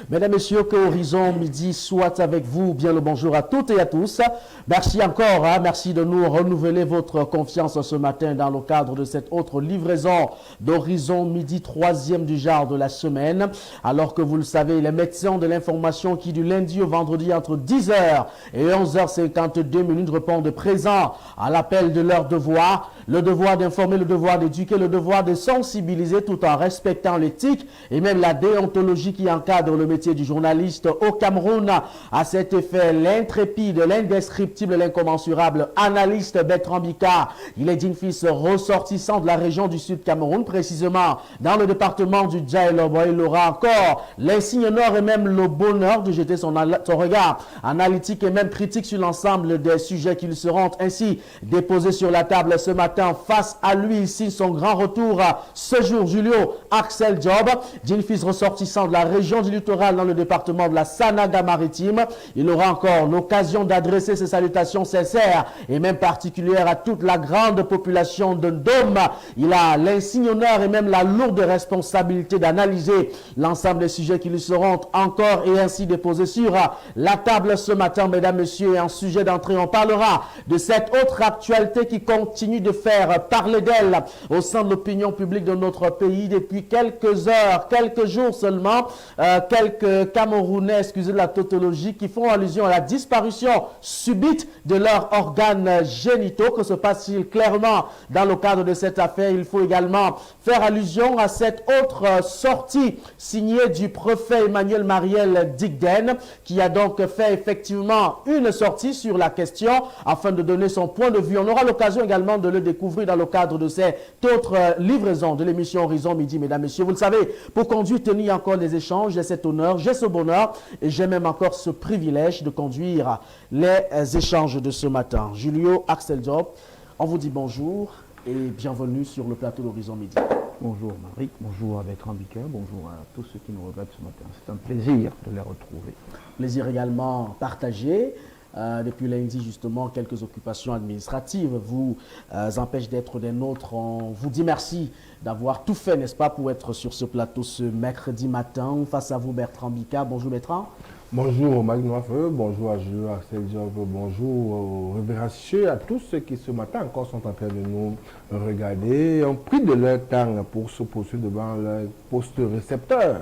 Mesdames, Messieurs, que Horizon Midi soit avec vous. Bien le bonjour à toutes et à tous. Merci encore, merci de nous renouveler votre confiance ce matin dans le cadre de cette autre livraison d'Horizon Midi, troisième du genre de la semaine. Alors que vous le savez, les médecins de l'information qui du lundi au vendredi entre 10h et 11h52 répondent présents à l'appel de leur devoir. Le devoir d'informer, le devoir d'éduquer, le devoir de sensibiliser tout en respectant l'éthique et même la déontologie qui encadre le métier du journaliste au Cameroun. À cet effet, l'intrépide, l'indescriptible, l'incommensurable analyste Bertrand Bicard, il est digne fils ressortissant de la région du Sud Cameroun, précisément dans le département du Djaïlobo. Il aura encore l'insigne nord et même le bonheur de jeter son regard analytique et même critique sur l'ensemble des sujets qui lui seront ainsi déposés sur la table ce matin. Face à lui, ici, son grand retour ce jour, Julio Axel Job, digne fils ressortissant de la région du littoral dans le département de la Sanaga-Maritime. Il aura encore l'occasion d'adresser ses salutations sincères et même particulières à toute la grande population de Ndom. Il a l'insigne honneur et même la lourde responsabilité d'analyser l'ensemble des sujets qui lui seront encore et ainsi déposés sur la table ce matin, mesdames, messieurs. Et en sujet d'entrée, on parlera de cette autre actualité qui continue de faire parler d'elle au sein de l'opinion publique de notre pays depuis quelques heures, quelques jours seulement. Quelques Camerounais, excusez la tautologie, qui font allusion à la disparition subite de leurs organes génitaux. Que se passe-t-il clairement dans le cadre de cette affaire? Il faut également faire allusion à cette autre sortie signée du préfet Emmanuel Mariel Digden, qui a donc fait effectivement une sortie sur la question afin de donner son point de vue. On aura l'occasion également de le découvrir dans le cadre de cette autre livraison de l'émission Horizon Midi, mesdames, messieurs. Vous le savez, pour conduire, tenir encore des échanges, j'ai cet honneur, j'ai ce bonheur et j'ai même encore ce privilège de conduire les échanges de ce matin. Julio Axel Job, on vous dit bonjour et bienvenue sur le plateau d'Horizon Midi. Bonjour Marie, bonjour à Bertrand Bicard, bonjour à tous ceux qui nous regardent ce matin. C'est un plaisir de les retrouver. Plaisir également partagé. Depuis lundi, justement, quelques occupations administratives vous empêchent d'être des nôtres. On vous dit merci d'avoir tout fait, n'est-ce pas, pour être sur ce plateau ce mercredi matin. Face à vous, Bertrand Bicard. Bonjour, Bertrand. Bonjour, Marie Noifeux. Bonjour à Julio Axel Job. Bonjour aux révérancieux, à tous ceux qui ce matin encore sont en train de nous regarder, ont pris de leur temps pour se poser devant leur poste récepteur,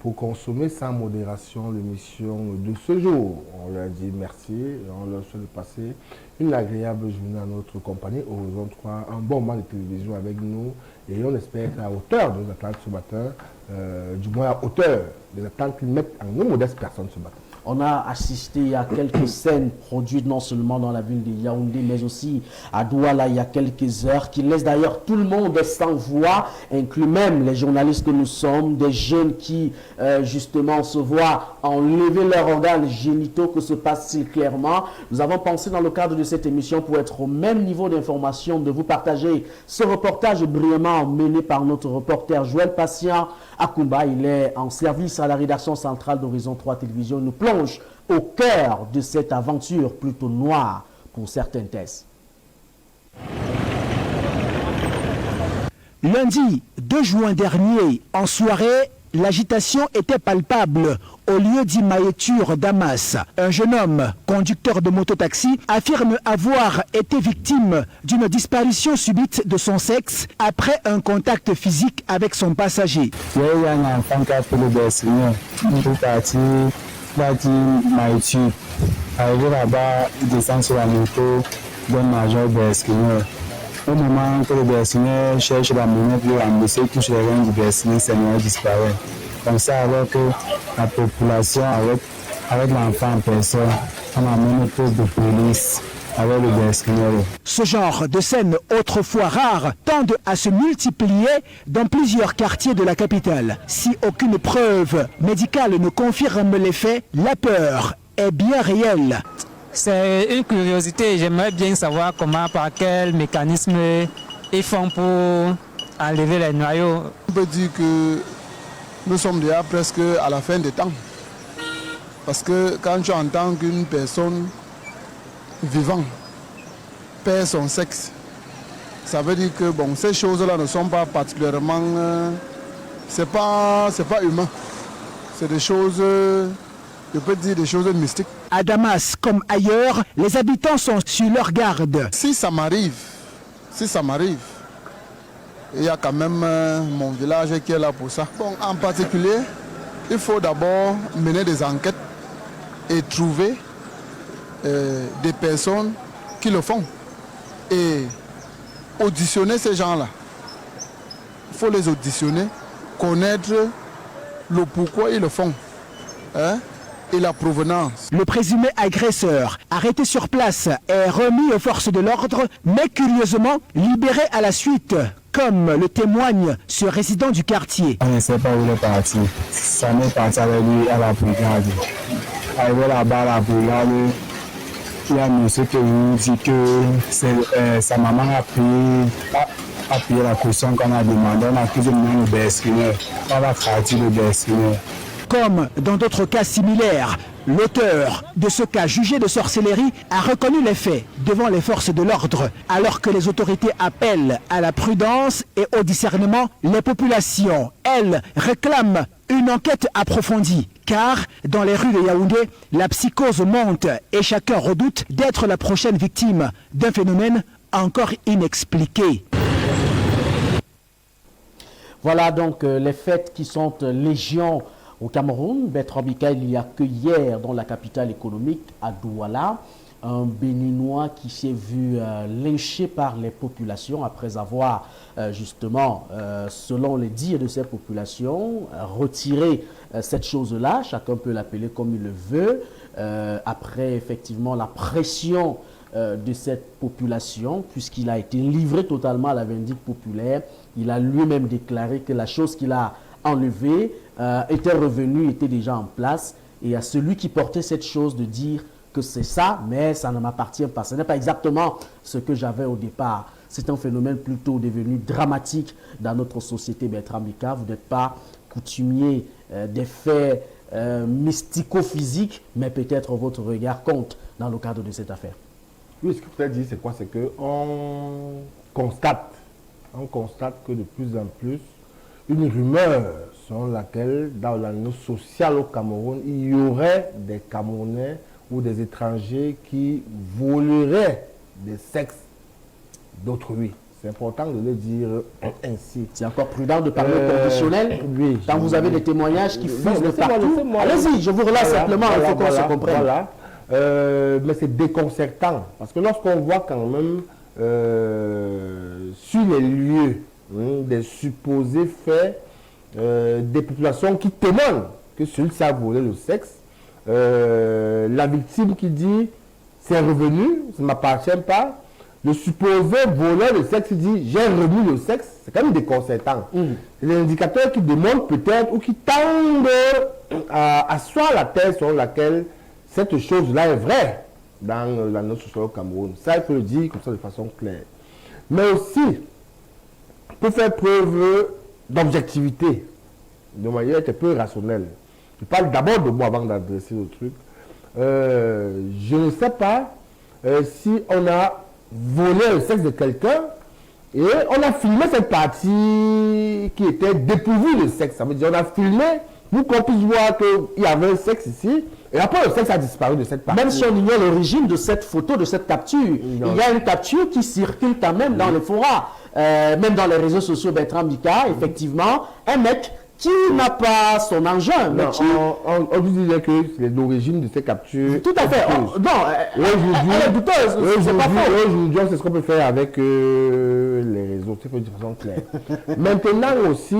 pour consommer sans modération l'émission de ce jour. On leur dit merci et on leur souhaite passer une agréable journée à notre compagnie Horizon 3, un bon moment de télévision avec nous et on espère qu'à hauteur de nos attentes ce matin, du moins à hauteur des attentes qu'ils mettent en nos modestes personnes ce matin. On a assisté à quelques scènes produites non seulement dans la ville de Yaoundé, mais aussi à Douala il y a quelques heures, qui laissent d'ailleurs tout le monde sans voix, inclus même les journalistes que nous sommes, des jeunes qui justement se voient enlever leurs organes génitaux. Que se passe-t-il clairement? Nous avons pensé dans le cadre de cette émission, pour être au même niveau d'information, de vous partager ce reportage brillamment mené par notre reporter Joël Patient Akumba. Il est en service à la rédaction centrale d'Horizon 3 Télévision. Nous plonge au cœur de cette aventure plutôt noire pour certaines thèses. Lundi 2 juin dernier, en soirée, l'agitation était palpable au lieu dit Maïtur Damas. Un jeune homme, conducteur de mototaxi, affirme avoir été victime d'une disparition subite de son sexe après un contact physique avec son passager. Il y a un enfant qui a fait le dessin, il est parti, il a dit Maïtur. Arrivé là-bas, il descend sur la moto d'un major Beskineur. Au moment que le Beskineur cherche la monnaie pour rembourser, touche les reins du Beskineur, Seigneur disparaît. Comme ça, alors que la population, avec l'enfant en personne, on amène au poste de police avec le Beskineur. Ce genre de scènes autrefois rares tendent à se multiplier dans plusieurs quartiers de la capitale. Si aucune preuve médicale ne confirme les faits, la peur est bien réelle. C'est une curiosité. J'aimerais bien savoir comment, par quel mécanisme ils font pour enlever les noyaux. On peut dire que nous sommes déjà presque à la fin des temps. Parce que quand tu entends qu'une personne vivante perd son sexe, ça veut dire que bon, ces choses-là ne sont pas particulièrement... c'est pas humain. c'est des choses, je peux dire des choses mystiques. À Damas comme ailleurs, les habitants sont sur leur garde. Si ça m'arrive, il y a quand même mon village qui est là pour ça. Bon, en particulier, il faut d'abord mener des enquêtes et trouver des personnes qui le font et auditionner ces gens-là. Il faut les auditionner, connaître le pourquoi ils le font, hein, et la provenance. Le présumé agresseur, arrêté sur place, est remis aux forces de l'ordre, mais curieusement libéré à la suite, comme le témoigne ce résident du quartier. On ne sait pas où il est parti. Ça m'est parti avec lui à la brigade. Arrivé là-bas à la brigade, il y a un monsieur qui nous dit que sa maman a payé la caution qu'on a demandé. On a accusé le berceur. On va partir le berceur. Comme dans d'autres cas similaires, l'auteur de ce cas jugé de sorcellerie a reconnu les faits devant les forces de l'ordre, alors que les autorités appellent à la prudence et au discernement. Les populations, elles, réclament une enquête approfondie, car dans les rues de Yaoundé, la psychose monte et chacun redoute d'être la prochaine victime d'un phénomène encore inexpliqué. Voilà donc les fêtes qui sont légion au Cameroun. Bertrand Bikaï, il y a que hier dans la capitale économique, à Douala, un Béninois qui s'est vu lynché par les populations après avoir justement, selon les dires de ces populations, retiré cette chose-là. Chacun peut l'appeler comme il le veut. Après effectivement la pression de cette population, puisqu'il a été livré totalement à la vindicte populaire. Il a lui-même déclaré que la chose qu'il a enlevée était revenue, était déjà en place. Et à celui qui portait cette chose de dire que c'est ça, mais ça ne m'appartient pas. Ce n'est pas exactement ce que j'avais au départ. C'est un phénomène plutôt devenu dramatique dans notre société, Bertrand Bika. Vous n'êtes pas coutumier des faits mystico-physiques, mais peut-être votre regard compte dans le cadre de cette affaire. Oui, ce que je voulais dire, c'est quoi? C'est qu'on constate que de plus en plus, une rumeur selon laquelle, dans l'année sociale au Cameroun, il y aurait des Camerounais ou des étrangers qui voleraient des sexes d'autrui. C'est important de le dire ainsi. C'est encore prudent de parler au conditionnel. Oui. Quand vous avez des témoignages qui fusent de partout. Allez-y, je vous relâche simplement, il faut qu'on se comprenne. Voilà. Mais c'est déconcertant. Parce que lorsqu'on voit quand même sur les lieux des supposés faits, des populations qui témoignent que celui-ci a volé le sexe, la victime qui dit c'est revenu, ça ne m'appartient pas, le supposé voleur de sexe dit j'ai remis le sexe, c'est quand même déconcertant. C'est l'indicateur qui démontre peut-être ou qui tend à asseoir la thèse selon laquelle cette chose-là est vraie dans la note sociale au Cameroun. Ça, il faut le dire comme ça de façon claire. Mais aussi, pour faire preuve d'objectivité, de manière un peu rationnelle. Je parle d'abord de moi avant d'adresser le truc. Je ne sais pas si on a volé le sexe de quelqu'un et on a filmé cette partie qui était dépourvue de sexe. Ça veut dire on a filmé pour qu'on puisse voir qu'il y avait un sexe ici. Et après, le sexe a disparu de cette partie. Même si on ignore l'origine de cette photo, de cette capture, il y a une capture qui circule quand même dans le forum, même dans les réseaux sociaux, Bertrand Bika, effectivement, un mec qui n'a pas son engin. Mais on vous disait que c'est l'origine de ces captures. Tout à fait. Elle est douteuse. Aujourd'hui, c'est ce qu'on peut faire avec les réseaux, c'est de façon claire. Maintenant aussi,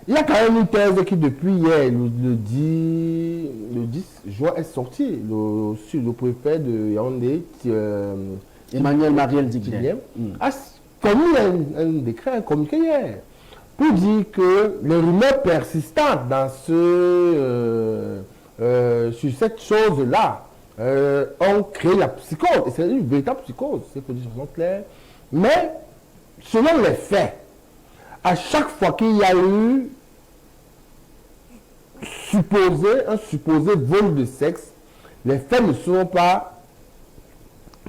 il y a quand même une thèse qui depuis hier, le 10 juin est sorti. Le préfet de Yaoundé, Emmanuel Mariel Digné, a commis un décret, un communiqué hier, pour dire que les rumeurs persistantes dans sur cette chose-là ont créé la psychose. Et c'est une véritable psychose, c'est pour dire de façon claire. Mais, selon les faits, à chaque fois qu'il y a eu un supposé vol de sexe, les faits ne sont pas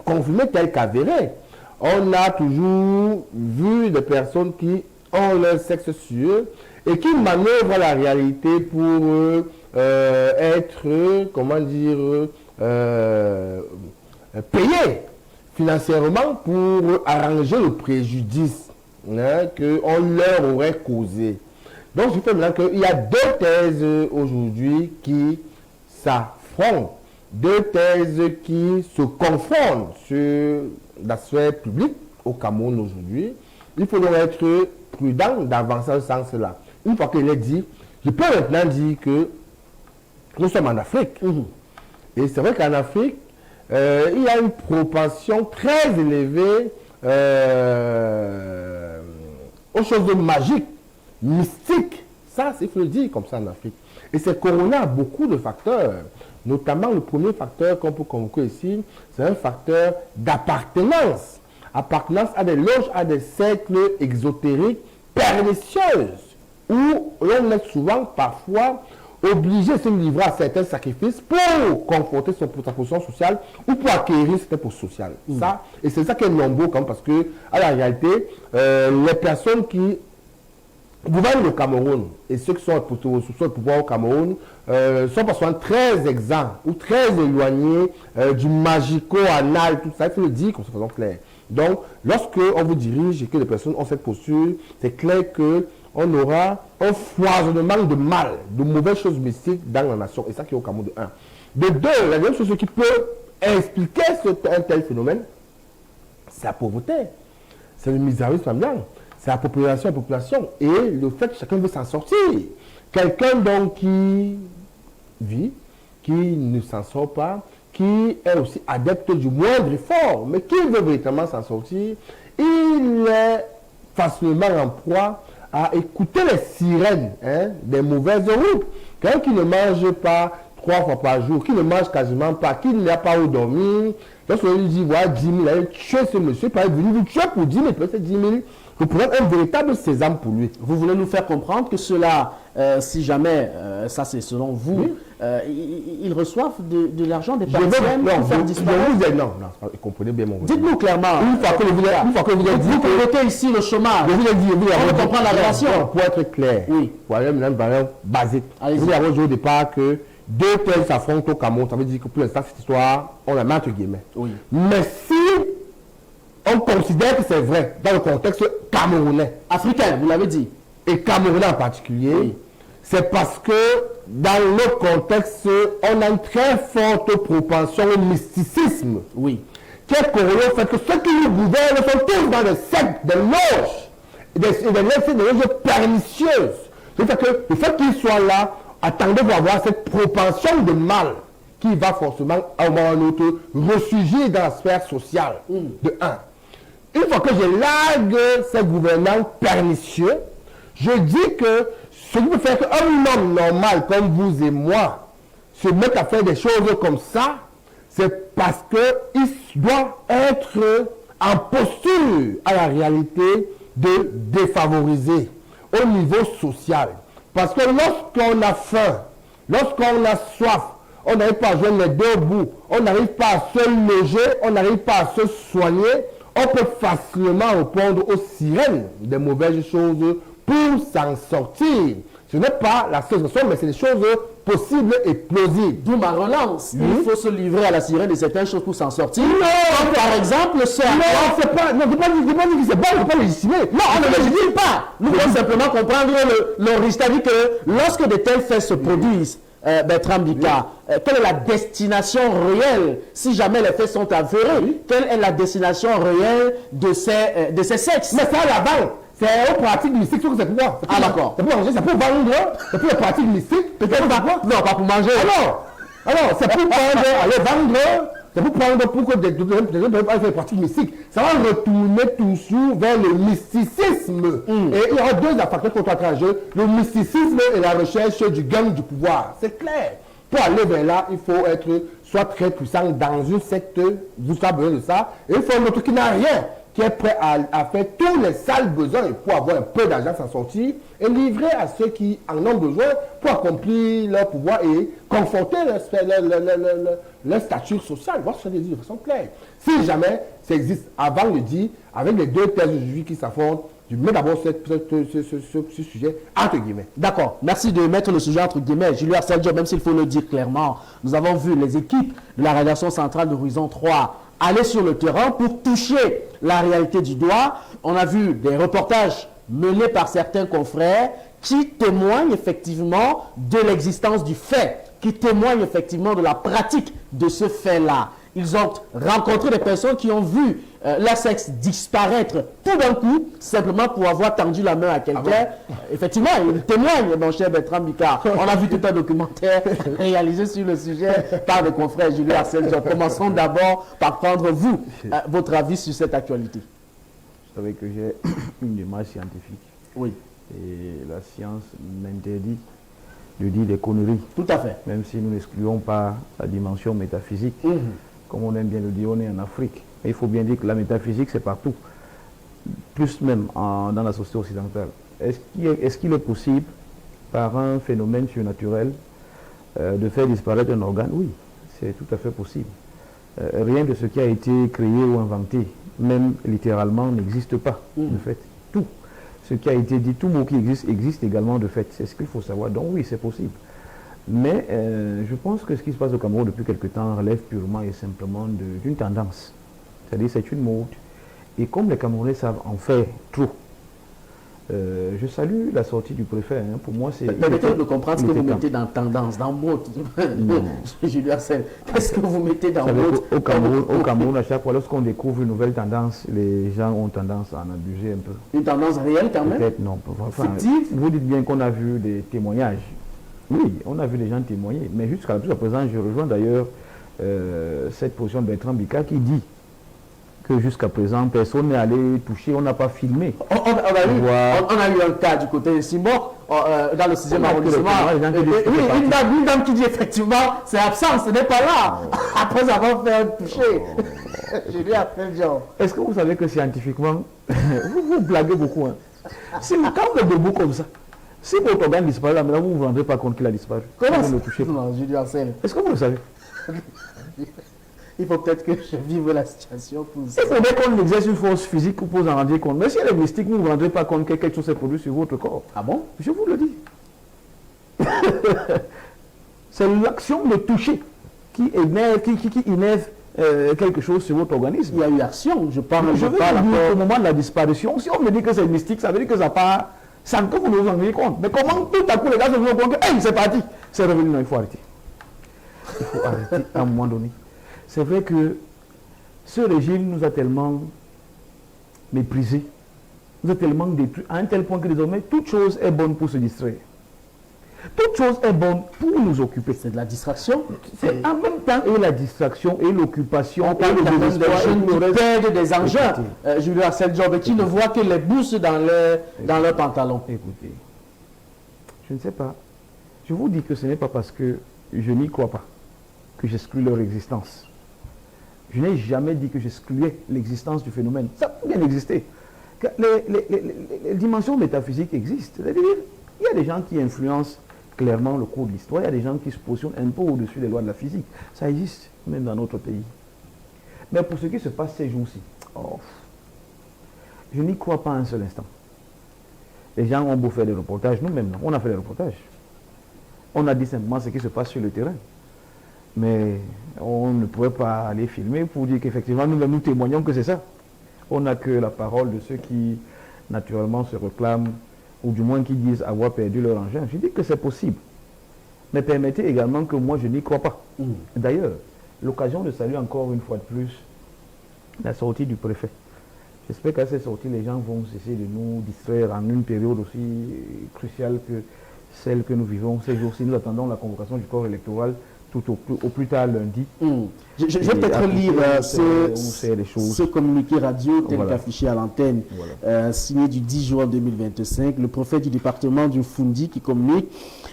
confirmés tels qu'avérés. On a toujours vu des personnes qui ont leur sexe sur eux et qui manœuvrent la réalité pour être, comment dire, payés financièrement pour arranger le préjudice qu'on leur aurait causé. Donc, je fais maintenant qu'il y a deux thèses aujourd'hui qui s'affrontent, deux thèses qui se confondent sur la sphère publique au Cameroun aujourd'hui. Il faut donc être prudent d'avancer dans ce sens-là. Une fois qu'il est dit, je peux maintenant dire que nous sommes en Afrique. Et c'est vrai qu'en Afrique, il y a une propension très élevée aux choses magiques, mystiques. Ça, il faut le dire comme ça en Afrique. Et c'est couronné à beaucoup de facteurs. Notamment, le premier facteur qu'on peut convoquer ici, c'est un facteur d'appartenance. Appartenance à des loges, à des cercles exotériques pernicieuses, où l'on est souvent, parfois, obligé de se livrer à certains sacrifices pour conforter sa position sociale ou pour acquérir cette position sociale. Ça, et c'est ça qui est nombreux, parce que, à la réalité, les personnes qui gouvernent le Cameroun et ceux qui sont sous le pouvoir au Cameroun sont parfois très exempts ou très éloignés du magico-anal, tout ça, il faut le dire comme ça, façon claire. Donc, lorsque on vous dirige et que les personnes ont cette posture, c'est clair qu'on aura un foisonnement de mal, de mauvaises choses mystiques dans la nation. Et ça qui est au Cameroun de 1. De 2, la deuxième chose qui peut expliquer un tel phénomène, c'est la pauvreté, c'est le misérisme ambiant, c'est la population et le fait que chacun veut s'en sortir. Quelqu'un donc qui vit, qui ne s'en sort pas, qui est aussi adepte du moindre effort, mais qui veut véritablement s'en sortir, il est facilement en proie à écouter les sirènes des mauvaises routes. Quelqu'un qui ne mange pas 3 fois par jour, qui ne mange quasiment pas, qui n'a pas où dormir, lorsqu'on lui dit, voilà 10 000, il a tué ce monsieur, il est venu vous tuer pour 10 000, peut-être 10 000, représente un véritable sésame pour lui. Vous voulez nous faire comprendre que cela, si jamais, ça c'est selon vous, oui. Ils reçoivent de l'argent des personnes pour faire disparaître. Non, comprenez bien mon vote. Dites-nous clairement. Une fois que vous avez dit vous mettez ici le chômage. Je vous ai dit, on comprend la relation. Pour être clair, oui. Pour aller maintenant dans un basique. Vous avez dit au départ que deux thèses s'affrontent au Cameroun. Ça veut dire que pour l'instant, cette histoire, on la met entre guillemets. Oui. Mais si on considère que c'est vrai dans le contexte camerounais, africain, vous l'avez dit, et camerounais en particulier, oui. C'est parce que dans le contexte, on a une très forte propension au mysticisme, oui, qui est corrélé au fait que ceux qui nous gouvernent sont tous dans des sectes, des loges, des loges pernicieuses. C'est-à-dire que le fait qu'ils soient là, attendez pour avoir cette propension de mal qui va forcément, à un moment ou l'autre, ressurgir dans la sphère sociale, de 1. Une fois que je largue ces gouvernants pernicieux, je dis que ce qui peut faire qu'un homme normal comme vous et moi se mette à faire des choses comme ça, c'est parce qu'il doit être en posture à la réalité de défavoriser au niveau social. Parce que lorsqu'on a faim, lorsqu'on a soif, on n'arrive pas à joindre les deux bouts, on n'arrive pas à se loger, on n'arrive pas à se soigner, on peut facilement répondre aux sirènes des mauvaises choses pour s'en sortir. Ce n'est pas la seule solution, mais c'est des choses possibles et plausibles. D'où ma relance. Il faut se livrer à la sirène de certaines choses pour s'en sortir. Non, par exemple, c'est pas. Non, je ne pas dire que c'est bon, je ne pas légitimer. Non, on ne légitime pas. Nous devons simplement comprendre le c'est-à-dire que lorsque de tels faits se produisent, Bertrand Bika, quelle est la destination réelle, si jamais les faits sont avérés, quelle est la destination réelle de ces sexes? Mais ça, la banque, c'est aux pratiques mystiques, c'est pour quoi? Ah d'accord. C'est pour manger, c'est pour vendre, c'est pour les pratiques mystiques. Peut-être pas quoi? Non, pas pour manger. Alors, c'est pour vendre, aller vendre, c'est pour prendre pour que des gens peuvent faire des pratiques mystiques. Ça va retourner toujours vers le mysticisme. Et il y aura deux facteurs contre le mysticisme et la recherche du gain du pouvoir. C'est clair. Pour aller vers là, il faut être soit très puissant dans une secte, vous savez besoin de ça, et il faut un autre qui n'a rien. qui est prêt à faire tous les sales besoins pour avoir un peu d'argent à sa sortie et livrer à ceux qui en ont besoin pour accomplir leur pouvoir et conforter leur statut social. Moi, je dis de façon claire. Si jamais ça existe, avant de dire, avec les deux thèses aujourd'hui qui s'affrontent, je mets d'abord ce sujet entre guillemets. D'accord. Merci de mettre le sujet entre guillemets. Julien Arcel-Diop, même s'il faut le dire clairement, nous avons vu les équipes de la rédaction centrale d'Horizon 3 aller sur le terrain pour toucher la réalité du doigt. On a vu des reportages menés par certains confrères qui témoignent effectivement de l'existence du fait, qui témoignent effectivement de la pratique de ce fait-là. Ils ont rencontré des personnes qui ont vu leur sexe disparaître tout d'un coup, simplement pour avoir tendu la main à quelqu'un. Effectivement, ils témoignent, mon cher Bertrand Bicard. On a vu tout un documentaire réalisé sur le sujet par des confrères Julien Arcel-Diop. Commençons d'abord par prendre, vous, votre avis sur cette actualité. Vous savez que j'ai une démarche scientifique. Oui. Et la science m'interdit de dire des conneries. Tout à fait. Même si nous n'excluons pas la dimension métaphysique. Comme on aime bien le dire, on est en Afrique. Mais il faut bien dire que la métaphysique, c'est partout. Plus même dans la société occidentale. Est-ce qu'il est possible, par un phénomène surnaturel, de faire disparaître un organe? Oui, c'est tout à fait possible. Rien de ce qui a été créé ou inventé, même littéralement, n'existe pas, de fait. Tout ce qui a été dit, tout mot qui existe, existe également de fait. C'est ce qu'il faut savoir. Donc oui, c'est possible. Mais je pense que ce qui se passe au Cameroun depuis quelque temps relève purement et simplement d'une tendance. C'est-à-dire c'est une mode. Et comme les Camerounais savent en faire trop, je salue la sortie du préfet. Hein. Pour moi, c'est... Permettez de comprendre ce que vous mettez dans tendance, dans mode. Julien Arcel, qu'est-ce que vous mettez dans mode? Au Cameroun, à chaque fois, lorsqu'on découvre une nouvelle tendance, les gens ont tendance à en abuser un peu. Une tendance réelle quand même? Peut-être non. Enfin, vous dites bien qu'on a vu des témoignages. Oui, on a vu des gens témoigner. Mais jusqu'à présent, je rejoins d'ailleurs cette position de Bertrand Bicard qui dit que jusqu'à présent, personne n'est allé toucher, on n'a pas filmé. On a eu un cas du côté de Simon, dans le 6e arrondissement. Une dame qui dit effectivement, c'est absent, ce n'est pas là. Après avoir fait un toucher. J'ai dit après, genre. Est-ce que vous savez que scientifiquement, vous blaguez beaucoup. Hein. Quand vous êtes debout comme ça, si votre organe disparaît là, vous ne vous rendrez pas compte qu'il a disparu. Comment vous le touchez pas. Non, Julien Arcel. Est-ce que vous le savez? Il faut peut-être que je vive la situation pour ça. Il faudrait qu'on exerce une force physique pour vous en rendre compte. Mais si elle est mystique, vous ne vous rendrez pas compte que quelque chose s'est produit sur votre corps. Ah bon? Je vous le dis. C'est l'action de toucher qui énerve quelque chose sur votre organisme. Il y a eu action, je parle. Je veux dire au moment de la disparition, si on me dit que c'est mystique, ça veut dire que ça part sans que vous ne vous en rendez compte. Mais comment tout à coup les gars se rendent compte que hey, c'est parti, c'est revenu? Non, il faut arrêter. Il faut arrêter à un moment donné. C'est vrai que ce régime nous a tellement méprisés, nous a tellement détruits, à un tel point que désormais, toute chose est bonne pour se distraire. Toute chose est bonne pour nous occuper. C'est de la distraction. C'est en même temps et la distraction et l'occupation. On parle des jeunes qui perdent des engins. Julien Arcel-Diop, qui ne voient que les bourses dans leurs pantalons. Écoutez, je ne sais pas. Je vous dis que ce n'est pas parce que je n'y crois pas que j'exclus leur existence. Je n'ai jamais dit que j'excluais l'existence du phénomène. Ça peut bien exister. Les dimensions métaphysiques existent. C'est-à-dire, il y a des gens qui influencent clairement le cours de l'histoire. Il y a des gens qui se positionnent un peu au-dessus des lois de la physique. Ça existe, même dans notre pays. Mais pour ce qui se passe ces jours-ci, je n'y crois pas un seul instant. Les gens ont beau faire des reportages, nous-mêmes, on a fait des reportages. On a dit simplement ce qui se passe sur le terrain. Mais on ne pourrait pas aller filmer pour dire qu'effectivement nous témoignons que c'est ça. On n'a que la parole de ceux qui naturellement se réclament ou du moins qui disent avoir perdu leur engin. Je dis que c'est possible. Mais permettez également que moi je n'y crois pas. D'ailleurs, l'occasion de saluer encore une fois de plus la sortie du préfet. J'espère qu'à cette sortie, les gens vont cesser de nous distraire en une période aussi cruciale que celle que nous vivons ces jours-ci. Nous attendons la convocation du corps électoral tout au plus tard lundi. Je vais peut-être lire ce communiqué radio tel qu'affiché à l'antenne, signé du 10 juin 2025. Le préfet du département du Fundi qui communique: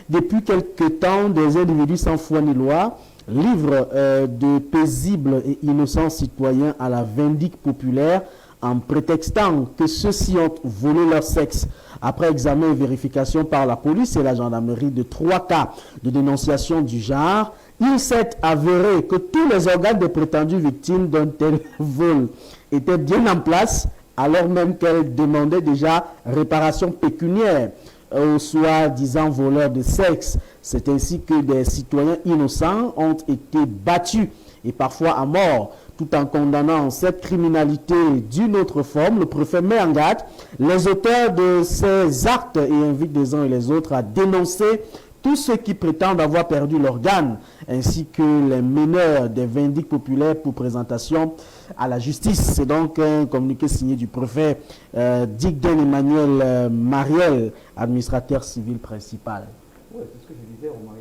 depuis quelque temps, des individus sans foi ni loi livrent de paisibles et innocents citoyens à la vindicte populaire en prétextant que ceux-ci ont volé leur sexe. Après examen et vérification par la police et la gendarmerie de 3 cas de dénonciation du genre, il s'est avéré que tous les organes des prétendues victimes d'un tel vol étaient bien en place, alors même qu'elles demandaient déjà réparation pécuniaire aux soi-disant voleurs de sexe. C'est ainsi que des citoyens innocents ont été battus et parfois à mort. Tout en condamnant cette criminalité d'une autre forme, le préfet met en garde les auteurs de ces actes et invite les uns et les autres à dénoncer tous ceux qui prétendent avoir perdu l'organe, ainsi que les meneurs des vindictes populaires pour présentation à la justice. C'est donc un communiqué signé du préfet Digden Emmanuel Mariel, administrateur civil principal. Oui, c'est ce que je disais, Omar.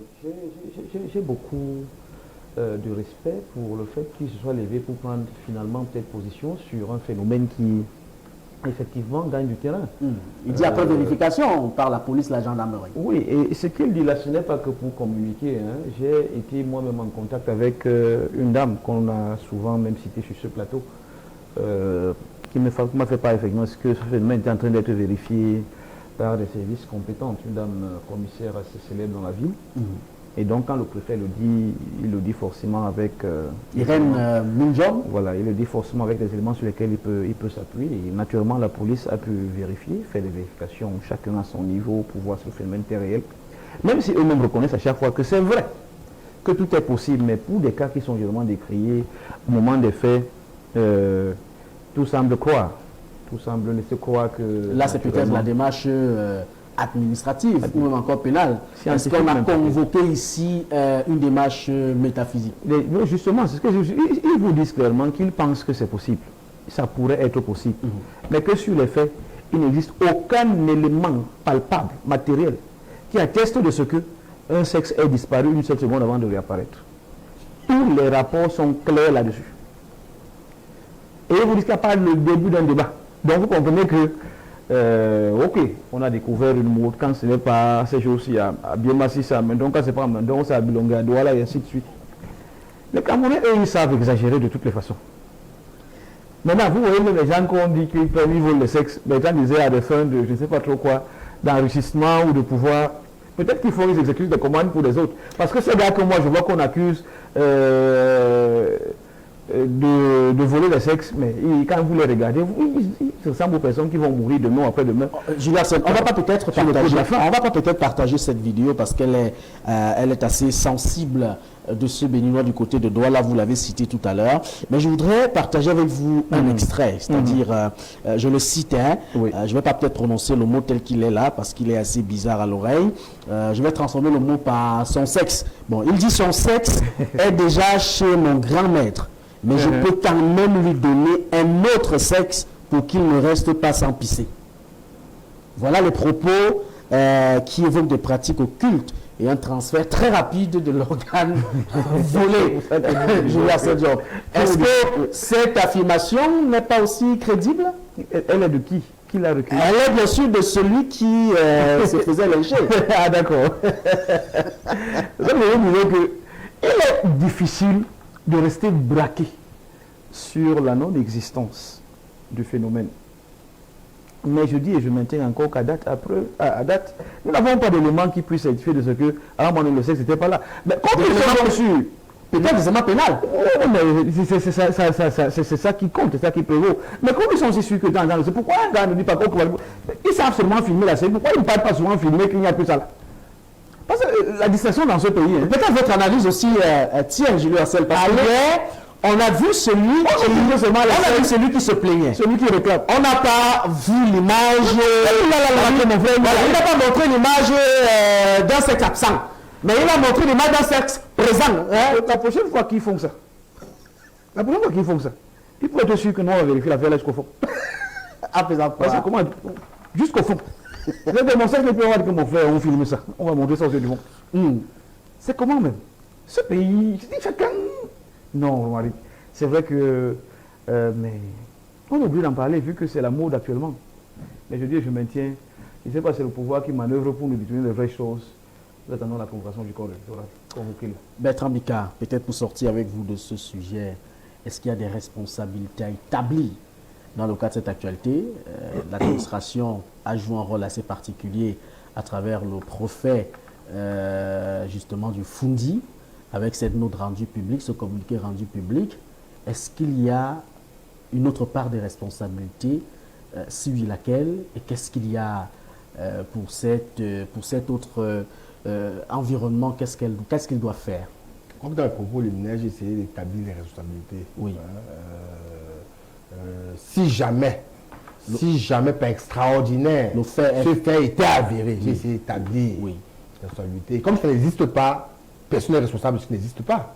J'ai beaucoup de respect pour le fait qu'il se soit levé pour prendre finalement peut-être position sur un phénomène qui effectivement gagne du terrain. Il dit après vérification par la police, la gendarmerie. Oui, et ce qu'il dit là, ce n'est pas que pour communiquer. Hein. J'ai été moi-même en contact avec une dame qu'on a souvent même citée sur ce plateau, qui m'a fait part effectivement ce que ce phénomène était en train d'être vérifié par des services compétents, une dame commissaire assez célèbre dans la ville. Et donc quand le préfet le dit, il le dit forcément avec... Irène Minjom. Voilà, il le dit forcément avec des éléments sur lesquels il peut s'appuyer. Et naturellement, la police a pu vérifier, faire des vérifications, chacun à son niveau, pour voir si le phénomène était réel. Même si eux-mêmes reconnaissent à chaque fois que c'est vrai, que tout est possible, mais pour des cas qui sont généralement décriés, au moment des faits, tout semble croire. Tout semble laisser croire que... Là, c'est peut-être la démarche administrative ou même encore pénale. Est-ce qu'on a convoqué ici une démarche métaphysique? Justement, c'est ce que ils vous disent clairement qu'ils pensent que c'est possible. Ça pourrait être possible. Mais que sur les faits, il n'existe aucun élément palpable, matériel, qui atteste de ce que un sexe est disparu une seule seconde avant de réapparaître. Tous les rapports sont clairs là-dessus. Et ils vous disent qu'il n'y a pas le début d'un débat. Donc vous comprenez que ok, on a découvert une mode quand ce n'est pas ces jours-ci à Biomassissa, mais donc quand c'est pas à Mandon, c'est à Bilonga, Douala et ainsi de suite. Les Camerounais, eux, ils savent exagérer de toutes les façons. Maintenant, vous voyez même les gens qui ont dit qu'ils volent le sexe, mais quand ils disaient à des fins de je ne sais pas trop quoi, d'enrichissement ou de pouvoir, peut-être qu'il faut qu'ils exécutent des commandes pour les autres. Parce que ces gars que moi je vois qu'on accuse de voler le sexe, mais quand vous les regardez, ce sont aux personnes qui vont mourir demain ou après-demain. Julia, on va pas peut-être partager cette vidéo parce qu'elle est assez sensible de ce Béninois du côté de Douala, vous l'avez cité tout à l'heure, mais je voudrais partager avec vous un extrait, c'est-à-dire, je le cite, je ne vais pas peut-être prononcer le mot tel qu'il est là parce qu'il est assez bizarre à l'oreille, je vais transformer le mot par son sexe. Bon, il dit son sexe est déjà chez mon grand maître. Mais je peux quand même lui donner un autre sexe pour qu'il ne reste pas sans pisser. Voilà les propos qui évoquent des pratiques occultes et un transfert très rapide de l'organe volé. Est-ce que cette affirmation n'est pas aussi crédible? Elle est de qui? Qui l'a recueillie? Elle est bien sûr de celui qui se faisait lyncher. Ah d'accord. Donc je vous disais que il est difficile de rester braqué sur la non-existence du phénomène. Mais je dis et je maintiens encore qu'à date, nous n'avons pas d'éléments qui puissent certifier de ce que, à un moment donné, le sexe n'était pas là. Mais comme ils sont sûrs, peut-être des éléments pénal. C'est ça qui compte, c'est ça qui prévaut. Mais comme ils sont aussi sûrs que dans c'est pourquoi un gars ne dit pas qu'on peut... Ils savent seulement filmer la scène, pourquoi ils ne parlent pas souvent filmer qu'il n'y a plus ça là? Parce que la distraction dans ce pays... Peut-être votre analyse aussi tient, Julien Hassel, parce que on a vu celui qui se plaignait. Celui qui réclame. On n'a pas vu l'image... Il n'a pas montré l'image d'un sexe absent. Mais il a montré l'image d'un sexe présent. La prochaine fois qu'ils font ça, il faut être sûr que nous on va vérifier l'affaire jusqu'au fond. Comment jusqu'au fond. Mon sexe n'est plus que mon frère, on filme ça. On va montrer ça aux yeux du monde. C'est comment même? Ce pays, chacun... Non, Marie, c'est vrai que... mais on oublie d'en parler vu que c'est la mode actuellement. Mais je dis, je maintiens, je ne sais pas, c'est le pouvoir qui manœuvre pour nous détourner de vraies choses. Nous attendons la convocation du corps électoral. Bertrand Bicard, peut-être pour sortir avec vous de ce sujet, est-ce qu'il y a des responsabilités à établir dans le cadre de cette actualité. L'administration a joué un rôle assez particulier à travers le procès justement du Fundi, avec cette note rendue publique, ce communiqué rendu public. Est-ce qu'il y a une autre part des responsabilités, si oui, laquelle, et qu'est-ce qu'il y a pour cet autre environnement, qu'est-ce qu'il doit faire? Je crois que dans le propos liminaire, j'ai essayé d'établir les responsabilités. Oui. Si jamais, pas extraordinaire, Le fait ce fait était avéré, j'ai essayé d'établir Oui. les responsabilités. Comme ça n'existe pas, personne n'est responsable de ce qui n'existe pas.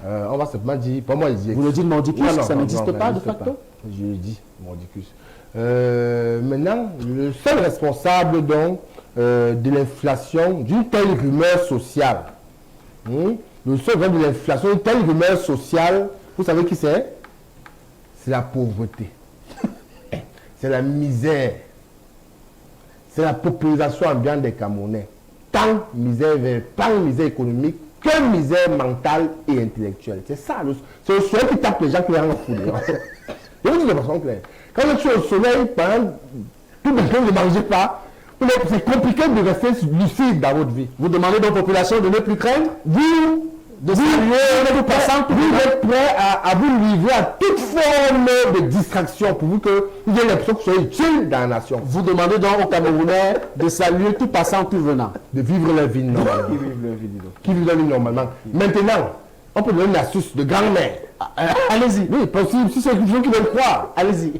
On va simplement dire, pas moi, Vous le dites mordicus, ça n'existe pas de facto? Je le dis, mordicus. Maintenant, le seul responsable donc de l'inflation d'une telle rumeur sociale, le seul responsable de l'inflation d'une telle rumeur sociale, vous savez qui c'est? C'est la pauvreté, c'est la misère, c'est la paupérisation ambiante des Camerounais. Tant misère économique que misère mentale et intellectuelle. C'est ça, c'est le soleil qui tape les gens qui les rendent fous. Je vous dis de façon claire. Quand tu es au soleil, par exemple, tout le monde ne mange pas. C'est compliqué de rester lucide dans votre vie. Vous demandez aux populations de ne plus craindre? Vous êtes prêt à vous livrer à toute forme de distraction pour vous que vous ayez l'impression que vous soyez utile dans la nation. Vous demandez donc aux Camerounais de saluer tout passant, tout venant. De vivre leur vie normalement. Qui vivent leur vie normalement. Maintenant, on peut donner une astuce de grand-mère. Allez-y. Oui, possible, si c'est quelque chose qui veulent croire. Allez-y.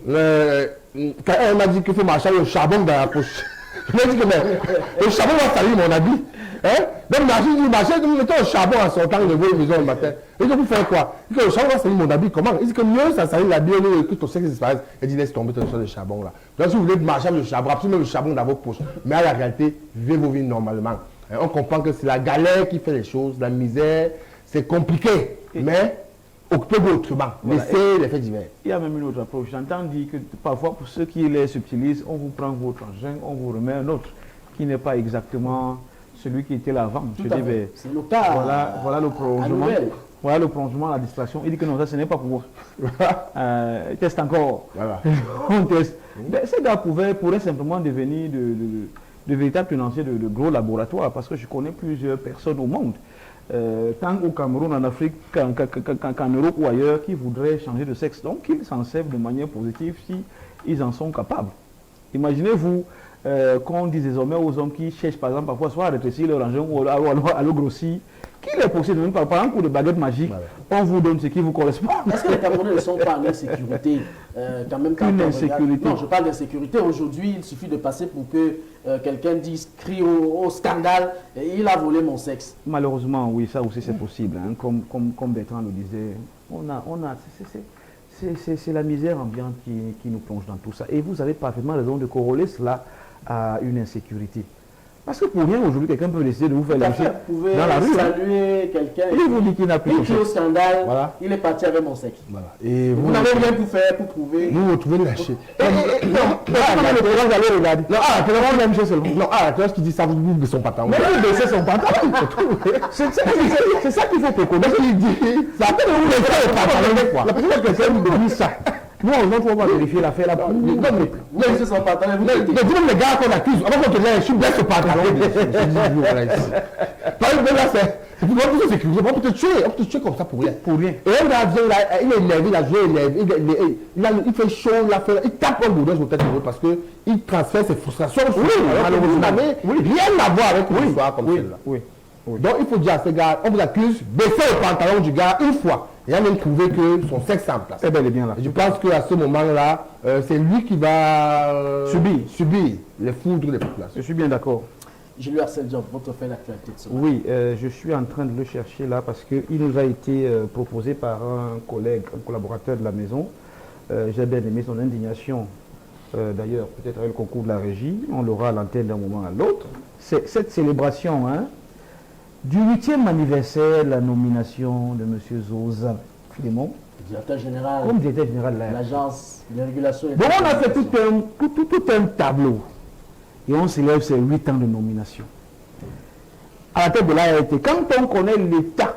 Quand elle m'a dit qu'il faut marcher avec le charbon dans la poche. Je lui ai dit que le charbon va salir mon habit. Hein? Donc, marcher, mettons le charbon en sortant de vos maisons le matin. Et donc, vous faites quoi? Il dit que le charbon va salir mon habit. Comment? Il dit que mieux, ça salit l'habit, que ton sexe disparaisse. Il dit, laisse tomber ton charbon là. Donc, si vous voulez marcher avec le charbon, absolument le charbon dans vos poches. Mais à la réalité, vivez vos vies normalement. On comprend que c'est la galère qui fait les choses, la misère, c'est compliqué. Mais, occupez-vous autrement. Voilà. Laissez les faits divers. Il y a même une autre approche. J'entends dire que parfois, pour ceux qui les subtilisent, on vous prend votre engin, on vous remet un autre qui n'est pas exactement celui qui était là avant. Je dis, ben, c'est le cas. voilà le prolongement. Voilà le prolongement, la distraction. Il dit que non, ça ce n'est pas pour moi. Teste encore. Voilà. On teste. Ben, ces gars pourraient simplement devenir de véritables financiers de gros laboratoires parce que je connais plusieurs personnes au monde. Tant au Cameroun, en Afrique, qu'en Europe ou ailleurs, qui voudraient changer de sexe. Donc, ils s'en servent de manière positive si ils en sont capables. Imaginez-vous qu'on dise désormais aux hommes qui cherchent, par exemple, parfois soit à rétrécir leur engin ou à le grossir, qu'il est possible, même par un coup de baguette magique, on vous donne ce qui vous correspond. Est-ce que les Camerounais ne sont pas en insécurité quand même quand Une on insécurité. regarde... Non, je parle d'insécurité. Aujourd'hui, il suffit de passer pour que quelqu'un dise, crie au scandale, il a volé mon sexe. Malheureusement, oui, ça aussi c'est possible. Hein. Comme Bertrand le disait, c'est la misère ambiante qui nous plonge dans tout ça. Et vous avez parfaitement raison de corroler cela à une insécurité. Parce que pour rien, aujourd'hui, quelqu'un peut décider de vous faire lâcher dans la rue. Saluer quelqu'un. Il vous dit qu'il n'a plus Il crie au scandale, Voilà. il est parti avec mon sexe. Voilà. Et Vous n'avez rien pour faire, pour prouver. vous vous retrouvez lâché. Non, la même chose seulement. Non, la qui dit ça, vous baissez son pantalon. Mais il baissait son pantalon. C'est ça qu'il faut préconiser. Il dit, ça peut vous laisser le pantalon des fois. La première personne vous dit ça. Nous, on va vérifier l'affaire là. Vous laissez son pantalon, vous Mais dis-moi les gars qu'on accuse, avant qu'on te laisse, je baisse le pantalon. Par exemple, là, c'est pour te sécuriser, on peut te tuer comme ça pour rien. Pour rien. Et un gars vient, il est énervé, il a joué énervé, il fait chaud, il tape un boudin sur le tête de l'autre parce qu'il transfère ses frustrations. Oui, malheureusement. Rien à voir avec une histoire comme celle-là. Oui. Donc il faut dire à ces gars, on vous accuse, baissez le pantalon du gars une fois. Il a même trouvé que son sexe est en place. Eh bien, il est bien là. Je pense qu'à ce moment-là, c'est lui qui va subir les foudres des populations. Je suis bien d'accord. Julien Arsène Diop, votre fait d'actualité de ce moment. Oui, je suis en train de le chercher là parce qu'il nous a été proposé par un collègue, un collaborateur de la maison. J'ai bien aimé son indignation, d'ailleurs, peut-être avec le concours de la régie. On l'aura à l'antenne d'un moment à l'autre. C'est cette célébration du 8e anniversaire de la nomination de M. Zoza Clément Directeur général comme directeur général de l'agence de régulation. Donc on a fait tout un tableau et on s'élève ces 8 ans de nomination. À la tête de l'ART, quand on connaît l'état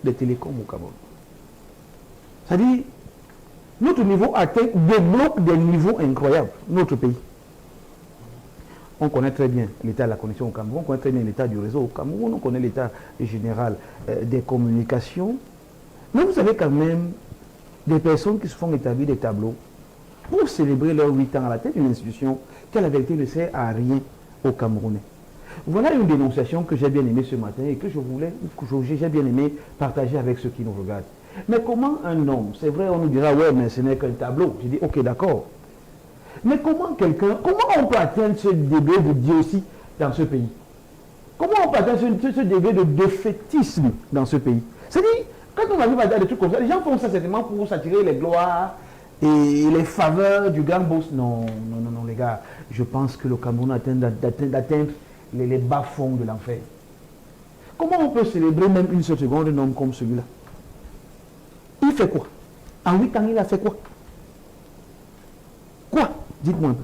des télécoms au Cameroun, c'est-à-dire Notre niveau atteint, débloque des niveaux incroyables, notre pays. On connaît très bien l'état de la connexion au Cameroun, on connaît très bien l'état du réseau au Cameroun, on connaît l'état général des communications. Mais vous avez quand même des personnes qui se font établir des tableaux pour célébrer leurs 8 ans à la tête d'une institution qui, à la vérité, ne sert à rien aux Camerounais. Voilà une dénonciation que j'ai bien aimée ce matin et que j'ai bien aimé partager avec ceux qui nous regardent. Mais comment un homme, c'est vrai, on nous dira, ouais, mais ce n'est qu'un tableau. J'ai dit, ok, d'accord. Mais comment on peut atteindre ce degré de diocèse dans ce pays? Comment on peut atteindre ce degré de défaitisme dans ce pays? C'est-à-dire, quand on arrive à dire des trucs comme ça, les gens font ça certainement pour s'attirer les gloires et les faveurs du grand boss. Non, les gars, je pense que le Cameroun atteint d'atteindre les bas-fonds de l'enfer. Comment on peut célébrer même une seule seconde un homme comme celui-là? Il fait quoi? En 8 ans, il a fait quoi? Quoi? Dites-moi un peu.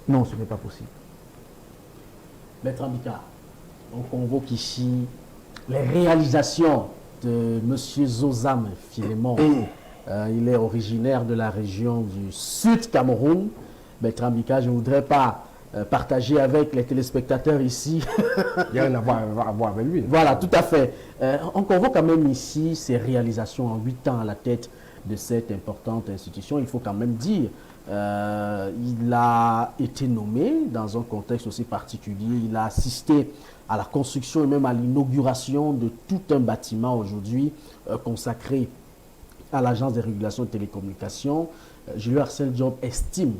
Non, ce n'est pas possible. Maître Ambika, on convoque ici les réalisations de M. Zozam Philémon. Il est originaire de la région du Sud Cameroun. Maître Ambika, je ne voudrais pas partager avec les téléspectateurs ici. Il y a rien à voir avec lui. Voilà, tout à fait. On convoque quand même ici ses réalisations en 8 ans à la tête de cette importante institution. Il faut quand même dire, il a été nommé dans un contexte aussi particulier. Il a assisté à la construction et même à l'inauguration de tout un bâtiment aujourd'hui consacré à l'Agence des régulations de télécommunications. Julio Arcel Diop estime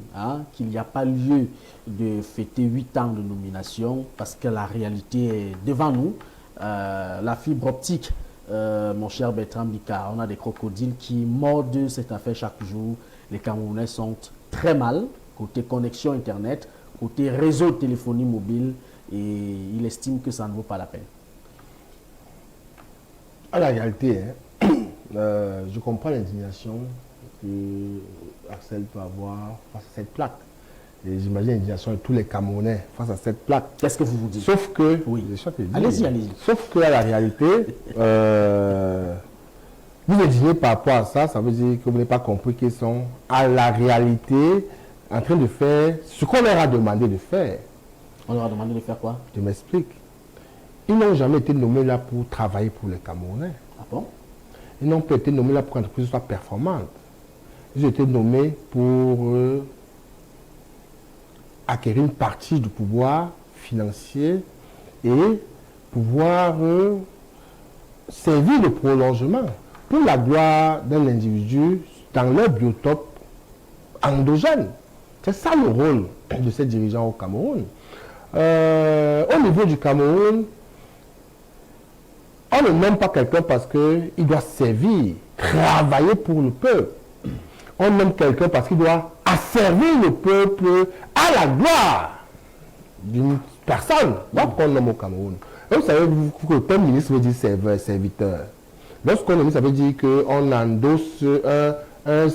qu'il n'y a pas lieu de fêter 8 ans de nomination parce que la réalité est devant nous. La fibre optique, mon cher Bertrand Bika, on a des crocodiles qui mordent cette affaire chaque jour. Les Camerounais sont très mal, côté connexion Internet, côté réseau de téléphonie mobile, et il estime que ça ne vaut pas la peine. À la réalité, je comprends l'indignation que Arcel peut avoir face à cette plaque. Et j'imagine l'indignation de tous les Camerounais face à cette plaque. Qu'est-ce que vous vous dites? Sauf que, oui. Allez-y. Sauf que à la réalité, vous indignez par rapport à ça, ça veut dire que vous n'avez pas compris qu'ils sont à la réalité en train de faire ce qu'on leur a demandé de faire. On leur a demandé de faire quoi? Je m'explique. Ils n'ont jamais été nommés là pour travailler pour les Camerounais. Ah bon? Ils n'ont pas été nommés là pour que l'entreprise soit performante. Ils ont été nommés pour acquérir une partie du pouvoir financier et pouvoir servir de prolongement pour la gloire d'un individu dans leur biotope endogène. C'est ça le rôle de ces dirigeants au Cameroun. Au niveau du Cameroun, on ne nomme pas quelqu'un parce qu'il doit servir, travailler pour le peuple. On nomme quelqu'un parce qu'il doit asservir le peuple à la gloire d'une personne. Donc on nomme au Cameroun. Et vous savez que le terme ministre veut dire serveur, serviteur. Lorsqu'on nomme, ça veut dire qu'on endosse un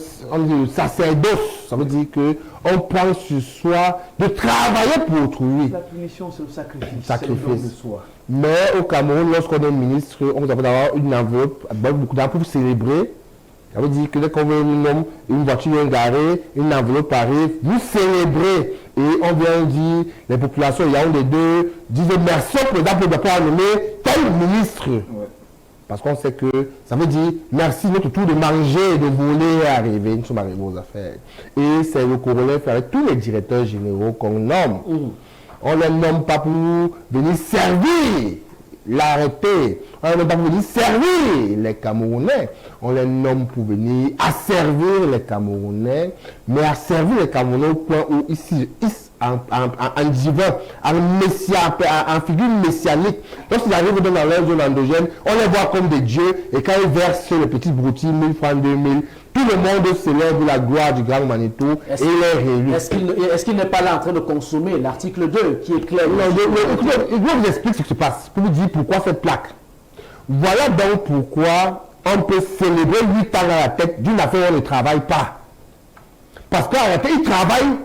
sacerdoce. Ça veut dire qu'on prend sur soi de travailler pour autrui. La punition, c'est le sacrifice. Sacrifice. De soi. Mais au Cameroun, lorsqu'on est ministre, on vous avoir une enveloppe avec beaucoup d'argent pour célébrer. Ça veut dire que dès qu'on veut une voiture vient garée, une enveloppe arrive, vous célébrez. Et on vient dire, les populations, il y a un des deux, disent merci au président pour ne pas nommer tel ministre. Ouais. Parce qu'on sait que ça veut dire merci, notre tour de manger et de voler est arrivé, nous sommes arrivés aux affaires. Et c'est le corollaire avec tous les directeurs généraux qu'on nomme. On ne les nomme pas pour venir servir l'arrêté. On ne les nomme pas pour venir servir les Camerounais. On les nomme pour venir asservir les Camerounais, mais asservir les Camerounais au point où ici, en divin, en figure messianique, lorsqu'ils arrivent dans leur zone endogène, on les voit comme des dieux, et quand ils versent les petites broutilles, 1000 francs, 2000, tout le monde célèbre la gloire du grand Manitou et il est réélu. Est-ce qu'il n'est pas là en train de consommer l'article 2 qui est clair? Je vous explique ce qui se passe, pour vous dire pourquoi cette plaque. Voilà donc pourquoi on peut célébrer 8 ans à la tête d'une affaire où on ne travaille pas. Parce qu'en réalité, ils travaillent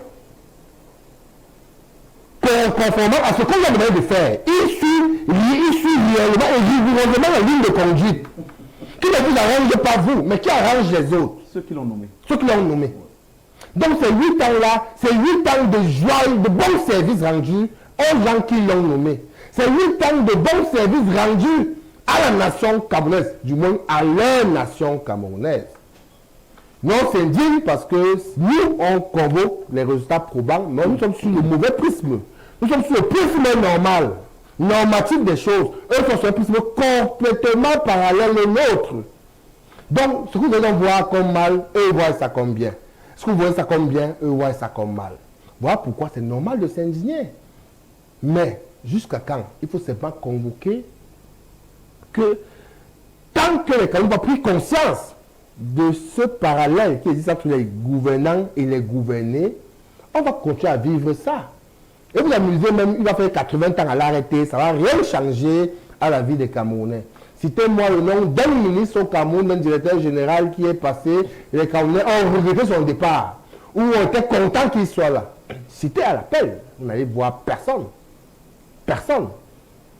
conformément à ce qu'on leur demande de faire. Ils suivent réellement et rigoureusement la ligne de conduite. Qui ne vous arrange pas vous, mais qui arrange les autres. ceux qui l'ont nommé. Ceux qui l'ont nommé. Donc ces 8 ans-là, c'est 8 ans de joie, de bons services rendus aux gens qui l'ont nommé. C'est 8 ans de bons services rendus à la nation camerounaise, du moins à leur nation camerounaise. Non, c'est indigne parce que nous, on convoque les résultats probants, mais nous sommes sur le mauvais prisme. Nous sommes sur le prisme normal, normatif des choses. Eux sont sur un prisme complètement parallèle au nôtre. Donc, ce que vous allez voir comme mal, eux voient ça comme bien. Ce que vous voyez ça comme bien, eux voient ça comme mal. Voilà pourquoi c'est normal de s'indigner. Mais, jusqu'à quand? Il faut simplement convoquer que tant que les Camerounais n'ont pas pris conscience de ce parallèle qui existe entre les gouvernants et les gouvernés, on va continuer à vivre ça. Et vous amusez même, il va faire 80 ans à l'arrêter, ça ne va rien changer à la vie des Camerounais. Citez-moi le nom d'un ministre au Cameroun, d'un directeur général qui est passé, et les Camerounais ont regretté son départ, ou ont été contents qu'il soit là. Citez à l'appel, vous n'allez voir personne. Personne.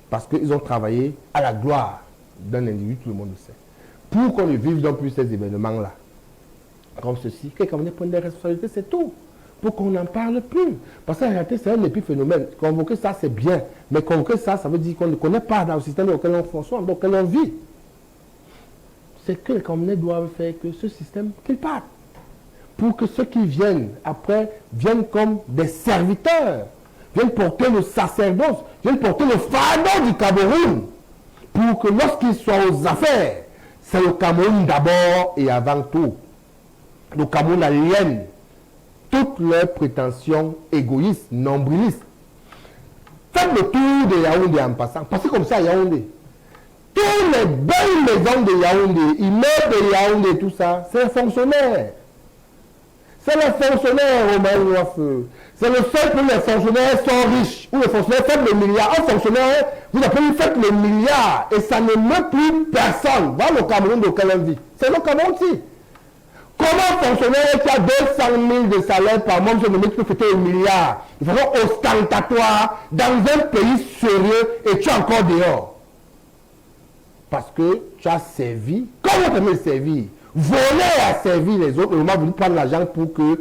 Parce qu'ils ont travaillé à la gloire d'un individu, tout le monde le sait. Pour qu'on ne vive donc plus ces événements-là, comme ceci, que les Camerounais prennent des responsabilités, c'est tout. Pour qu'on n'en parle plus. Parce qu'en réalité, c'est un épiphénomène. Convoquer ça, c'est bien. Mais convoquer ça, ça veut dire qu'on ne connaît pas dans le système auquel on fonctionne, dans lequel on vit. C'est que les Camerounais doivent faire que ce système, qu'il parte. Pour que ceux qui viennent après, viennent comme des serviteurs, viennent porter le sacerdoce, viennent porter le fardeau du Cameroun. Pour que lorsqu'ils soient aux affaires, c'est le Cameroun d'abord et avant tout. Le Cameroun aliène toutes leurs prétentions égoïstes, nombrilistes. Faites le tour de Yaoundé en passant. Passez comme ça à Yaoundé. Toutes les belles maisons de Yaoundé, immeubles de Yaoundé, tout ça, c'est les fonctionnaires. C'est les fonctionnaires, Romain Noirfeu. C'est le seul où les fonctionnaires sont riches, où les fonctionnaires font le milliard. Un fonctionnaire, vous appelez, faites le milliard, et ça ne meut plus personne. Voilà le Cameroun de quel on vit. C'est le Cameroun aussi. Comment un fonctionnaire qui a 200 000 de salaire par mois, se nomme qui peut fêter un milliard, de façon ostentatoire, dans un pays sérieux, et tu es encore dehors? Parce que tu as servi, comment tu as servir? Voler à servir les autres, et on va venir prendre l'argent pour que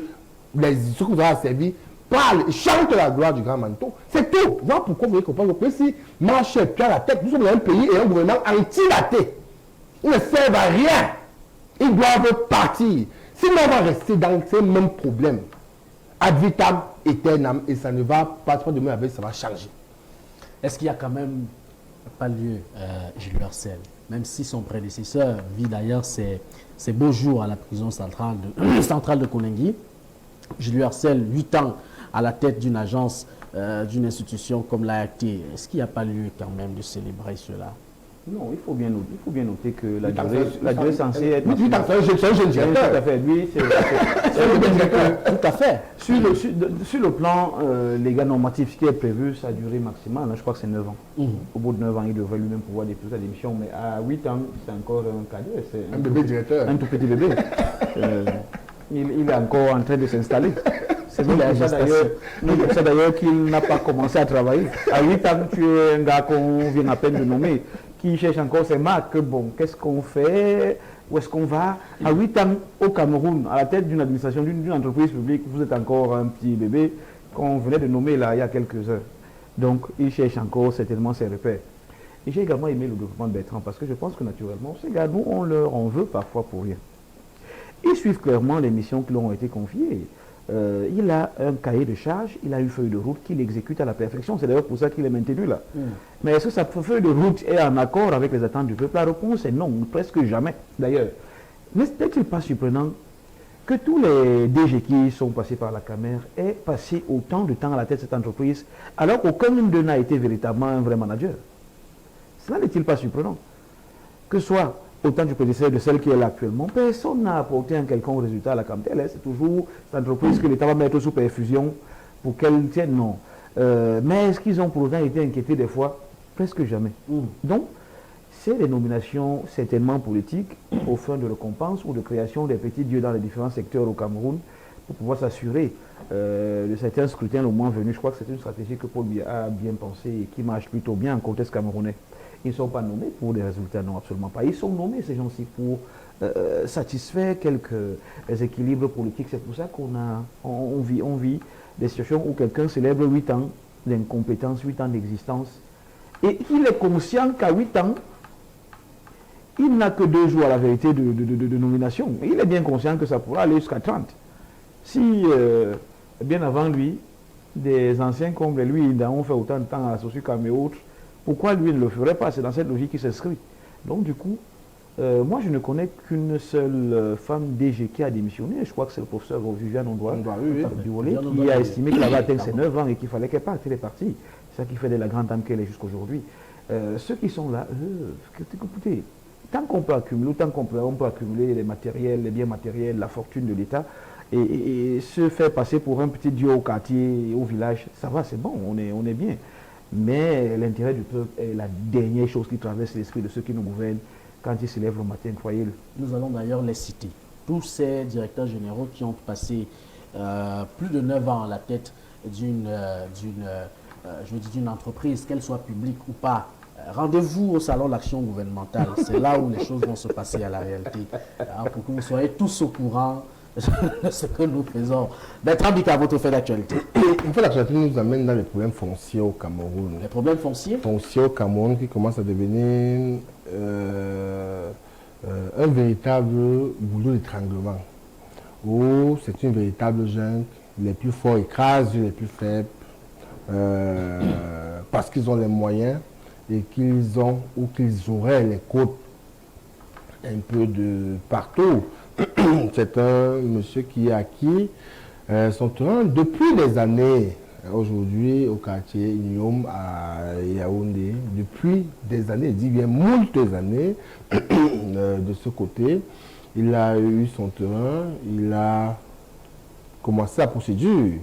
ceux que vous avez servi parlent, chantent la gloire du grand manteau. C'est tout. Voilà pourquoi vous voulez comprendre que si marche tu as la tête, nous sommes dans un pays et un gouvernement anti-laté. Ils ne servent à rien. Ils doivent partir. Sinon, on va rester dans ces mêmes problèmes. Ad vitam aeternam, et ça ne va pas demain avec, ça va changer. Est-ce qu'il n'y a quand même pas lieu, Jules Hercel, même si son prédécesseur vit d'ailleurs ses beaux jours à la prison centrale de Koningui, Jules Hercel, 8 ans à la tête d'une agence, d'une institution comme l'ART, est-ce qu'il n'y a pas lieu quand même de célébrer cela? Non, il faut bien noter que la durée est censée être... Oui, c'est un jeune directeur. Tout à fait, lui, c'est un jeune directeur. Tout à fait. Sur le plan légal normatif, ce qui est prévu, sa durée maximale, je crois que c'est 9 ans. Au bout de 9 ans, il devrait lui-même pouvoir déposer sa démission, mais à 8 ans, c'est encore un cadet. Un bébé directeur. Un tout petit bébé. Il est encore en train de s'installer. C'est pour ça d'ailleurs qu'il n'a pas commencé à travailler. À 8 ans, tu es un gars qu'on vient à peine de nommer, qui cherche encore ses marques. Bon, qu'est-ce qu'on fait? Où est-ce qu'on va? À 8 ans, au Cameroun, à la tête d'une administration, d'une entreprise publique, vous êtes encore un petit bébé qu'on venait de nommer là il y a quelques heures. Donc, il cherche encore certainement ses repères. Et j'ai également aimé le développement de Bertrand parce que je pense que naturellement, ces gars, nous, on leur en veut parfois pour rien. Ils suivent clairement les missions qui leur ont été confiées. Il a un cahier de charge, il a une feuille de route qu'il exécute à la perfection. C'est d'ailleurs pour ça qu'il est maintenu là. Mais est-ce que sa feuille de route est en accord avec les attentes du peuple? La réponse est non, presque jamais. D'ailleurs, n'est-il pas surprenant que tous les DG qui sont passés par la Camer aient passé autant de temps à la tête de cette entreprise alors qu'aucun d'eux n'a été véritablement un vrai manager? Cela n'est-il pas surprenant? Que ce soit autant du prédécesseur de celle qui est là actuellement, personne n'a apporté un quelconque résultat à la Camtel. C'est toujours cette entreprise que l'État va mettre sous perfusion pour qu'elle tienne, non. Mais est-ce qu'ils ont pour autant été inquiétés des fois? Presque jamais. Donc, c'est des nominations certainement politiques au fin de récompense ou de création des petits dieux dans les différents secteurs au Cameroun pour pouvoir s'assurer de certains scrutins le moins venus. Je crois que c'est une stratégie que Paul Biya a bien pensée et qui marche plutôt bien en contexte camerounais. Ils ne sont pas nommés pour des résultats, non, absolument pas. Ils sont nommés, ces gens-ci, pour satisfaire quelques équilibres politiques. C'est pour ça on vit des situations où quelqu'un célèbre 8 ans d'incompétence, 8 ans d'existence, et il est conscient qu'à 8 ans, il n'a que 2 jours à la vérité de nomination. Il est bien conscient que ça pourra aller jusqu'à 30. Si, bien avant lui, des anciens comme lui ont fait autant de temps à la Sosucam et autres, pourquoi lui ne le ferait pas? C'est dans cette logique qui s'inscrit. Donc du coup, moi je ne connais qu'une seule femme DG qui a démissionné. Je crois que c'est le professeur Viviane Ondoa qui a estimé qu'elle avait atteint ses 9 ans et qu'il fallait qu'elle parte. Elle est partie. C'est ça qui fait de la grande dame qu'elle est jusqu'aujourd'hui. Ceux qui sont là, écoutez, tant qu'on peut accumuler, tant qu'on peut accumuler les matériels, les biens matériels, la fortune de l'État, et se faire passer pour un petit dieu au quartier, au village, ça va, c'est bon, on est bien. Mais l'intérêt du peuple est la dernière chose qui traverse l'esprit de ceux qui nous gouvernent quand ils se lèvent le matin, croyez-le. Nous allons d'ailleurs les citer. Tous ces directeurs généraux qui ont passé plus de 9 ans à la tête d'une entreprise, qu'elle soit publique ou pas. Rendez-vous au salon d'Action gouvernementale. C'est là où les choses vont se passer à la réalité. Pour que vous soyez tous au courant de ce que nous faisons. Bertrand Bika, votre fait d'actualité. Le fait d'actualité nous amène dans les problèmes fonciers au Cameroun. Les problèmes fonciers? Fonciers au Cameroun qui commencent à devenir un véritable boulot d'étranglement. Où c'est une véritable jungle. Les plus forts écrasent les plus faibles parce qu'ils ont les moyens et qu'ils ont ou qu'ils auraient les côtes un peu de partout. C'est un monsieur qui a acquis son terrain depuis des années, aujourd'hui au quartier Ignome à Yaoundé, depuis des années, il dit bien moult années de ce côté. Il a eu son terrain, il a commencé la procédure.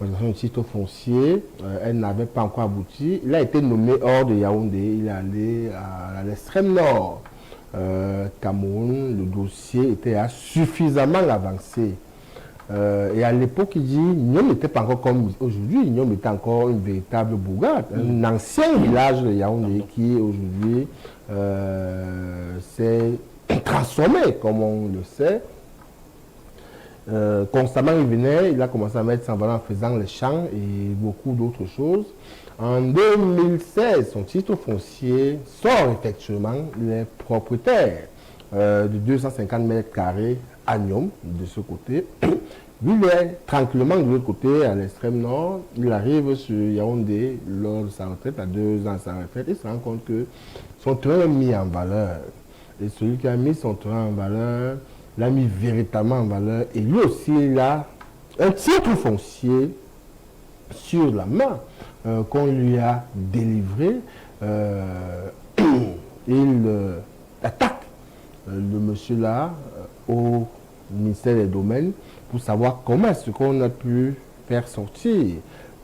Un titre foncier, elle n'avait pas encore abouti. Il a été nommé hors de Yaoundé, il est allé à l'extrême nord. Cameroun, le dossier était suffisamment avancé. Et à l'époque, il dit, Niom n'était pas encore comme aujourd'hui, Niom était encore une véritable bourgade, un ancien village de Yaoundé qui aujourd'hui s'est transformé, comme on le sait. Constamment il venait, il a commencé à mettre son valeur en faisant les champs et beaucoup d'autres choses. En 2016, son titre foncier sort effectivement les propriétaires de 250 mètres carrés à Niom, de ce côté. Lui, il est tranquillement de l'autre côté, à l'extrême nord. Il arrive sur Yaoundé lors de sa retraite, à 2 ans de sa retraite, il se rend compte que son terrain est mis en valeur. Et celui qui a mis son terrain en valeur l'a mis véritablement en valeur. Et lui aussi, il a un titre foncier sur la main qu'on lui a délivré. Il attaque le monsieur là au ministère des Domaines pour savoir comment est-ce qu'on a pu faire sortir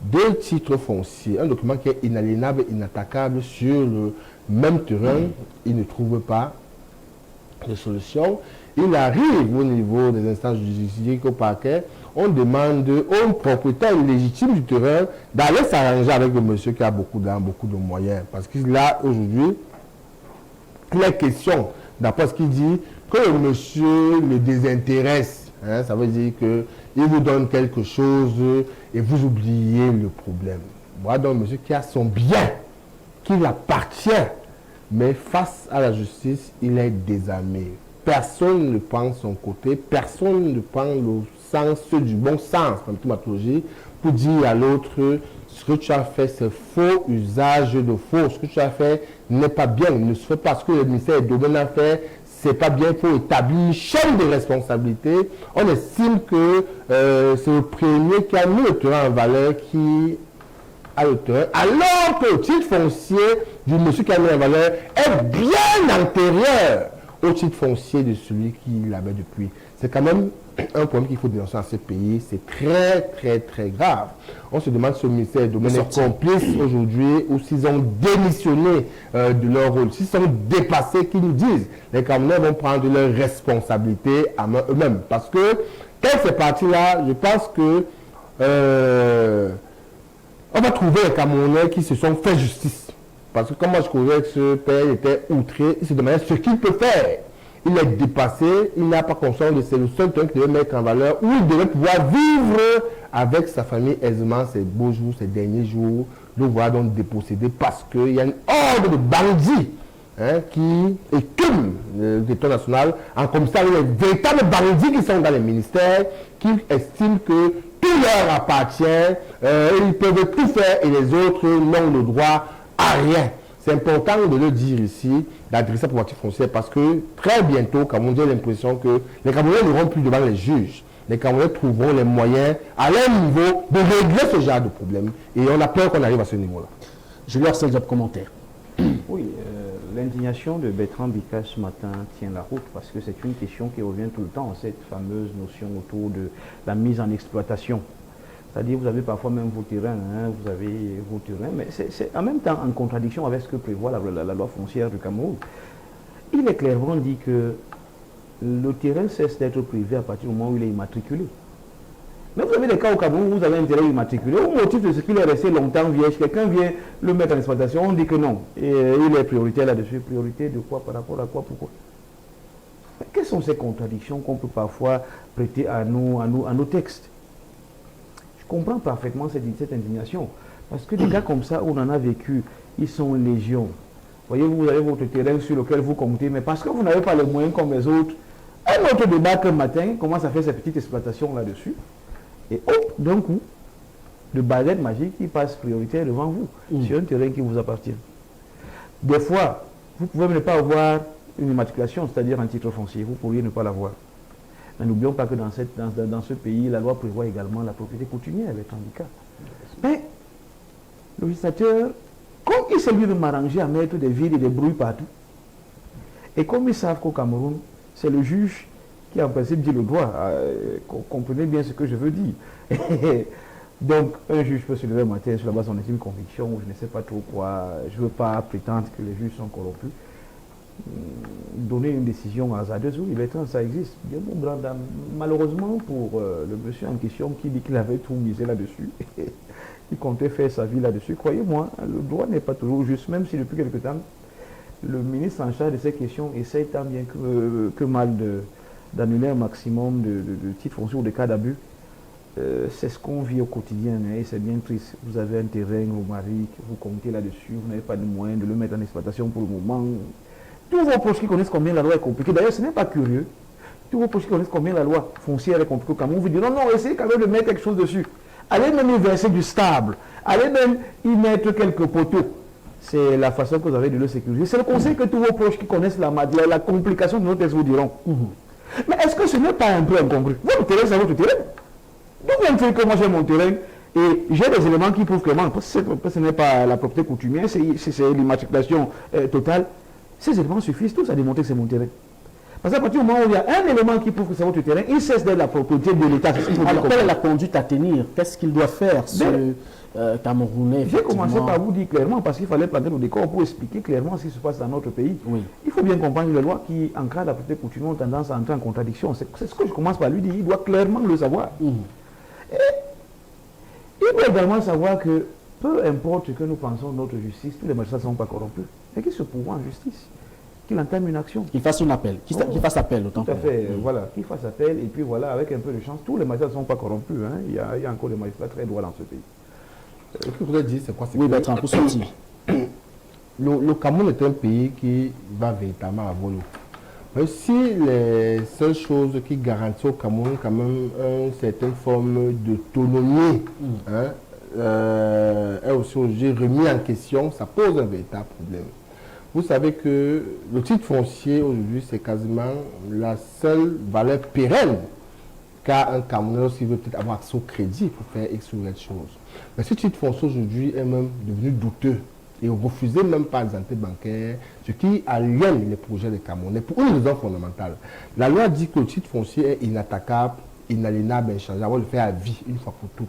2 titres fonciers, un document qui est inaliénable, inattaquable sur le même terrain. Il ne trouve pas de solution. Il arrive au niveau des instances judiciaires au parquet, on demande au propriétaire légitime du terrain d'aller s'arranger avec le monsieur qui a beaucoup de moyens. Parce qu'il a aujourd'hui, il est question, d'après ce qu'il dit, que le monsieur le désintéresse. Hein, ça veut dire qu'il vous donne quelque chose et vous oubliez le problème. Voilà donc un monsieur qui a son bien, qui l'appartient, mais face à la justice, il est désarmé. Personne ne prend son côté, personne ne prend le sens du bon sens en climatologie pour dire à l'autre ce que tu as fait c'est faux, usage de faux, ce que tu as fait n'est pas bien, ne se fait pas ce que le ministère des Domaines a fait, c'est pas bien, il faut établir une chaîne de responsabilité. On estime que c'est le premier qui a mis le terrain en valeur qui a le terrain, alors que le titre foncier du monsieur qui a mis en valeur est bien antérieur au titre foncier de celui qui l'avait depuis. C'est quand même un problème qu'il faut dénoncer dans ce pays. C'est très, très, très grave. On se demande si le ministère des Domaines est complice aujourd'hui ou s'ils ont démissionné de leur rôle. S'ils sont dépassés, qu'ils nous disent. Les Camerounais vont prendre leurs responsabilités à main eux-mêmes. Parce que, tel c'est parti là, je pense que on va trouver les Camerounais qui se sont fait justice. Parce que comme moi je connais ce père, il était outré, il se demandait ce qu'il peut faire. Il est dépassé, il n'a pas conscience de c'est le seul truc qu'il devait mettre en valeur, où il devait pouvoir vivre avec sa famille aisément ses beaux jours, ses derniers jours, le voir donc dépossédé parce qu'il y a une horde de bandits qui écument le territoire national en comme ça, les véritables bandits qui sont dans les ministères, qui estiment que tout leur appartient, ils peuvent tout faire et les autres n'ont le droit à rien. C'est important de le dire ici, d'adresser pour l'actif foncier parce que très bientôt, Cameroun, j'ai l'impression que les Camerounais n'iront plus devant les juges. Les Camerounais trouveront les moyens à leur niveau de régler ce genre de problème. Et on a peur qu'on arrive à ce niveau-là. Julien Arsène Diop, commentaire. Oui, l'indignation de Bertrand Bicas ce matin tient la route parce que c'est une question qui revient tout le temps, cette fameuse notion autour de la mise en exploitation. C'est-à-dire vous avez parfois même vos terrains, vous avez vos terrains, mais c'est en même temps en contradiction avec ce que prévoit la loi foncière du Cameroun. Il est clairement dit que le terrain cesse d'être privé à partir du moment où il est immatriculé. Mais vous avez des cas au Cameroun où vous avez un terrain immatriculé, au motif de ce qu'il est resté longtemps vierge, quelqu'un vient le mettre en exploitation, on dit que non. Et il est prioritaire là-dessus. Priorité de quoi, par rapport à quoi, pourquoi? Mais quelles sont ces contradictions qu'on peut parfois prêter à nos textes? Je comprends parfaitement cette indignation. Parce que des cas comme ça, on en a vécu, ils sont légion. Voyez-vous, vous avez votre terrain sur lequel vous comptez, mais parce que vous n'avez pas les moyens comme les autres, un autre débat un matin commence à faire ses petites exploitations là-dessus. Et hop, d'un coup, de baguette magique qui passe prioritaire devant vous, sur un terrain qui vous appartient. Des fois, vous pouvez ne pas avoir une immatriculation, c'est-à-dire un titre foncier, vous pourriez ne pas l'avoir. Mais n'oublions pas que dans ce pays, la loi prévoit également la propriété coutumière avec handicap. Mais le législateur, comme il s'est lui de m'arranger à mettre des vides et des brouilles partout, et comme ils savent qu'au Cameroun, c'est le juge qui en principe dit le droit, comprenez bien ce que je veux dire. Donc, un juge peut se lever un matin sur la base de son intime conviction, ou je ne sais pas trop quoi, je ne veux pas prétendre que les juges sont corrompus, donner une décision hasardeuse, oui, Bertrand, ça existe. Bien bon, grand dame. Malheureusement pour le monsieur en question qui dit qu'il avait tout misé là-dessus, il comptait faire sa vie là-dessus, croyez-moi, le droit n'est pas toujours juste, même si depuis quelque temps, le ministre en charge de ces questions essaie tant bien que mal d'annuler un maximum de titres fonciers ou de cas d'abus. C'est ce qu'on vit au quotidien, et c'est bien triste. Vous avez un terrain au mari, vous comptez là-dessus, vous n'avez pas de moyens de le mettre en exploitation pour le moment. Tous vos proches qui connaissent combien la loi est compliquée, d'ailleurs ce n'est pas curieux, tous vos proches qui connaissent combien la loi foncière est compliquée au Cameroun, vous diront non, essayez quand même de mettre quelque chose dessus. Allez même y verser du stable, allez même y mettre quelques poteaux. C'est la façon que vous avez de le sécuriser. C'est le conseil que tous vos proches qui connaissent la complication de notre texte vous diront. Mais est-ce que ce n'est pas un peu incongru? Votre terrain, c'est votre terrain. D'où vient-il que moi j'ai mon terrain et j'ai des éléments qui prouvent clairement que ce n'est pas la propriété coutumière, c'est l'immatriculation totale. Ces éléments suffisent tous à démontrer que c'est mon terrain. Parce qu'à partir du moment où il y a un élément qui prouve que c'est votre terrain, il cesse d'être la propriété de l'État. Alors, quelle est la conduite à tenir? Qu'est-ce qu'il doit faire, ce Camerounais? J'ai commencé par vous dire clairement, parce qu'il fallait planter le décor pour expliquer clairement ce qui se passe dans notre pays. Oui. Il faut bien comprendre que les lois qui encadrent la propriété coutumière ont tendance à entrer en contradiction. C'est ce que je commence par lui dire. Il doit clairement le savoir. Et il doit également savoir que peu importe ce que nous pensons de notre justice, tous les magistrats ne sont pas corrompus. Et qu'il se pourvoit en justice, qu'il entame une action. Qu'il fasse un appel, qu'il fasse appel autant. Tout à fait, voilà, qu'il fasse appel, et puis voilà, avec un peu de chance, tous les magistrats ne sont pas corrompus. Il y a encore des magistrats très droits dans ce pays. Ce que je voudrais dire, c'est quoi? Oui, Bertrand, pour sortir. Le Cameroun est un pays qui va véritablement à volo. Mais si les seules choses qui garantissent au Cameroun quand même une certaine forme d'autonomie est aussi aujourd'hui remis en question, ça pose un véritable problème. Vous savez que le titre foncier aujourd'hui, c'est quasiment la seule valeur pérenne qu'a un Camerounais s'il veut peut-être avoir accès au crédit pour faire X ou Y chose. Mais ce titre foncier aujourd'hui est même devenu douteux et refusé même par les entités bancaires, ce qui aliène les projets des Camerounais pour une raison fondamentale. La loi dit que le titre foncier est inattaquable, inaliénable, inchangeable, on le fait à vie, une fois pour toutes.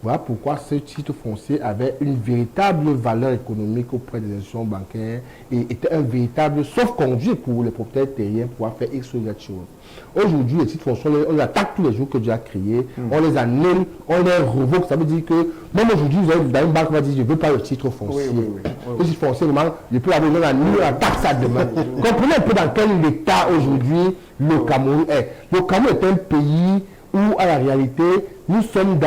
Voilà pourquoi ce titre foncier avait une véritable valeur économique auprès des institutions bancaires et était un véritable sauf-conduit pour les propriétaires terriens pour pouvoir faire X ou Y choses. Aujourd'hui, les titres fonciers, on les attaque tous les jours que Dieu a créés, on les annule, on les revoque. Ça veut dire que même aujourd'hui, vous avez dans une banque qui va dire je ne veux pas le titre foncier. Le titre foncier, je peux avoir une annule, la taxe à demain. Comprenez un peu dans quel état aujourd'hui le Cameroun est. Le Cameroun est un pays où, à la réalité, nous sommes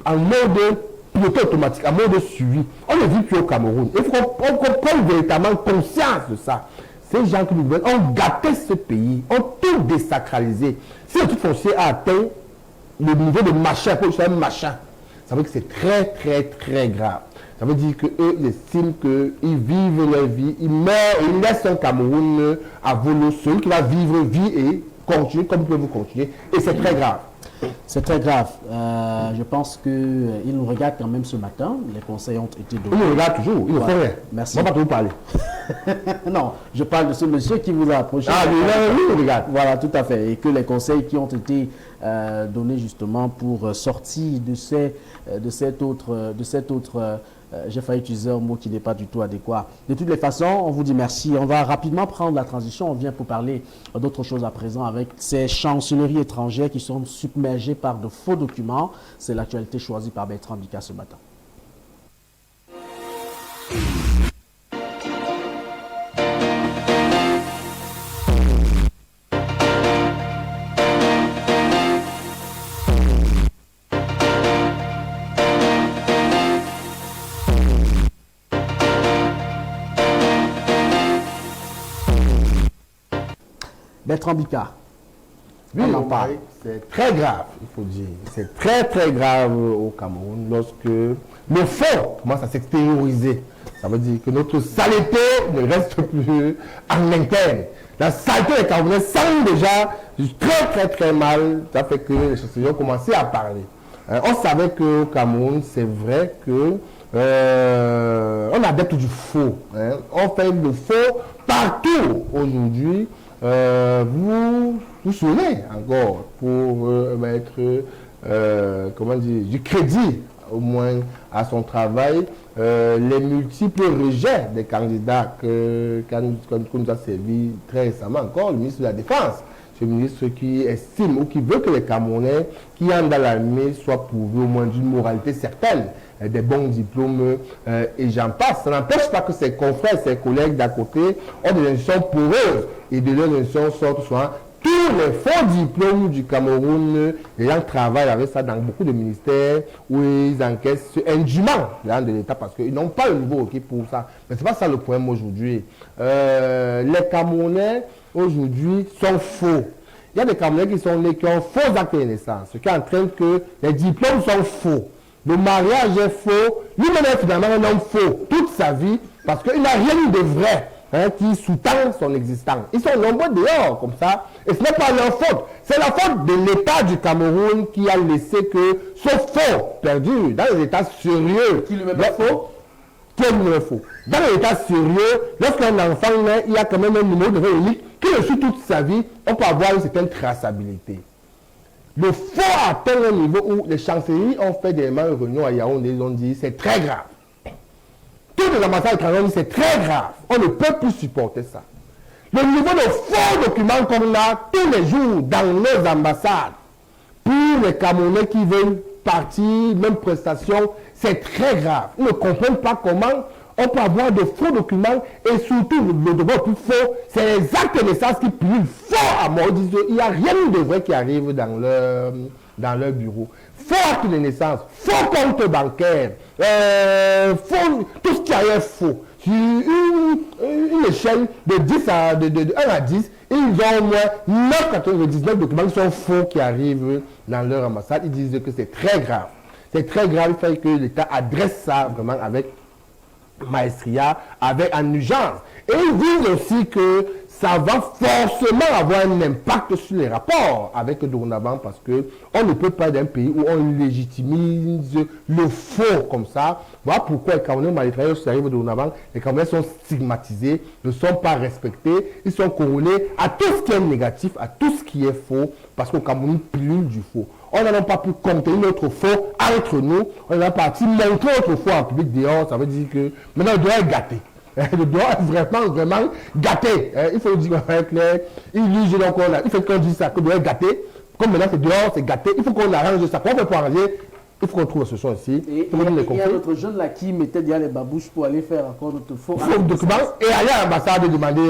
en mode piloté automatique, en mode suivi. On ne vit plus au Cameroun. Il faut qu'on prenne véritablement conscience de ça. Ces gens qui nous veulent ont gâté ce pays, ont tout désacralisé. Si le titre foncier a atteint le niveau de machin, pour un machin, ça veut dire que c'est très, très, très grave. Ça veut dire qu'eux, ils estiment qu'ils vivent leur vie, ils meurent, ils laissent un Cameroun à volo. Celui qui va vivre, vit et continue comme vous continuer. Et c'est très grave. C'est très grave. Je pense qu'ils nous regardent quand même ce matin. Les conseils ont été donnés. Ils nous regardent toujours. Ils ne font rien. Merci. On va pas vous parler. Non, je parle de ce monsieur qui vous a approché. Ah, lui, regarde. Voilà, tout à fait. Et que les conseils qui ont été donnés justement pour sortir de cet autre j'ai failli utiliser un mot qui n'est pas du tout adéquat. De toutes les façons, on vous dit merci. On va rapidement prendre la transition. On vient pour parler d'autres choses à présent avec ces chancelleries étrangères qui sont submergées par de faux documents. C'est l'actualité choisie par Bertrand Bika ce matin. Bertrand Bika. Oui, c'est très grave, il faut dire. C'est très très grave au Cameroun lorsque le fond commence à s'extérioriser. Ça veut dire que notre saleté ne reste plus en interne. La saleté des Camerounais sent déjà très très très mal. Ça fait que les chanceliers ont commencé à parler. On savait qu'au Cameroun, c'est vrai que on adepte du faux. On fait le faux partout aujourd'hui. Vous vous souvenez encore pour mettre comment dire, du crédit au moins à son travail, les multiples rejets des candidats qu'on nous a servi très récemment encore, le ministre de la Défense, ce ministre qui estime ou qui veut que les Camerounais qui entrent dans l'armée soient pourvus au moins d'une moralité certaine, des bons diplômes et j'en passe. Ça n'empêche pas que ses confrères, ses collègues d'à côté ont des institutions poreuses et de leurs institutions sortent souvent tous les faux diplômes du Cameroun. Les gens travaillent avec ça dans beaucoup de ministères où ils encaissent indûment de l'État parce qu'ils n'ont pas le niveau requis pour ça. Mais ce n'est pas ça le problème aujourd'hui. Les Camerounais aujourd'hui sont faux. Il y a des Camerounais qui sont nés, qui ont faux actes de naissance, ce qui entraîne que les diplômes sont faux. Le mariage est faux. Lui-même est finalement un homme faux toute sa vie parce qu'il n'a rien de vrai qui sous-tend son existence. Ils sont nombreux dehors comme ça et ce n'est pas leur faute. C'est la faute de l'État du Cameroun qui a laissé que ce faux perdu dans les États sérieux. Qui le met pas faux? Qui le faux? Dans les États sérieux, lorsqu'un enfant naît, il y a quand même un numéro de réunion qui le suit toute sa vie. On peut avoir une certaine traçabilité. Le faux atteint un niveau où les chancelleries ont fait des réunions à Yaoundé, ils ont dit c'est très grave. Toutes les ambassades étrangères ont dit c'est très grave. On ne peut plus supporter ça. Le niveau de faux documents qu'on a tous les jours dans nos ambassades, pour les Camerounais qui veulent partir, même prestation, c'est très grave. Ils ne comprennent pas comment on peut avoir de faux documents et surtout le document plus faux, c'est les actes de naissance qui pullulent faux à mort. Il n'y a rien de vrai qui arrive dans leur bureau. Faux actes de naissance, faux compte bancaire, faux, tout ce qui est faux. Sur une échelle de 1 à 10, ils ont au moins 9,99 documents qui sont faux qui arrivent dans leur ambassade. Ils disent que c'est très grave. C'est très grave, il faut que l'État adresse ça vraiment avec maestria, avec en urgence. Et ils disent aussi que ça va forcément avoir un impact sur les rapports avec dorénavant parce qu'on ne peut pas d'un pays où on légitimise le faux comme ça. Voilà pourquoi les Camerounais mal-travailleurs qui arrivent dorénavant, les Camerounais sont stigmatisés, ne sont pas respectés, ils sont corrélés à tout ce qui est négatif, à tout ce qui est faux, parce qu'au Cameroun pilule du faux. on n'en a pas pu contenir notre faux entre nous, on est parti montrer notre foi en public dehors, ça veut dire que maintenant le doigt est gâté. Le doigt est vraiment gâté. Il faut le dire clair, il faut qu'on dise ça, que le doigt est gâté. Comme maintenant c'est dehors, c'est gâté, il faut qu'on arrange ça. Comment on fait pour arranger? Il faut qu'on trouve ce soir ici. Et il y a notre jeune là qui mettait déjà les babouches pour aller faire encore notre faux document et aller à l'ambassade demander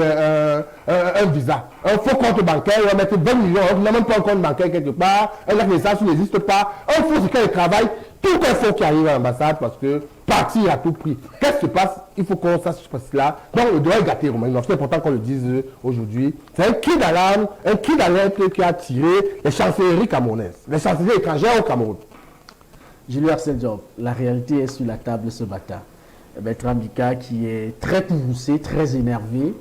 un visa. Un faux compte bancaire, on va mettre 20 millions, on n'a même pas un compte bancaire quelque part, un acte de naissance n'existe pas, un faux secret de travail, tout est faux qui arrive à l'ambassade parce que partir à tout prix. Qu'est-ce qui se passe? Il faut qu'on sache ce là. Donc le droit est gâté, Romain. C'est important qu'on le dise aujourd'hui. C'est un cri d'alarme, un cri d'alerte qui a tiré les chancelleries camerounaises, les chancelleries étrangères au Cameroun. Julien Arsène Diop, la réalité est sur la table ce matin. Bertrand Bika qui est très poussé, très énervé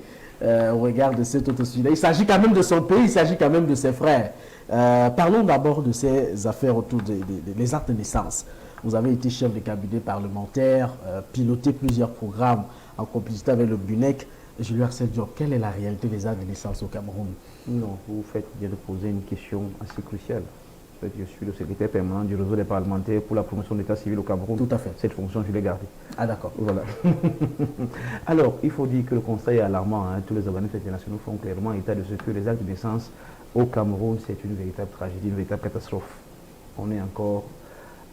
au regard de cet autre sujet. Il s'agit quand même de son pays, il s'agit quand même de ses frères. Parlons d'abord de ces affaires autour des actes de naissance. Vous avez été chef de cabinet parlementaire, piloté plusieurs programmes en complicité avec le BUNEC. Julien Arsène Diop, quelle est la réalité des actes de naissance au Cameroun? Non, vous faites bien de poser une question assez cruciale. Je suis le secrétaire permanent du réseau des parlementaires pour la promotion de l'état civil au Cameroun. Tout à fait. Cette fonction, je l'ai gardée. Ah d'accord. Voilà. Alors, il faut dire que le constat est alarmant. Tous les organismes internationaux font clairement état de ce que les actes de naissance au Cameroun, c'est une véritable tragédie, une véritable catastrophe. On est encore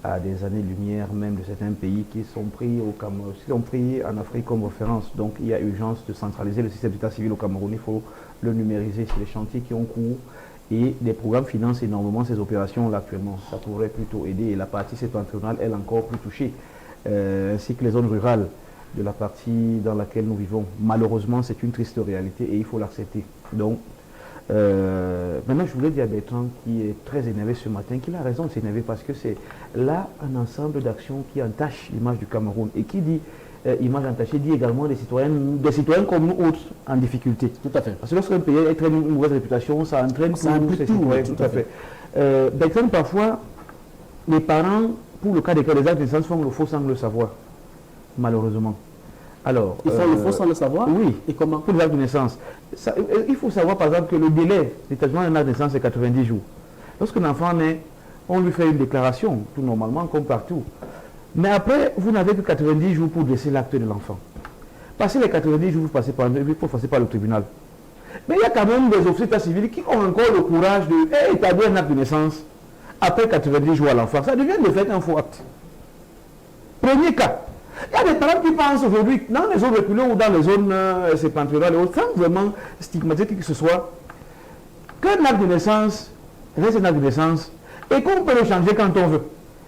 à des années-lumière même de certains pays qui sont pris au Cameroun, qui sont pris en Afrique comme référence. Donc, il y a urgence de centraliser le système d'état civil au Cameroun. Il faut le numériser sur les chantiers qui ont cours. Et des programmes financent énormément ces opérations-là actuellement. Ça pourrait plutôt aider. Et la partie septentrionale, elle, encore plus touchée. Ainsi que les zones rurales de la partie dans laquelle nous vivons. Malheureusement, c'est une triste réalité et il faut l'accepter. Donc, maintenant, je voulais dire à Bertrand, qui est très énervé ce matin, qu'il a raison de s'énerver parce que c'est là un ensemble d'actions qui entachent l'image du Cameroun. Et qui dit image entachée, dit également des citoyens comme nous autres en difficulté. Tout à fait. Parce que lorsqu'un pays a une mauvaise réputation, ça entraîne tous ses citoyens. Tout à fait. Bertrand, parfois, les parents, pour le cas des actes de naissance, font le faux sans le savoir, malheureusement. Alors, ils font le faux sans le savoir? Oui. Et comment? Pour les actes de naissance. Il faut savoir, par exemple, que le délai d'établissement d'un acte de naissance est 90 jours. Lorsqu'un enfant naît, on lui fait une déclaration, tout normalement, comme partout. Mais après, vous n'avez que 90 jours pour dresser l'acte de l'enfant. Passez les 90 jours, vous passez par le tribunal. Mais il y a quand même des officiers d'état civil qui ont encore le courage d'établir un acte de naissance après 90 jours à l'enfant. Ça devient de fait un faux acte. Premier cas. Il y a des parents qui pensent aujourd'hui, dans les zones reculées ou dans les zones septentrionales, sans vraiment stigmatiser qui que ce soit, qu'un acte de naissance reste un acte de naissance et qu'on peut le changer quand on veut.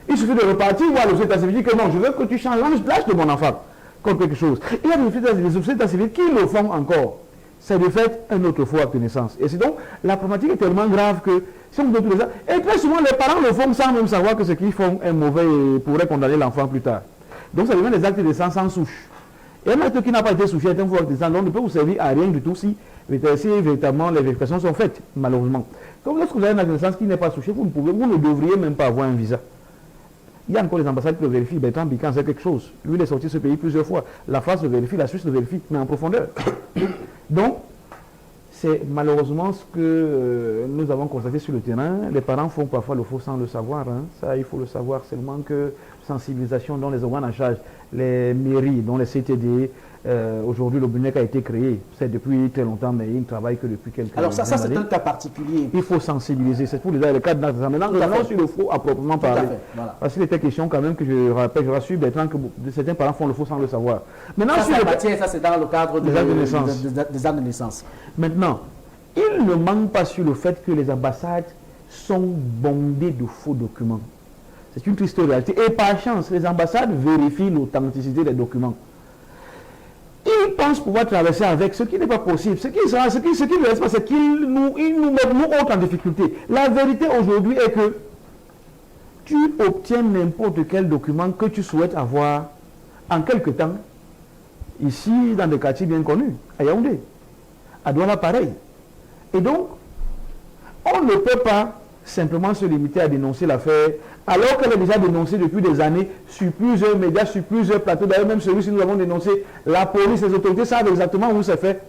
Il suffit de repartir, voir le officier civil que non, je veux que tu changes l'âge de mon enfant, comme quelque chose. Il y a des officiers d'état civil qui le font encore. C'est de fait un autre faux acte de naissance. Et c'est donc, la problématique est tellement grave que, si on veut tous les actes, et très souvent les parents le font sans même savoir que ce qu'ils font est mauvais et pourrait condamner l'enfant plus tard. Donc ça devient des actes de naissance sans souche. Et un acte qui n'a pas été souché est un faux acte de naissance, donc ne peut vous servir à rien du tout si véritablement les vérifications sont faites, malheureusement. Comme lorsque vous avez un acte de naissance qui n'est pas souché, vous ne devriez même pas avoir un visa. Il y a encore les ambassades qui le vérifient. Bertrand Bican sait quelque chose. Lui, il est sorti de ce pays plusieurs fois. La France le vérifie, la Suisse le vérifie, mais en profondeur. Donc, c'est malheureusement ce que nous avons constaté sur le terrain. Les parents font parfois le faux sans le savoir. Ça, il faut le savoir. Seulement que sensibilisation dont les organes en charge, les mairies, dont les CTD, aujourd'hui le BUNEC a été créé. C'est depuis très longtemps, mais il ne travaille que depuis quelques années. Alors ça c'est un cas particulier. Il faut sensibiliser. C'est pour les cas de maintenant, nous allons sur le faux à proprement parler. Voilà. Parce qu'il était question quand même que je rappelle, je rassure Bertrand que certains parents font le faux sans le savoir. Maintenant, ça c'est dans le cadre des actes de naissance. Maintenant, il ne manque pas sur le fait que les ambassades sont bondées de faux documents. C'est une triste réalité. Et par chance, les ambassades vérifient l'authenticité des documents. Ils pensent pouvoir traverser avec, ce qui n'est pas possible. Ce qui ne reste pas, c'est qu'ils nous mettent nous autres en difficulté. La vérité aujourd'hui est que tu obtiens n'importe quel document que tu souhaites avoir en quelque temps, ici dans des quartiers bien connus, à Yaoundé, à Douala pareil. Et donc, on ne peut pas simplement se limiter à dénoncer l'affaire, alors qu'elle est déjà dénoncée depuis des années sur plusieurs médias, sur plusieurs plateaux. D'ailleurs, même celui-ci, nous avons dénoncé, la police, les autorités savent exactement où c'est fait.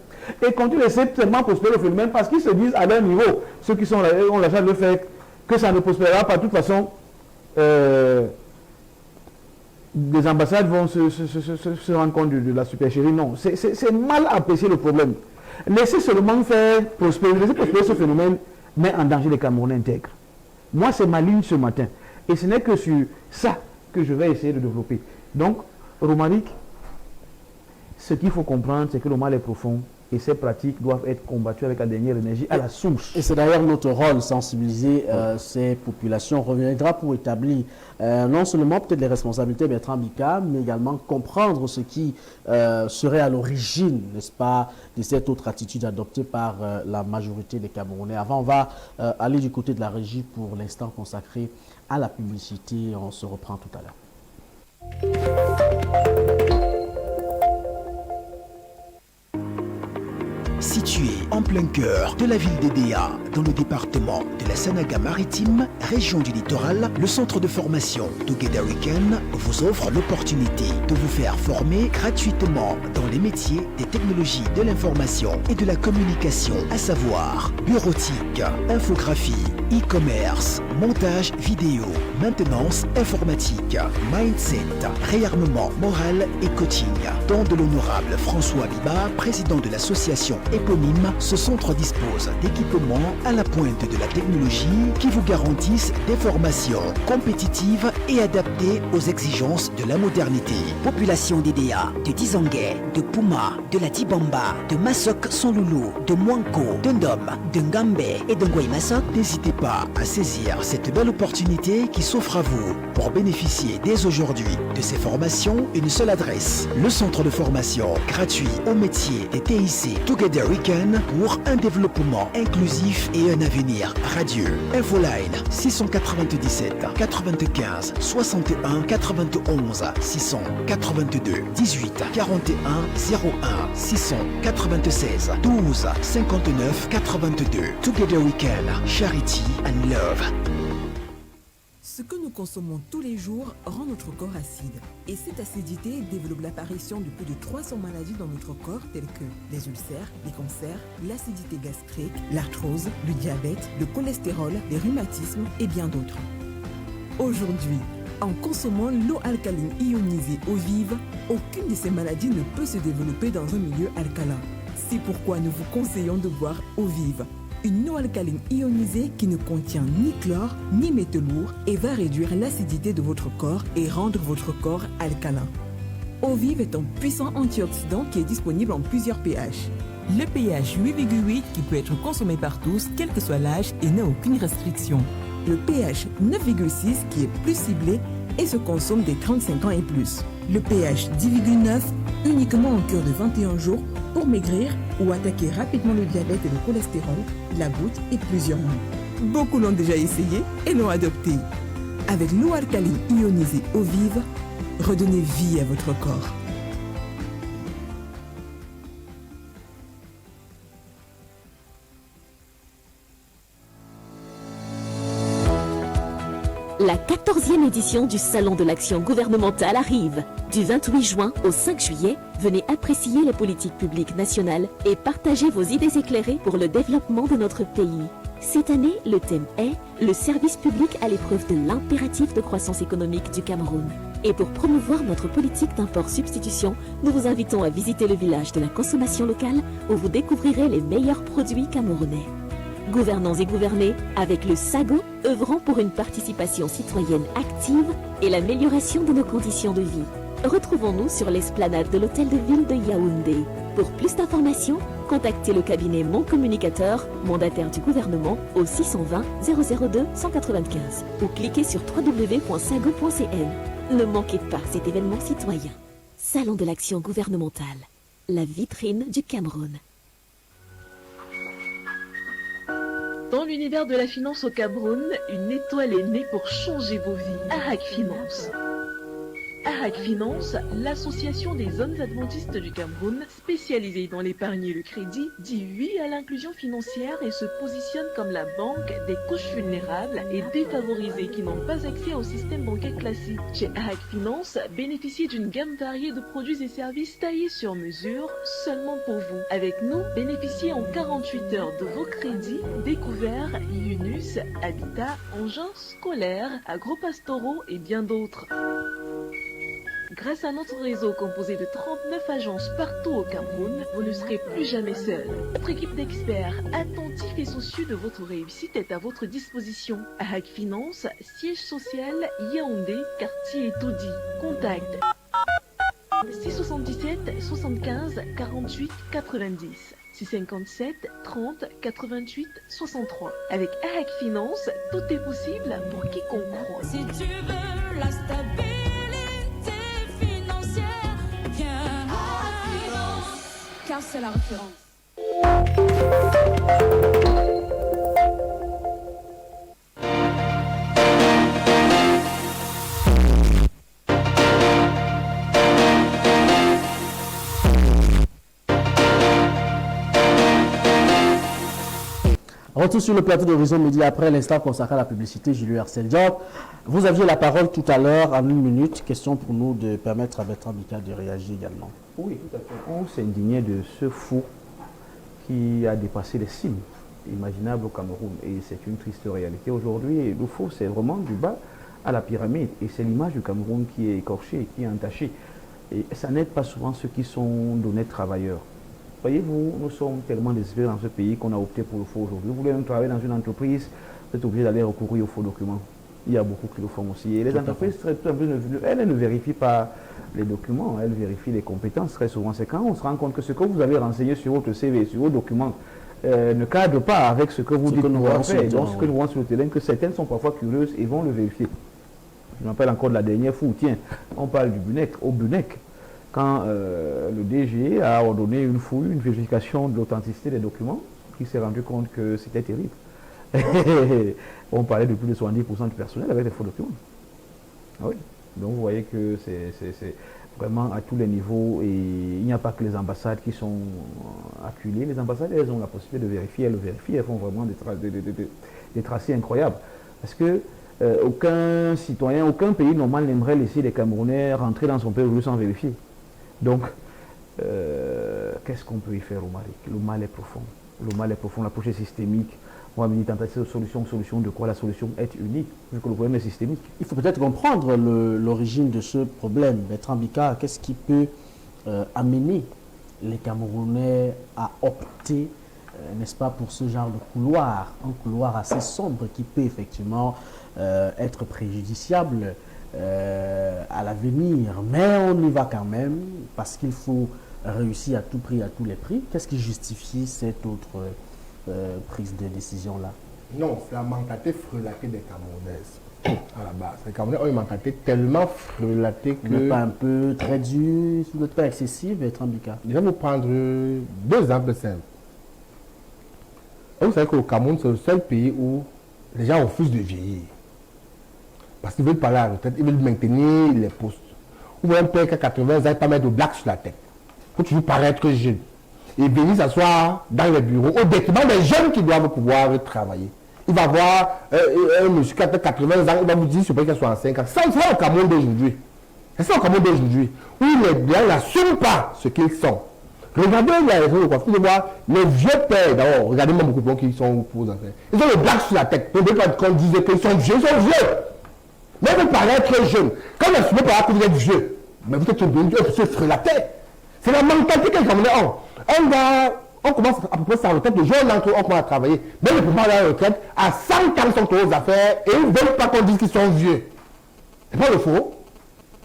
Et continuent de laisser tellement prospérer le phénomène parce qu'ils se disent à leur niveau, ceux qui sont là, ont la chance de le faire, que ça ne prospérera pas. De toute façon, les ambassades vont se rendre compte de la supercherie. Non, c'est mal apprécier le problème. Laissez seulement faire prospérer ce phénomène, mais en danger les Camerounais intègres. Moi, c'est ma ligne ce matin. Et ce n'est que sur ça que je vais essayer de développer. Donc, Romaric, ce qu'il faut comprendre, c'est que le mal est profond et ces pratiques doivent être combattues avec la dernière énergie à la source. Et c'est d'ailleurs notre rôle, sensibiliser ces populations. On reviendra pour établir non seulement peut-être les responsabilités Bertrand Bika, mais également comprendre ce qui serait à l'origine, n'est-ce pas, de cette autre attitude adoptée par la majorité des Camerounais. Avant, on va aller du côté de la régie pour l'instant consacré à la publicité. On se reprend tout à l'heure. Situé en plein cœur de la ville d'Edea, dans le département de la Sanaga-Maritime, région du littoral, le centre de formation Together Weekend vous offre l'opportunité de vous faire former gratuitement dans les métiers des technologies de l'information et de la communication, à savoir bureautique, infographie, e-commerce, montage vidéo, maintenance informatique, mindset, réarmement moral et coaching. Dont de l'honorable François Biba, président de l'association éponyme, ce centre dispose d'équipements à la pointe de la technologie qui vous garantissent des formations compétitives et adaptées aux exigences de la modernité. Population d'Edea, de Dizangué, de Puma, de la Tibamba, de Masok Sonloulou, de Mwanko, de Ndom, de Ngambé et de Ngouaïmasok. N'hésitez pas à saisir cette belle opportunité qui s'offre à vous. Pour bénéficier dès aujourd'hui de ces formations, une seule adresse: le centre de formation gratuit au métier des TIC Together Weekend pour un développement inclusif et un avenir radieux. Infoline 697 95 61 91 682 18 41 01 696 12 59 82. Together Weekend, Charity and Love. Ce que nous consommons tous les jours rend notre corps acide. Et cette acidité développe l'apparition de plus de 300 maladies dans notre corps telles que les ulcères, les cancers, l'acidité gastrique, l'arthrose, le diabète, le cholestérol, les rhumatismes et bien d'autres. Aujourd'hui, en consommant l'eau alcaline ionisée eau vive, aucune de ces maladies ne peut se développer dans un milieu alcalin. C'est pourquoi nous vous conseillons de boire eau vive. Une eau alcaline ionisée qui ne contient ni chlore ni métaux lourds et va réduire l'acidité de votre corps et rendre votre corps alcalin. Eau vive est un puissant antioxydant qui est disponible en plusieurs pH. Le pH 8,8 qui peut être consommé par tous, quel que soit l'âge et n'a aucune restriction. Le pH 9,6 qui est plus ciblé et se consomme des 35 ans et plus. Le pH 10,9 uniquement en cure de 21 jours pour maigrir ou attaquer rapidement le diabète et le cholestérol, la goutte et plusieurs mots. Beaucoup l'ont déjà essayé et l'ont adopté. Avec l'eau alcaline ionisée eau vive, redonnez vie à votre corps. La 14e édition du Salon de l'Action gouvernementale arrive. Du 28 juin au 5 juillet, venez apprécier les politiques publiques nationales et partager vos idées éclairées pour le développement de notre pays. Cette année, le thème est « Le service public à l'épreuve de l'impératif de croissance économique du Cameroun ». Et pour promouvoir notre politique d'import-substitution, nous vous invitons à visiter le village de la consommation locale où vous découvrirez les meilleurs produits camerounais. Gouvernants et gouvernés, avec le SAGO, œuvrant pour une participation citoyenne active et l'amélioration de nos conditions de vie. Retrouvons-nous sur l'esplanade de l'hôtel de ville de Yaoundé. Pour plus d'informations, contactez le cabinet Mon Communicateur, mandataire du gouvernement, au 620 002 195 ou cliquez sur www.sago.cn. Ne manquez pas cet événement citoyen. Salon de l'action gouvernementale, la vitrine du Cameroun. Dans l'univers de la finance au Cameroun, une étoile est née pour changer vos vies. Arak Finance. ARAC Finance, l'association des zones adventistes du Cameroun, spécialisée dans l'épargne et le crédit, dit oui à l'inclusion financière et se positionne comme la banque des couches vulnérables et défavorisées qui n'ont pas accès au système bancaire classique. Chez ARAC Finance, bénéficiez d'une gamme variée de produits et services taillés sur mesure seulement pour vous. Avec nous, bénéficiez en 48 heures de vos crédits découverts, UNUS, Habitat, engins scolaires, agro-pastoraux et bien d'autres. Grâce à notre réseau composé de 39 agences partout au Cameroun, vous ne serez plus jamais seul. Notre équipe d'experts attentifs et soucieux de votre réussite est à votre disposition. ARAC Finance, siège social Yaoundé, quartier Todi. Contact 677 75 48 90. 657 30 88 63. Avec ARAC Finance, tout est possible pour quiconque croit. Si tu veux la stabilité financière, viens ARAC Finance, car c'est la référence. Retour sur le plateau d'Horizon Midi après l'instant consacré à la publicité, Julie Arcel Diop. Vous aviez la parole tout à l'heure en 1 minute. Question pour nous de permettre à Bertrand Bika de réagir également. Oui, tout à fait. On s'indignait de ce fou qui a dépassé les cimes imaginables au Cameroun. Et c'est une triste réalité aujourd'hui. Le fou, c'est vraiment du bas à la pyramide. Et c'est l'image du Cameroun qui est écorchée, qui est entachée. Et ça n'aide pas souvent ceux qui sont d'honnêtes travailleurs. Voyez-vous, nous sommes tellement désespérés dans ce pays qu'on a opté pour le faux aujourd'hui. Vous voulez même travailler dans une entreprise, vous êtes obligé d'aller recourir aux faux documents. Il y a beaucoup qui le font aussi. Et les entreprises, elles ne vérifient pas les documents, elles vérifient les compétences très souvent. C'est quand on se rend compte que ce que vous avez renseigné sur votre CV, sur vos documents, ne cadre pas avec ce que vous dites pouvoir faire. Donc, ce que nous voyons sur le terrain, que certaines sont parfois curieuses et vont le vérifier. Je me rappelle encore de la dernière fois, tiens, on parle du Bunec, au Bunec. Quand le DG a ordonné une fouille, une vérification de l'authenticité des documents, il s'est rendu compte que c'était terrible. On parlait de plus de 70% du personnel avec des faux documents. Ah oui. Donc vous voyez que c'est vraiment à tous les niveaux et il n'y a pas que les ambassades qui sont acculées. Les ambassades, elles ont la possibilité de vérifier, elles le vérifient, elles font vraiment des tracés incroyables. Parce que aucun citoyen, aucun pays normal n'aimerait laisser les Camerounais rentrer dans son pays sans vérifier. Donc, qu'est-ce qu'on peut y faire au Mali? Le mal est profond. Le mal est profond, l'approche est systémique. Moi, je me dis, tentative de solution de quoi? La solution est unique, vu que le problème est systémique. Il faut peut-être comprendre l'origine de ce problème. Bertrand Bika, qu'est-ce qui peut amener les Camerounais à opter, n'est-ce pas, pour ce genre de couloir, un couloir assez sombre qui peut effectivement être préjudiciable à l'avenir, mais on y va quand même parce qu'il faut réussir à tout prix, à tous les prix. Qu'est-ce qui justifie cette autre prise de décision-là? Non, c'est la mentalité frelatée des Camerounaises à la base. Les Camerounais ont une mentalité tellement frelatée que... Mais pas un peu très dur, vous n'êtes pas excessif, Bertrand Bika? Je vais vous prendre 2 exemples simples. Vous savez qu'au Cameroun, c'est le seul pays où les gens refusent de vieillir. Parce qu'ils veulent parler à la retraite, ils veulent maintenir les postes. Vous voyez un père qui a 80 ans, il ne pas mettre de blagues sur la tête. Il faut toujours paraître jeune. Et venir s'asseoir dans les bureaux au détriment des jeunes qui doivent pouvoir travailler. Il va voir un monsieur qui a 80 ans, il va vous dire qu'il faut qu'il soit en 5 ans. Ça, c'est au Cameroun d'aujourd'hui. C'est ça au Cameroun d'aujourd'hui. Où les gens n'assument pas ce qu'ils sont. Regardez les réseaux de coiffure, vous voir les vieux pères, d'abord, regardez-moi beaucoup de gens qui sont pour enfants. Ils ont des blagues sur la tête. Vous ne pouvez pas qu'on disait qu'ils sont vieux, ils sont vieux. Mais vous paraître jeune. Quand vous assumez par là que vous êtes vieux, mais vous êtes vieux, vous se frelater. C'est la mentalité que les Camerounais ont. On commence à peu près sa retraite, le jour où on commence à travailler. Mais les pouvoirs de la retraite, à 100 ans, ils sont aux affaires et ils ne veulent pas qu'on dise qu'ils sont vieux. C'est pas le faux.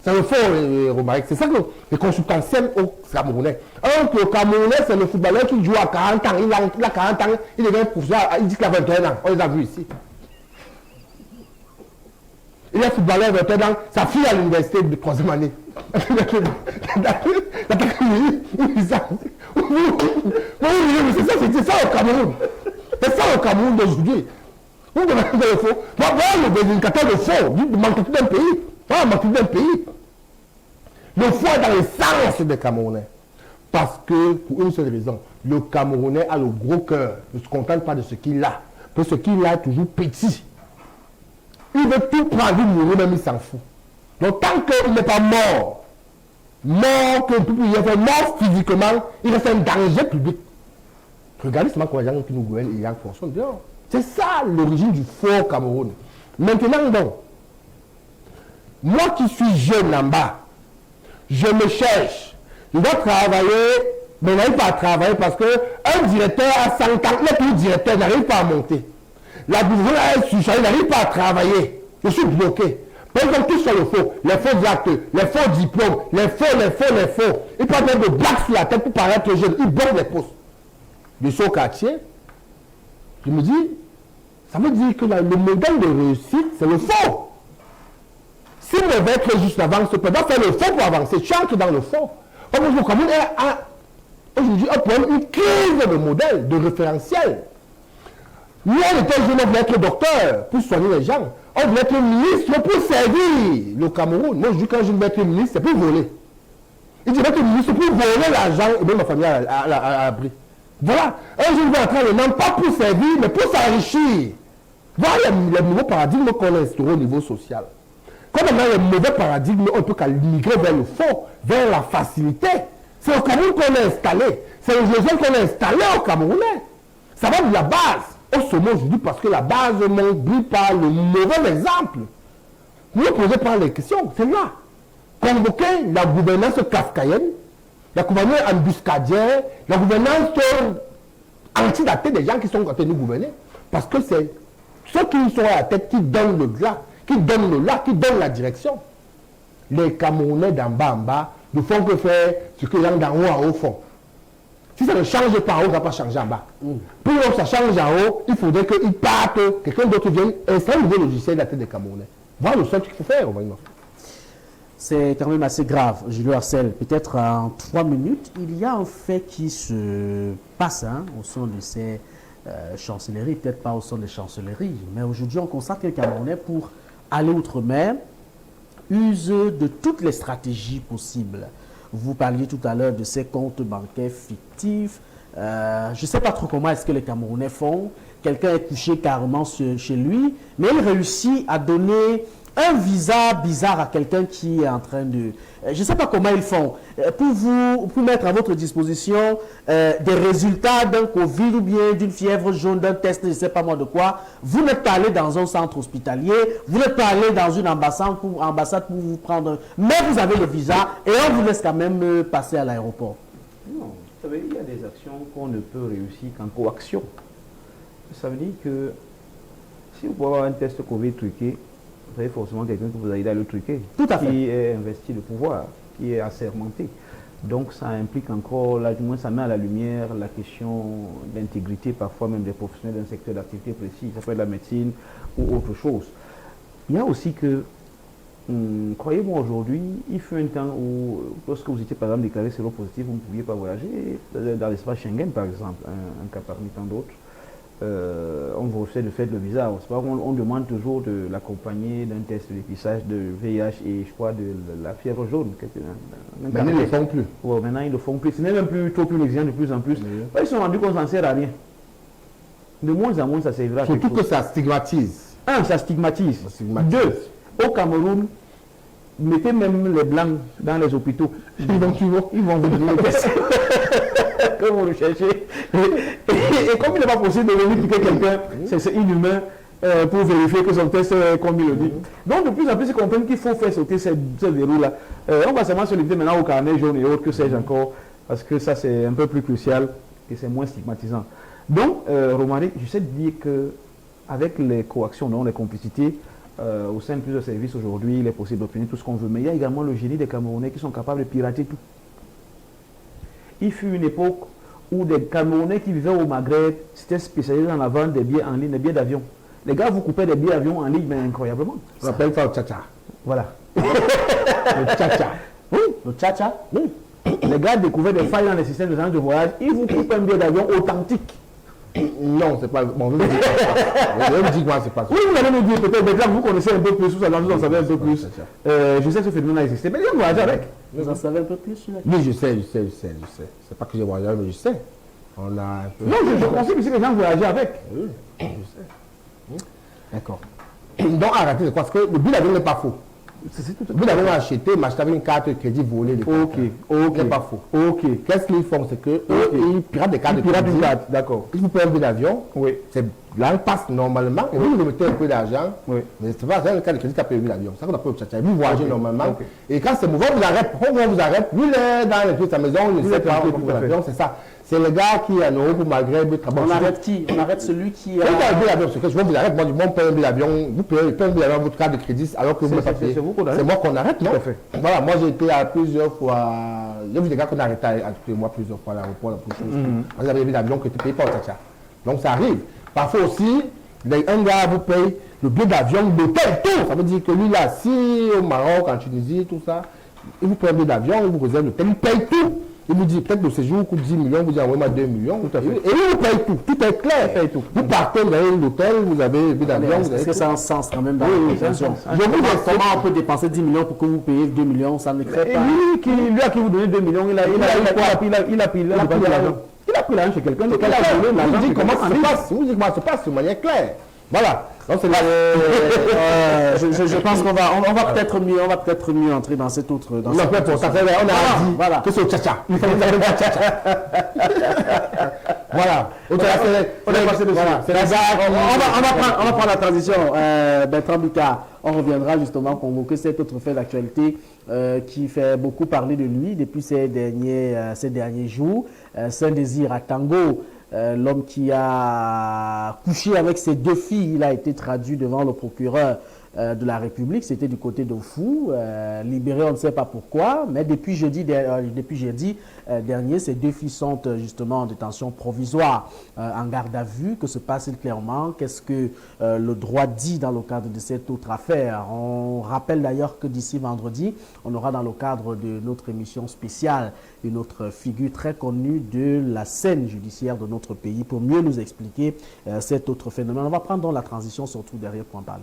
C'est le faux, Romaric. C'est ça que les consultants s'aiment aux Camerounais. Le Camerounais, c'est le footballeur qui joue à 40 ans. Il a 40 ans, il devient professeur, il dit qu'il a 21 ans. On les a vus ici. Il est footballeur 21 ans, sa fille à l'université de 3e année. C'est ça au Cameroun. C'est ça au Cameroun d'aujourd'hui. Vous avez le faux. Moi, le indicateur de faux, du mentalité d'un pays. Voilà, le mentalité d'un pays. Le faux est dans l'essence des Camerounais. Parce que, pour une seule raison, le Camerounais a le gros cœur, ne se contente pas de ce qu'il a. Parce que ce qu'il a est toujours petit. Il veut tout prendre, il mourir, même il s'en fout. Donc tant qu'il n'est pas mort, que le peuple est mort physiquement, il reste un danger public. Regardez seulement comment les gens qui nous gouvernent et qui fonctionnent dehors. C'est ça l'origine du fort Cameroun. Maintenant donc, moi qui suis jeune en bas, je me cherche, je dois travailler, mais je n'arrive pas à travailler parce qu'un directeur à 100 ans, le plus directeur n'arrive pas à monter. La gouverneure est surchargée, n'arrive pas à travailler. Je suis bloqué. Par exemple, tout sur le faux, les faux actes, les faux diplômes, les faux. Ils peuvent mettre des blagues sur la tête pour paraître jeune. Ils bordent les postes. Je suis au quartier, je me dis, ça veut dire que le modèle de réussite, c'est le faux. Si on veut être juste avant, on peut pas faire le faux pour avancer. Tu entres dans le faux. Aujourd'hui, on prend une crise de modèle, de référentiel. Nous, on était jeunes, on voulait être docteur pour soigner les gens. On voulait être ministre pour servir le Cameroun. Moi, je dis quand je veux être ministre, c'est pour voler. Il dit être ministre pour voler l'argent et même ma famille à l'abri. Voilà. Un jour, on va entrer non pas pour servir, mais pour s'enrichir. Voilà les nouveaux paradigmes qu'on a instaurés au niveau social. Comme on a les mauvais paradigmes, on peut migrer vers le fond, vers la facilité. C'est au Cameroun qu'on a installé. C'est les jeunes qu'on a installé au Camerounais. Ça va de la base. Au sommet aujourd'hui, parce que la base ne brille par le mauvais exemple. Vous ne posez pas les questions, c'est là. Convoquer la gouvernance kafkaïenne, la gouvernance embuscadière, la gouvernance antidatée des gens qui sont en train de nous gouverner. Parce que c'est ceux qui sont à la tête qui donnent le glas, qui donnent le là, qui donnent la direction. Les Camerounais d'en bas en bas ne font que faire ce que les gens d'en haut au fond. Si ça ne change pas en haut, ça ne va pas changer en bas. Pour que ça change en haut, il faudrait qu'il parte, quelqu'un d'autre vienne installer un nouveau logiciel de la tête des Camerounais. Voilà le seul qu'il faut faire. C'est quand même assez grave, Julio Arcel. Peut-être en 3 minutes, il y a un fait qui se passe au sein de ces chancelleries, peut-être pas au sein des chancelleries, mais aujourd'hui on constate que les Camerounais, pour aller outre-mer, usent de toutes les stratégies possibles. Vous parliez tout à l'heure de ces comptes bancaires fictifs. Je ne sais pas trop comment est-ce que les Camerounais font. Quelqu'un est couché carrément chez lui, mais il réussit à donner un visa bizarre à quelqu'un qui est en train de... je ne sais pas comment ils font. Pour mettre à votre disposition des résultats d'un Covid ou bien d'une fièvre jaune, d'un test, je ne sais pas moi de quoi, vous n'êtes pas allé dans un centre hospitalier, vous n'êtes pas allé dans une ambassade pour vous prendre... Mais vous avez le visa et on vous laisse quand même passer à l'aéroport. Non, ça veut dire qu'il y a des actions qu'on ne peut réussir qu'en coaction. Ça veut dire que si vous pouvez avoir un test Covid truqué, vous avez forcément quelqu'un qui vous a aidé à le truquer. Tout à fait. Qui est investi de pouvoir, qui est assermenté. Donc ça implique encore, là du moins ça met à la lumière la question d'intégrité, parfois même des professionnels d'un secteur d'activité précis, ça peut être la médecine ou autre chose. Il y a aussi que, croyez-moi aujourd'hui, il fut un temps où, lorsque vous étiez par exemple déclaré séropositif, vous ne pouviez pas voyager, dans l'espace Schengen par exemple, un cas parmi tant d'autres. On vous refait de faire le visa. On demande toujours de l'accompagner d'un test de dépistage de VIH et je crois de la fièvre jaune. Maintenant, ils ne le font plus. Ouais, maintenant, ils ne le font plus. Ce n'est même plus trop plus exigeant de plus en plus. Ils se sont rendus compte que ça ne sert à rien. De moins en moins, ça servira à quelque chose. Surtout que ça stigmatise. Un, ça stigmatise. Deux, au Cameroun, mettez même les blancs dans les hôpitaux. Ils vont vous donner le test. Que vous le cherchez. Et comme il n'est pas possible de venir piquer quelqu'un, c'est inhumain pour vérifier que son test est comme il le dit. Donc de plus en plus, ils comprennent qu'il faut faire sauter ce verrou-là. On va seulement se limiter maintenant au carnet jaune et autres, que sais-je encore, parce que ça c'est un peu plus crucial et c'est moins stigmatisant. Donc, Romaric, je sais dire qu'avec les coactions, non, les complicités, au sein de plusieurs services aujourd'hui, il est possible d'obtenir tout ce qu'on veut. Mais il y a également le génie des Camerounais qui sont capables de pirater tout. Il fut une époque où des Camerounais qui vivaient au Maghreb s'étaient spécialisés dans la vente des billets en ligne, des billets d'avion. Les gars, vous coupez des billets d'avion en ligne, mais incroyablement. On appelle ça le tcha-tcha. Voilà. Le tcha-tcha. Oui, le tcha-tcha. Oui. Les gars découvraient des failles dans les systèmes de voyage. Ils vous coupent un billet d'avion authentique. Non, c'est pas. Bon, je me dis moi, c'est pas ça. Oui, vous allez nous dire peut-être, déjà vous connaissez un peu plus, vous en savez un peu plus. Je sais que ce phénomène a existé, mais il y a voyagé avec. Vous en savez un peu plus sur la Oui, je sais. C'est pas que j'ai voyagé, mais je sais. On a un peu. Non, je pensais que c'est les gens voyageaient avec. Oui, je sais. D'accord. Donc arrêtez de quoi, parce que le billet d'avion n'est pas faux. Le billet d'avion acheté, m'acheter avec une carte de crédit volée. Ok. C'est pas faux. Ok. Qu'est-ce qu'ils font? C'est que ils piratent des cartes de crédit. D'accord. Ils vous payent un billet d'avion. Oui. Là, il passe normalement, et vous mettez un peu d'argent, oui. Mais c'est pas le cas de crédit qui a payé l'avion. C'est ça qu'on appelle le tchatcha. Vous voyagez normalement, et quand c'est mauvais, on vous arrête, lui, il est dans les de sa maison, il ne sait pas où l'avion, c'est ça. C'est le gars qui est en Europe, au Maghreb, on arrête qui? On arrête celui qui a... Quand un billet d'avion, c'est que je vous arrête, moi, on paye un billet d'avion, vous payez un billet d'avion, votre carte de crédit, alors que vous ne payez. C'est moi qu'on arrête, non? Voilà, moi j'ai été à plusieurs fois, j'ai vu des gars qu'on arrêtait à moi plusieurs fois à l'aéroport, pour chose. Vous avez un billet d'avion que tu ne payes pas au tchatcha. Donc ça arrive. Parfois aussi, un gars vous paye le billet d'avion, l'hôtel, tout. Ça veut dire que lui, il est assis au Maroc, en Tunisie, tout ça. Il vous paye un billet d'avion, il vous réserve l'hôtel, il paye tout. Il vous dit peut-être le séjour coûte 10 millions, vous dites envoyez-moi 2 millions. Tout à fait. Et il vous paye tout. Tout est clair. Paye tout. Vous partez, vous avez l'hôtel, vous avez le billet d'avion. Est-ce que ça a un sens quand même dans la conversation? Comment on peut dépenser 10 millions pour que vous payiez 2 millions? Ça ne crée pas. Et lui à qui vous donnez 2 millions, il a pris l'argent chez quelqu'un. Vous dites comment ça se passe. Vous dites comment ça se passe de manière claire. Voilà. Donc, je pense qu'on va peut-être mieux entrer dans cette autre. On a dit que c'est au tchatcha. Voilà. On va prendre la transition. Bertrand Bika, on reviendra justement convoquer cet autre fait d'actualité qui fait beaucoup parler de lui depuis ces derniers jours. Saint-Désir à Tango. L'homme qui a couché avec ses 2 filles, il a été traduit devant le procureur de la République, c'était du côté de Fou, libéré on ne sait pas pourquoi, mais depuis jeudi dernier, ces 2 filles sont justement en détention provisoire, en garde à vue. Que se passe-t-il clairement? Qu'est-ce que le droit dit dans le cadre de cette autre affaire? On rappelle d'ailleurs que d'ici vendredi, on aura dans le cadre de notre émission spéciale une autre figure très connue de la scène judiciaire de notre pays pour mieux nous expliquer cet autre phénomène. On va prendre donc la transition surtout derrière pour en parler.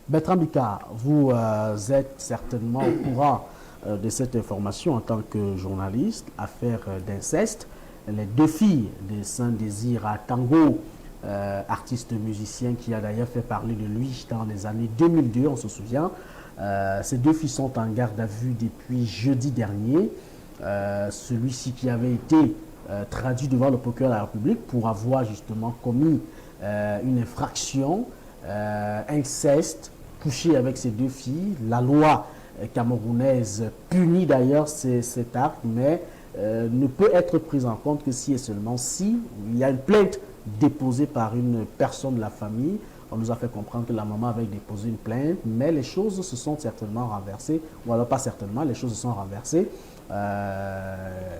Bertrand Bika, vous êtes certainement au courant de cette information en tant que journaliste, affaire d'inceste. Les 2 filles de Saint-Désir à Tango, artiste musicien qui a d'ailleurs fait parler de lui dans les années 2002, on se souvient. Ces 2 filles sont en garde à vue depuis jeudi dernier. Celui-ci qui avait été traduit devant le procureur de la République pour avoir justement commis une infraction, inceste, couché avec ces 2 filles. La loi camerounaise punit d'ailleurs cet acte, mais ne peut être prise en compte que si et seulement si il y a une plainte déposée par une personne de la famille. On nous a fait comprendre que la maman avait déposé une plainte, mais les choses se sont certainement renversées, ou alors pas certainement, les choses se sont renversées.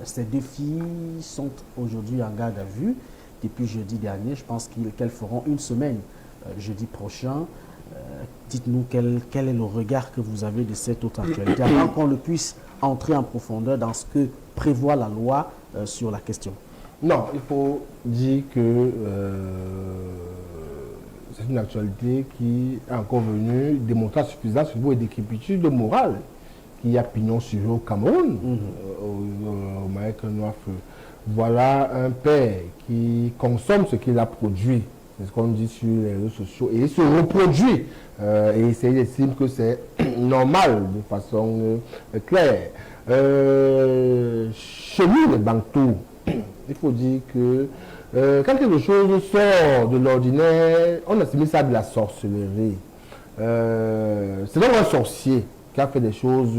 Ces 2 filles sont aujourd'hui en garde à vue depuis jeudi dernier. Je pense qu'elles feront une semaine jeudi prochain. Dites-nous quel est le regard que vous avez de cette autre actualité, avant qu'on ne puisse entrer en profondeur dans ce que prévoit la loi sur la question. Non, il faut dire que c'est une actualité qui est encore venue démontrer suffisance au niveau et décrépitude morale qu'il y a pignon sur au Cameroun, au Maïk Noir-Feu. Voilà un père qui consomme ce qu'il a produit. C'est ce qu'on dit sur les réseaux sociaux. Et il se reproduit. Et il estime que c'est normal de façon claire. Chez nous, les Bantous, il faut dire que quand quelque chose sort de l'ordinaire, on assimile ça à de la sorcellerie. C'est donc un sorcier qui a fait des choses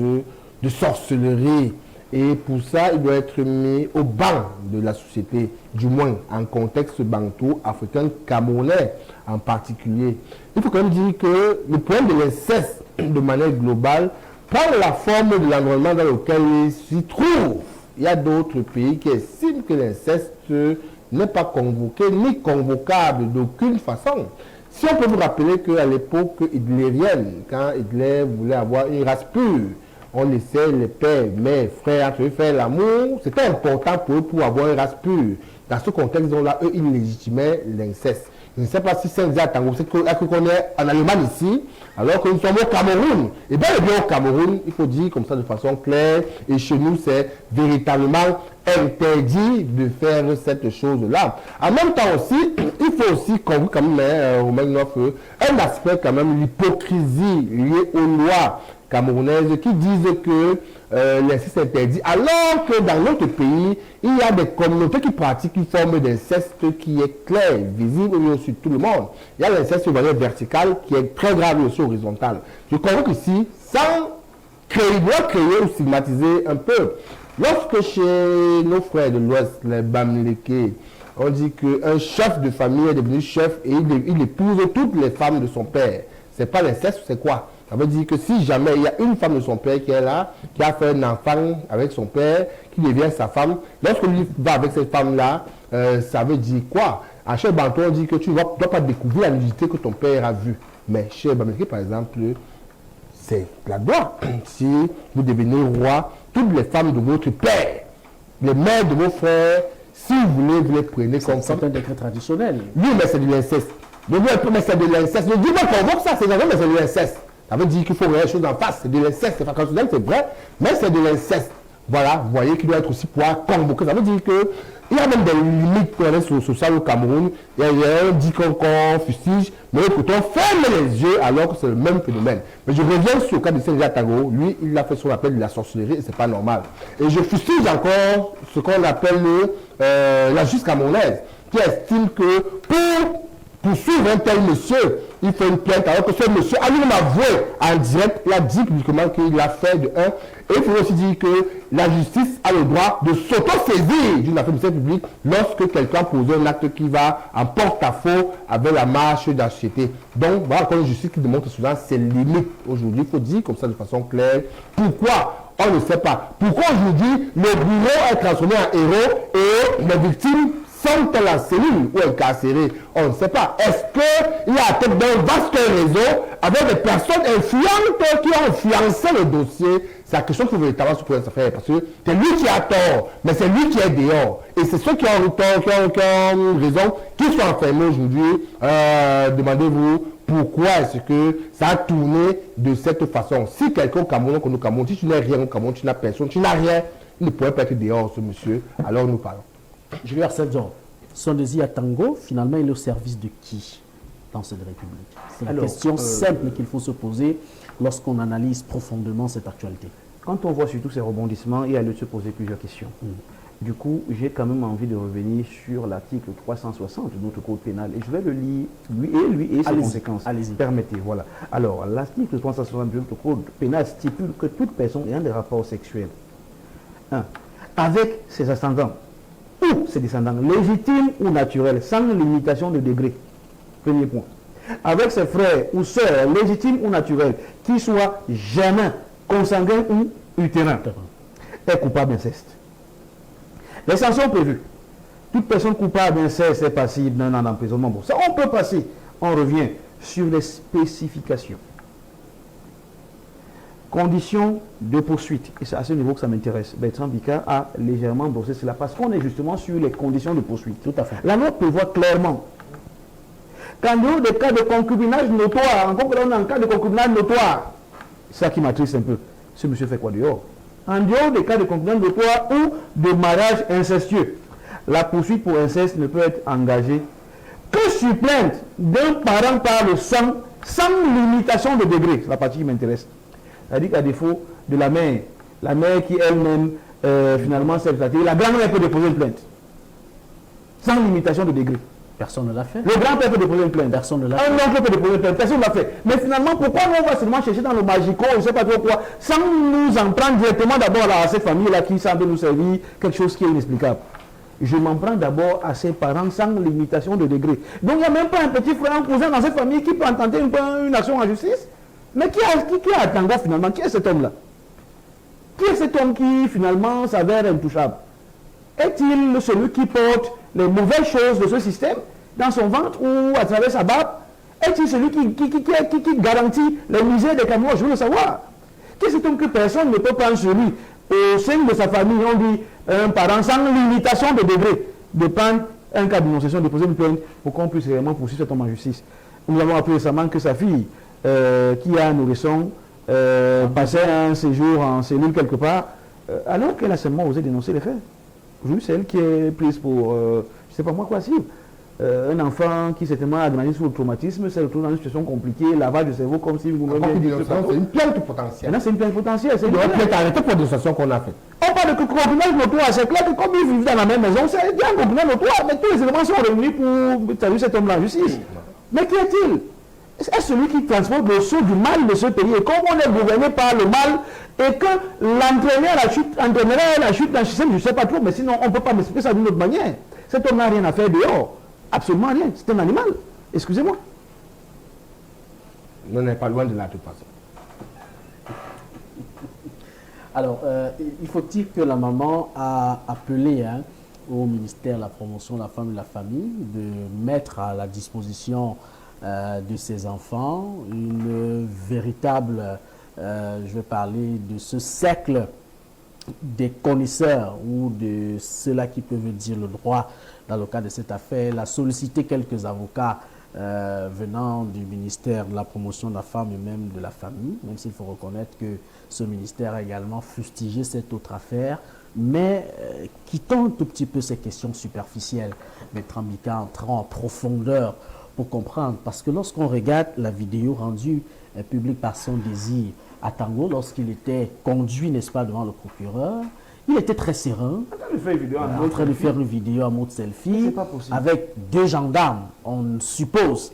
de sorcellerie. Et pour ça, il doit être mis au banc de la société, du moins en contexte bantou, africain, camerounais en particulier. Il faut quand même dire que le problème de l'inceste, de manière globale, prend la forme de l'environnement dans lequel il s'y trouve. il y a d'autres pays qui estiment que l'inceste n'est pas convoqué ni convocable d'aucune façon. Si on peut vous rappeler qu'à l'époque hitlérienne, quand Hitler voulait avoir une race pure, on laissait les pères, mères, frères entre eux faire l'amour, c'était important pour eux pour avoir une race pure. Dans ce contexte-là, eux, ils légitimaient l'inceste. Je ne sais pas si c'est exact, c'est qu'on est en Allemagne ici, alors que nous sommes au Cameroun. Et bien, au Cameroun, il faut dire comme ça de façon claire, et chez nous, c'est véritablement interdit de faire cette chose-là. En même temps aussi, il faut aussi qu'on voit quand même, un aspect quand même, l'hypocrisie liée aux lois camerounaises qui disent que l'inceste est interdit, alors que dans notre pays, il y a des communautés qui pratiquent une forme d'inceste qui est claire, visible sur tout le monde. Il y a l'inceste de manière verticale qui est très grave aussi horizontale. Je crois qu'ici, sans créer ou stigmatiser un peu, lorsque chez nos frères de l'Ouest, les Bamileke, on dit qu'un chef de famille est devenu chef et il épouse toutes les femmes de son père. C'est pas l'inceste, c'est quoi? Ça veut dire que si jamais il y a une femme de son père qui est là, qui a fait un enfant avec son père, qui devient sa femme, lorsque lui va avec cette femme-là, ça veut dire quoi? À chez Bantou, on dit que tu ne dois pas découvrir la nudité que ton père a vue. Mais chez Bamileke, par exemple, c'est la loi. Si vous devenez roi, toutes les femmes de votre père, les mères de vos frères, si vous voulez, vous les prenez comme ça. C'est un décret traditionnel. Oui, mais c'est de l'inceste. Mais c'est de l'inceste. Ne dis pas qu'on voit que ça, c'est vrai, mais c'est de l'inceste. Ça veut dire qu'il faut voir les choses en face. C'est de l'inceste. C'est pas traditionnel, c'est vrai, mais c'est de l'inceste. Voilà, vous voyez qu'il doit être aussi pouvoir convoquer. Ça veut dire que il y a même des limites pour aller sur ça au Cameroun. Il y a un dit qu'on fustige, mais pourtant ferme les yeux alors que c'est le même phénomène. Mais je reviens sur le cas de Sénégal Tago. Lui, il a fait ce qu'on appelle de la sorcellerie et c'est pas normal. Et je fustige encore ce qu'on appelle la justice camerounaise, qui estime que pour poursuivre un tel monsieur, il fait une plainte alors que ce monsieur a lui-même avoué en direct, il a dit publiquement qu'il a fait de un. Et il faut aussi dire que la justice a le droit de s'auto-saisir d'une affaire de service public lorsque quelqu'un pose un acte qui va en porte-à-faux avec la marche de la société. Donc voilà encore une justice qui démontre souvent ses limites. Aujourd'hui, il faut dire comme ça de façon claire. Pourquoi? On ne sait pas. Pourquoi aujourd'hui le bourreau est transformé en héros et les victimes sont-elles en cellule ou incarcérées? On ne sait pas. Est-ce qu'il y a la tête d'un vaste réseau avec des personnes influentes qui ont influencé le dossier? C'est la question qu'il faut véritablement se poser sa faire. Parce que c'est lui qui a tort, mais c'est lui qui est dehors. Et c'est ceux qui ont tort, qui ont raison, qui sont enfermés aujourd'hui. Demandez-vous pourquoi est-ce que ça a tourné de cette façon. Si quelqu'un au Cameroun, qu'on au Cameroun, si tu n'as rien au Cameroun, tu n'as personne, tu n'as rien, il ne pourrait pas être dehors, ce monsieur. Alors nous parlons. Julien Arceljon, son désir Tango, finalement, il est au service de qui dans cette République? C'est la question simple qu'il faut se poser lorsqu'on analyse profondément cette actualité. Quand on voit surtout ces rebondissements, il y a lieu de se poser plusieurs questions. Du coup, j'ai quand même envie de revenir sur l'article 360 de notre code pénal. Et je vais le lire, lui et ses conséquences. Allez-y. Permettez, voilà. Alors, l'article 360 de notre code pénal stipule que toute personne ayant des rapports sexuels, avec ses ascendants, ou ses descendants, légitimes ou naturels, sans limitation de degré. Premier point. Avec ses frères ou sœurs, légitimes ou naturels, qui soient germains, consanguins ou utérins, est coupable d'inceste. Les sanctions prévues. Toute personne coupable d'inceste est passible d'un an d'emprisonnement. Bon, ça, on peut passer. On revient sur les spécifications. Conditions de poursuite. Et c'est à ce niveau que ça m'intéresse. Bertrand Bicard a légèrement brossé cela parce qu'on est justement sur les conditions de poursuite. Tout à fait. La loi prévoit clairement qu'en dehors des cas de concubinage notoire, encore que l'on est en cas de concubinage notoire, c'est ça qui m'attriste un peu. Ce monsieur fait quoi dehors? En dehors des cas de concubinage notoire ou de mariage incestueux, la poursuite pour inceste ne peut être engagée que sur plainte d'un parent par le sang, sans limitation de degré. C'est la partie qui m'intéresse. C'est-à-dire qu'à défaut de la mère qui elle-même finalement s'est flattée, la grand-mère peut déposer une plainte. Sans limitation de degré. Personne ne l'a fait. Le grand-père peut déposer une plainte. Personne ne l'a fait. Un oncle peut déposer une plainte. Personne ne l'a fait. Mais finalement, pourquoi on va seulement chercher dans le magico, je ne sais pas trop quoi, sans nous en prendre directement d'abord à cette famille-là qui semble nous servir quelque chose qui est inexplicable. Je m'en prends d'abord à ses parents sans limitation de degré. Donc il n'y a même pas un petit frère, un cousin dans cette famille qui peut tenter une action en justice. Mais qui a Tango finalement? Qui est cet homme-là? Qui est cet homme qui finalement s'avère intouchable? Est-il celui qui porte les mauvaises choses de ce système dans son ventre ou à travers sa barbe? Est-il celui qui garantit les misères des Camerounais? Je veux le savoir. Qui est cet homme que personne ne peut prendre sur lui? Au sein de sa famille, on dit un parent sans limitation de degré de prendre un cas de dénonciation, de poser une plainte pour qu'on puisse réellement poursuivre cet homme en justice. Nous avons appris récemment que sa fille, qui a un nourrisson, passait un séjour en cellule quelque part, alors qu'elle a seulement osé dénoncer les faits. Aujourd'hui, c'est elle qui est prise pour, je ne sais pas moi quoi, si. Un enfant qui certainement a grandi sous le traumatisme, s'est retrouvé dans une situation compliquée, lavage de cerveau comme si vous c'est une plainte potentielle. C'est une plainte potentielle. C'est une plainte arrêtée pour dénonciation qu'on a faite. On parle de concubinage notoire, c'est clair que comme ils vivent dans la même maison, c'est bien un concubinage notoire, mais tous les éléments sont réunis pour saluer cet homme-là en justice. Mais qui est-il? Est-ce celui qui transporte le sceau du mal de ce pays? Et comme on est gouverné par le mal, et que l'entraîneur à la chute d'un système, je ne sais pas trop, mais sinon on ne peut pas m'expliquer ça d'une autre manière. Cet homme n'a rien à faire dehors. Absolument rien. C'est un animal. Excusez-moi. On n'est pas loin de là de toute façon. Alors, il faut dire que la maman a appelé au ministère de la Promotion de la Femme et de la Famille de mettre à la disposition de ses enfants une véritable, je vais parler de ce cercle des connaisseurs ou de ceux-là qui peuvent dire le droit dans le cas de cette affaire. Elle a sollicité quelques avocats venant du ministère de la Promotion de la Femme et même de la Famille, même s'il faut reconnaître que ce ministère a également fustigé cette autre affaire, mais quittant un tout petit peu ces questions superficielles, Maître Ambika, entrant en profondeur pour comprendre, parce que lorsqu'on regarde la vidéo rendue publique par son désir à Tango, lorsqu'il était conduit, n'est-ce pas, devant le procureur, il était très serein, en train de faire une vidéo en mode selfie, avec deux gendarmes, on suppose,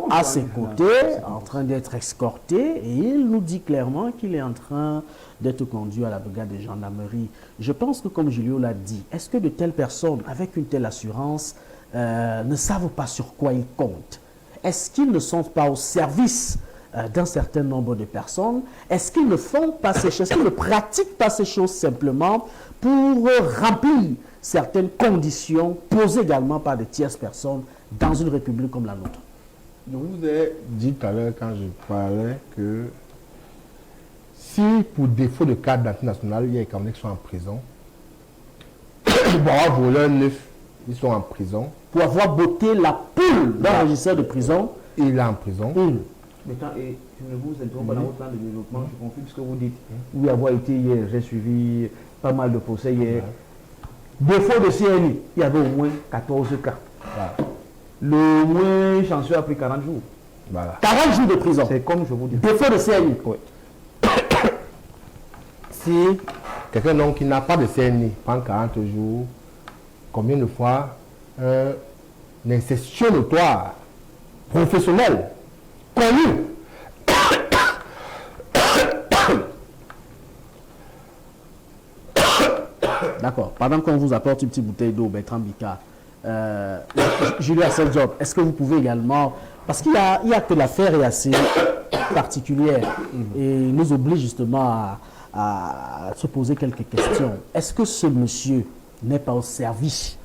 à ses côtés, en train d'être escorté, et il nous dit clairement qu'il est en train d'être conduit à la brigade de gendarmerie. Je pense que, comme Julio l'a dit, est-ce que de telles personnes, avec une telle assurance, ne savent pas sur quoi ils comptent? Est-ce qu'ils ne sont pas au service d'un certain nombre de personnes? Est-ce qu'ils ne font pas ces choses, est-ce qu'ils ne pratiquent pas ces choses simplement pour remplir certaines conditions posées également par des tierces personnes dans une république comme la nôtre? Je vous ai dit tout à l'heure quand je parlais que si pour défaut de cadre d'identité nationale, il y a des Camerounais qui sont en prison, pour avoir volé un œuf, ils sont en prison. Pour avoir botté la poule dans le registre de prison. Il est en prison. Mais quand, et je ne vous interromps pas dans votre plan de développement, je confirme ce que vous dites. Oui, avoir été hier, j'ai suivi pas mal de procès hier. Défaut de CNI, il y avait au moins 14 cas. Voilà. Le moins chanceux a pris 40 jours. Voilà. 40 jours de prison. C'est comme je vous dis. Défaut de CNI. Oui. Si quelqu'un donc qui n'a pas de CNI prend 40 jours, combien de fois un incestueux notoire, professionnel, connu, D'accord. Pendant qu'on vous apporte une petite bouteille d'eau, Bertrand Ambika, Julio Asseljob, est-ce que vous pouvez également... Parce qu'il y a que l'affaire est assez particulière et nous oblige justement à se poser quelques questions. Est-ce que ce monsieur n'est pas au service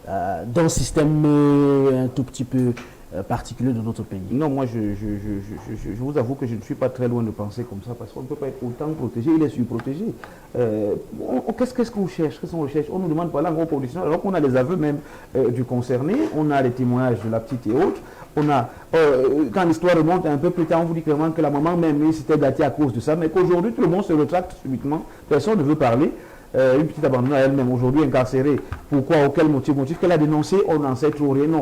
d'un système un tout petit peu particulier de notre pays? Non, moi je vous avoue que je ne suis pas très loin de penser comme ça parce qu'on ne peut pas être autant protégé, il est surprotégé. Qu'est-ce qu'on cherche? Qu'est-ce qu'on recherche? On nous demande pas là en gros production alors qu'on a les aveux même du concerné, on a les témoignages de la petite et autres. On a, quand l'histoire remonte un peu plus tard, on vous dit clairement que la maman même s'était gâtée à cause de ça, mais qu'aujourd'hui tout le monde se retracte subitement, personne ne veut parler. Une petite abandonnée à elle-même, aujourd'hui incarcérée. Pourquoi? Auquel motif? Motif qu'elle a dénoncé, on n'en sait trop rien. Non.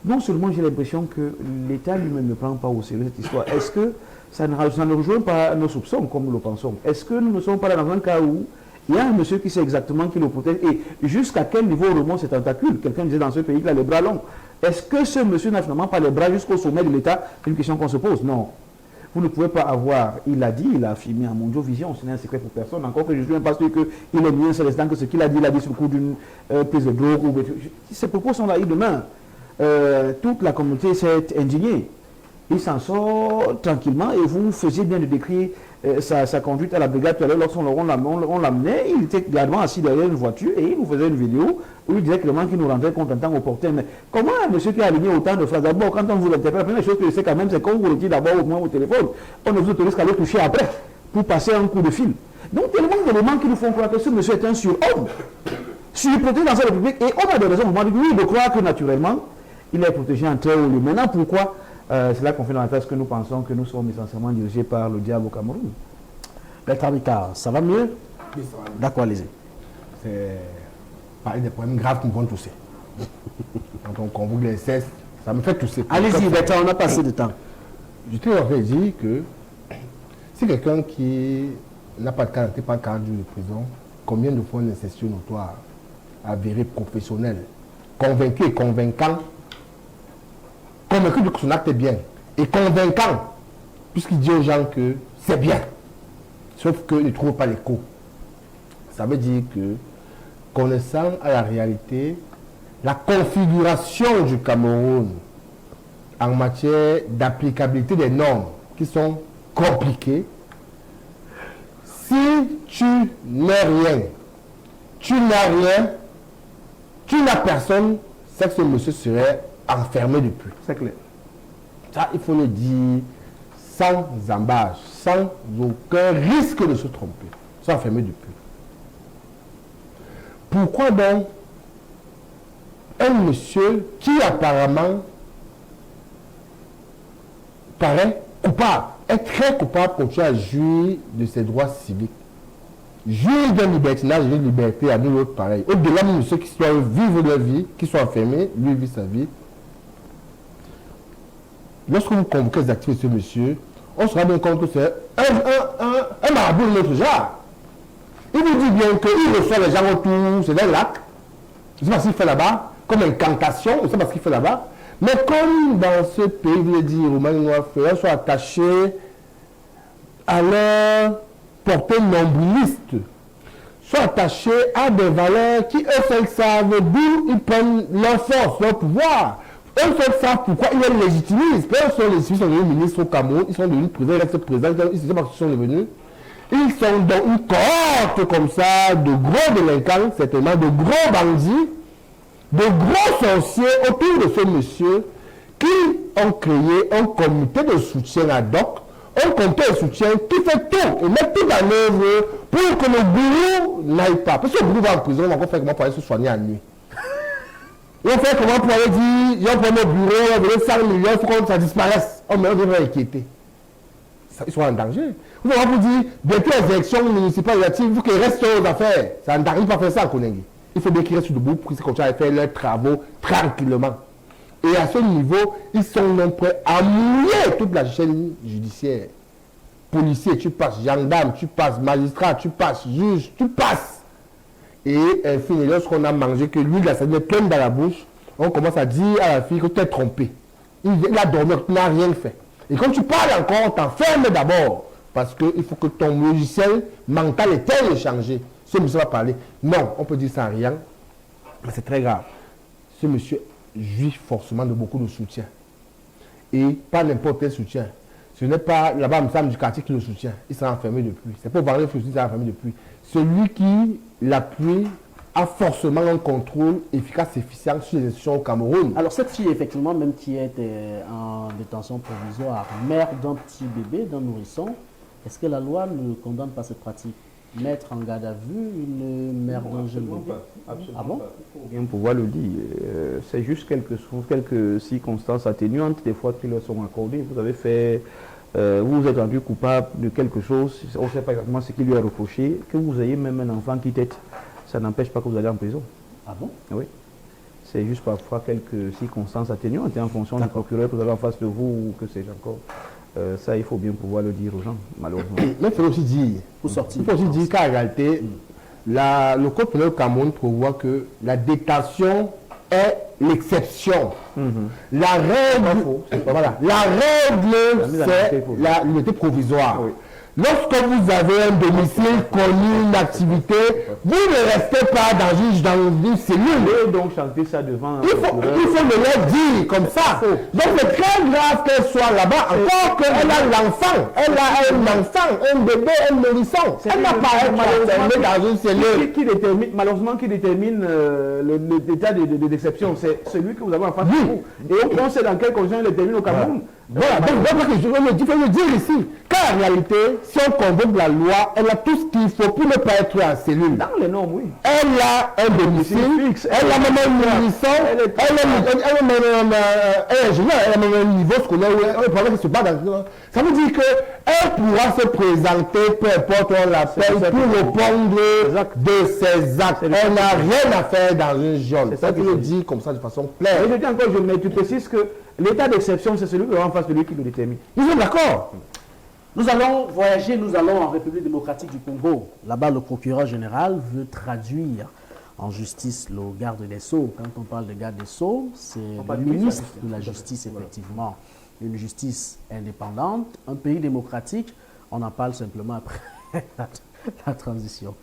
Non seulement j'ai l'impression que l'État lui-même ne prend pas au sérieux cette histoire. Est-ce que ça ne rejoint pas nos soupçons comme nous le pensons? Est-ce que nous ne sommes pas là dans un cas où il y a un monsieur qui sait exactement qui le protège et jusqu'à quel niveau remonte ces tentacules? Quelqu'un disait dans ce pays qu'il a les bras longs. Est-ce que ce monsieur n'a finalement pas les bras jusqu'au sommet de l'État? C'est une question qu'on se pose. Non. Vous ne pouvez pas avoir, il a dit, il a affirmé à Mondiovision, ce n'est un secret pour personne, encore que je suis même pas sûr qu'il est mieux célestin que ce qu'il a dit sur le coup d'une prise de drogue. Ces propos sont là, demain. Toute la communauté s'est indignée. Il s'en sort tranquillement et vous faisiez bien de décrire sa conduite à la brigade tout à l'heure, lorsqu'on l'amenait, il était également assis derrière une voiture et il nous faisait une vidéo où il disait clairement qu'il nous rendait compte en temps opportun. Mais comment un monsieur qui a aligné autant de phrases, d'abord, quand on vous interpelle, la première chose que je sais quand même, c'est qu'on vous retire d'abord au moins au téléphone. On ne vous autorise qu'à le toucher après pour passer un coup de fil. Donc, tellement d'éléments qui nous font croire que ce monsieur est un surhomme, surprotégé dans sa République. Et on a des raisons, oui, de croire que naturellement, il est protégé en très haut lieu. Maintenant, pourquoi c'est là qu'on fait dans la thèse que nous pensons que nous sommes essentiellement dirigés par le diable au Cameroun. Maître Abika, ça va mieux? Oui, ça va mieux. D'accord, allez-y. C'est parler des problèmes graves qui me font tousser. Quand on convoque les SS, ça me fait tousser. Allez-y, Bertrand, on a passé de temps. Je t'ai en fait dit que si quelqu'un qui n'a pas de 40 jours de prison, combien de fois un incestueux notoire, avéré, professionnel, convaincu et convaincant, convaincu que son acte est bien, et convaincant, puisqu'il dit aux gens que c'est bien, sauf qu'il ne trouve pas l'écho. Ça veut dire que, connaissant à la réalité la configuration du Cameroun en matière d'applicabilité des normes qui sont compliquées, si tu n'es rien, tu n'as rien, tu n'as personne, c'est que ce monsieur serait enfermé depuis. C'est clair. Ça, il faut le dire sans embâche, sans aucun risque de se tromper. C'est enfermé depuis. Pourquoi donc un monsieur qui apparemment paraît coupable, est très coupable, continue à jouir de ses droits civiques, jouir d'un libertinage, d'une liberté à nous autres pareil. Au-delà même de ceux qui doivent vivre leur vie, qui sont enfermés, lui vit sa vie. Lorsque vous convoquez les activités de ce monsieur, on se rend bien compte que c'est un marabout de notre genre. Il vous dit bien qu'il reçoit les gens autour, c'est un lac. Je ne sais pas ce qu'il fait là-bas, comme incantation, je ne sais pas ce qu'il fait là-bas. Mais comme dans ce pays, vous le dire, ils sont attachés à leur portée nombriliste, sont attachés à des valeurs qui, eux seuls savent d'où ils prennent leur force, leur pouvoir. Eux seuls savent pourquoi ils les légitimisent. Eux sont les devenus ministres au Cameroun, ils sont devenus présidents, ex-présidents, ils ne savent pas ce qu'ils sont devenus. Ils sont dans une cohorte comme ça de gros délinquants, certainement, de gros bandits, de gros sorciers autour de ce monsieur qui ont créé un comité de soutien ad hoc, un comité de soutien qui fait tout et met tout en œuvre pour que le bourreau n'aille pas. Parce que le bourreau va en prison, on va faire comment pour aller se soigner à nuit. Ils vont faire comment pour aller dire, ils vont prendre le bureau, ils vont donner 5 millions, il faut que ça disparaisse. Oh, mais on devrait inquiéter. Ils sont en danger. Vous allez vous dire, bientôt les élections municipales, il faut qu'ils restent aux affaires. Ça n'arrive pas à faire ça en Konengi. Il faut bien qu'ils restent debout pour qu'ils continuent à faire leurs travaux tranquillement. Et à ce niveau, ils sont même prêts à mouiller toute la chaîne judiciaire. Policier, tu passes, gendarme, tu passes, magistrat, tu passes, juge, tu passes. Et enfin, lorsqu'on a mangé, que l'huile la saline est pleine dans la bouche, on commence à dire à la fille que tu es trompé. Il a dormi, tu n'as rien fait. Et quand tu parles encore, on t'enferme d'abord. Parce qu'il faut que ton logiciel mental est tel changé. Ce monsieur va parler. Non, on peut dire ça rien. Mais c'est très grave. Ce monsieur jouit forcément de beaucoup de soutien. Et pas n'importe quel soutien. Ce n'est pas là-bas, Msam du quartier qui le soutient. Il s'est enfermé depuis. C'est pas parler qu'il s'est enfermé depuis. Celui qui l'appuie a forcément un contrôle efficace et efficient sur les institutions au Cameroun. Alors cette fille, effectivement, même qui est en détention provisoire, mère d'un petit bébé, d'un nourrisson, est-ce que la loi ne condamne pas cette pratique? Mettre en garde à vue une mère d'un jeune bébé? Ah bon? Il faut bien pouvoir le dire. C'est juste quelques circonstances atténuantes, des fois, qui leur sont accordées. Vous avez fait... vous vous êtes rendu coupable de quelque chose, on ne sait pas exactement ce qui lui est reproché, que vous ayez même un enfant qui tête, ça n'empêche pas que vous allez en prison. Ah bon? Oui. C'est juste parfois quelques circonstances atténuantes, et en fonction du procureur que vous avez en face de vous, ou que sais-je encore. Ça, il faut bien pouvoir le dire aux gens, malheureusement. Mais il faut aussi dire, qu'en réalité, le code pénal du Cameroun prévoit que la détention est l'exception. La règle, c'est la liberté provisoire. Oui. lorsque vous avez un domicile connu, une activité, vous ne restez pas dans une cellule. Donc chanter ça devant... Il faut me le dire comme ça. Donc c'est très grave qu'elle soit là-bas, encore qu'elle a l'enfant. Elle a un enfant, un bébé, un nourrisson. Elle n'a pas été enfermée dans une cellule. Malheureusement, qui détermine l'état d'exception, c'est celui que vous avez en face de vous. Et on sait dans quelles conditions il détermine au Cameroun. Voilà, donc il faut le dire ici. Car en réalité, si on convoque la loi, elle a tout ce qu'il faut pour ne pas être en cellule. Dans les normes, oui. Elle a un domicile, elle a même un nourrisson, elle a même un ingénieur, elle a même un niveau scolaire où elle se bat dans... Ça veut dire qu'elle pourra se présenter, peu importe où on l'appelle, pour répondre de ses actes. Elle n'a rien à faire dans une zone. C'est ça que je dis comme ça de façon claire. Et je dis encore, mais tu précises que l'état d'exception, c'est celui qui est en face de lui qui le détermine. Nous sommes d'accord. Nous allons voyager, nous allons en République démocratique du Congo. Là-bas, le procureur général veut traduire en justice le garde des Sceaux. Quand on parle de garde des Sceaux, c'est le ministre de la Justice, effectivement. Une justice indépendante, un pays démocratique, on en parle simplement après la transition.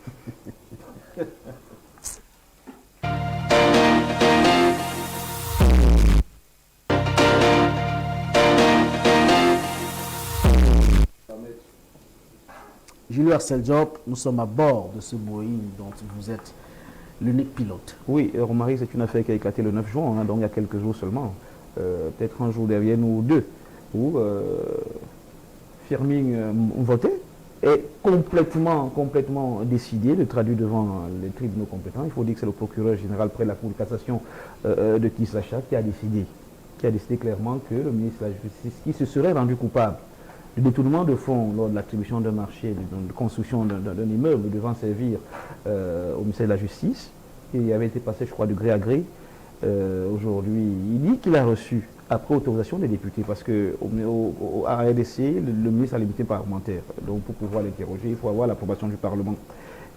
Julio Axel Diop, nous sommes à bord de ce Boeing dont vous êtes l'unique pilote. Oui, Romary, c'est une affaire qui a éclaté le 9 juin, donc il y a quelques jours seulement. Peut-être un jour derrière nous ou deux, où Firmin Mvoté est complètement décidé de traduire devant les tribunaux compétents. Il faut dire que c'est le procureur général près de la Cour de cassation de Kinshasa qui a décidé clairement que le ministre de la Justice, qui se serait rendu coupable du détournement de fonds lors de l'attribution d'un marché, de construction d'un immeuble devant servir au ministère de la Justice, qui avait été passé, je crois, de gré à gré. Aujourd'hui, il dit qu'il a reçu, après autorisation des députés, parce qu'à RDC, le ministre a limité parlementaire. Donc, pour pouvoir l'interroger, il faut avoir l'approbation du Parlement.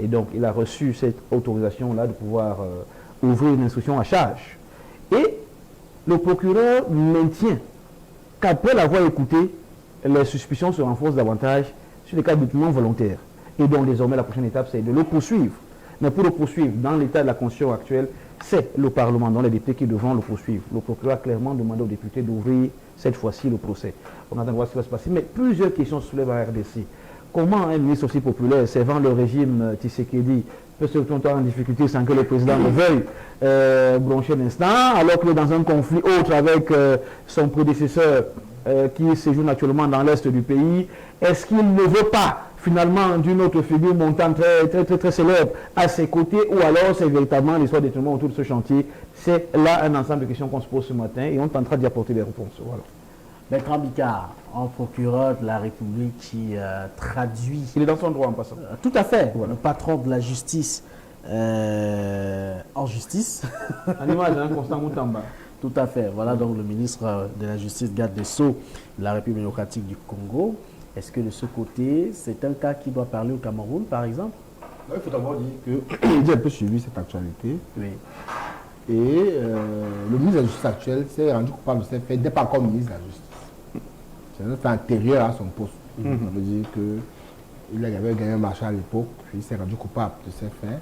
Et donc, il a reçu cette autorisation-là de pouvoir ouvrir une instruction à charge. Et le procureur maintient qu'après l'avoir écouté, les suspicions se renforcent davantage sur les cas de détournement volontaire. Et donc, désormais, la prochaine étape, c'est de le poursuivre. Mais pour le poursuivre, dans l'état de la Constitution actuelle, c'est le Parlement, dont les députés qui devront le poursuivre. Le procureur a clairement demandé aux députés d'ouvrir cette fois-ci le procès. On attend de voir ce qui va se passer. Mais plusieurs questions se soulèvent à RDC. Comment un ministre aussi populaire, servant le régime Tshisekedi, peut se retrouver en difficulté sans que le président le veuille broncher l'instant, alors qu'il est dans un conflit autre avec son prédécesseur qui séjourne actuellement dans l'est du pays? Est-ce qu'il ne veut pas finalement d'une autre figure montant très célèbre à ses côtés, ou alors c'est véritablement l'histoire des détournements autour de ce chantier? C'est là un ensemble de questions qu'on se pose ce matin et on tentera d'y apporter des réponses. Voilà. Bertrand Bicard, un procureur de la République qui traduit... Il est dans son droit en passant. Tout à fait. Voilà. Le patron de la justice en justice. En image, Constant Moutamba. Tout à fait. Voilà donc le ministre de la Justice, garde des Sceaux de la République démocratique du Congo. Est-ce que de ce côté, c'est un cas qui doit parler au Cameroun, par exemple? Il faut d'abord dire que j'ai un peu suivi cette actualité. Oui. Et le ministre de la Justice actuel s'est rendu coupable de ces faits, n'est pas encore ministre de la Justice. C'est un fait antérieur à son poste. Ça veut dire qu'il avait gagné un marché à l'époque, puis il s'est rendu coupable de ces faits.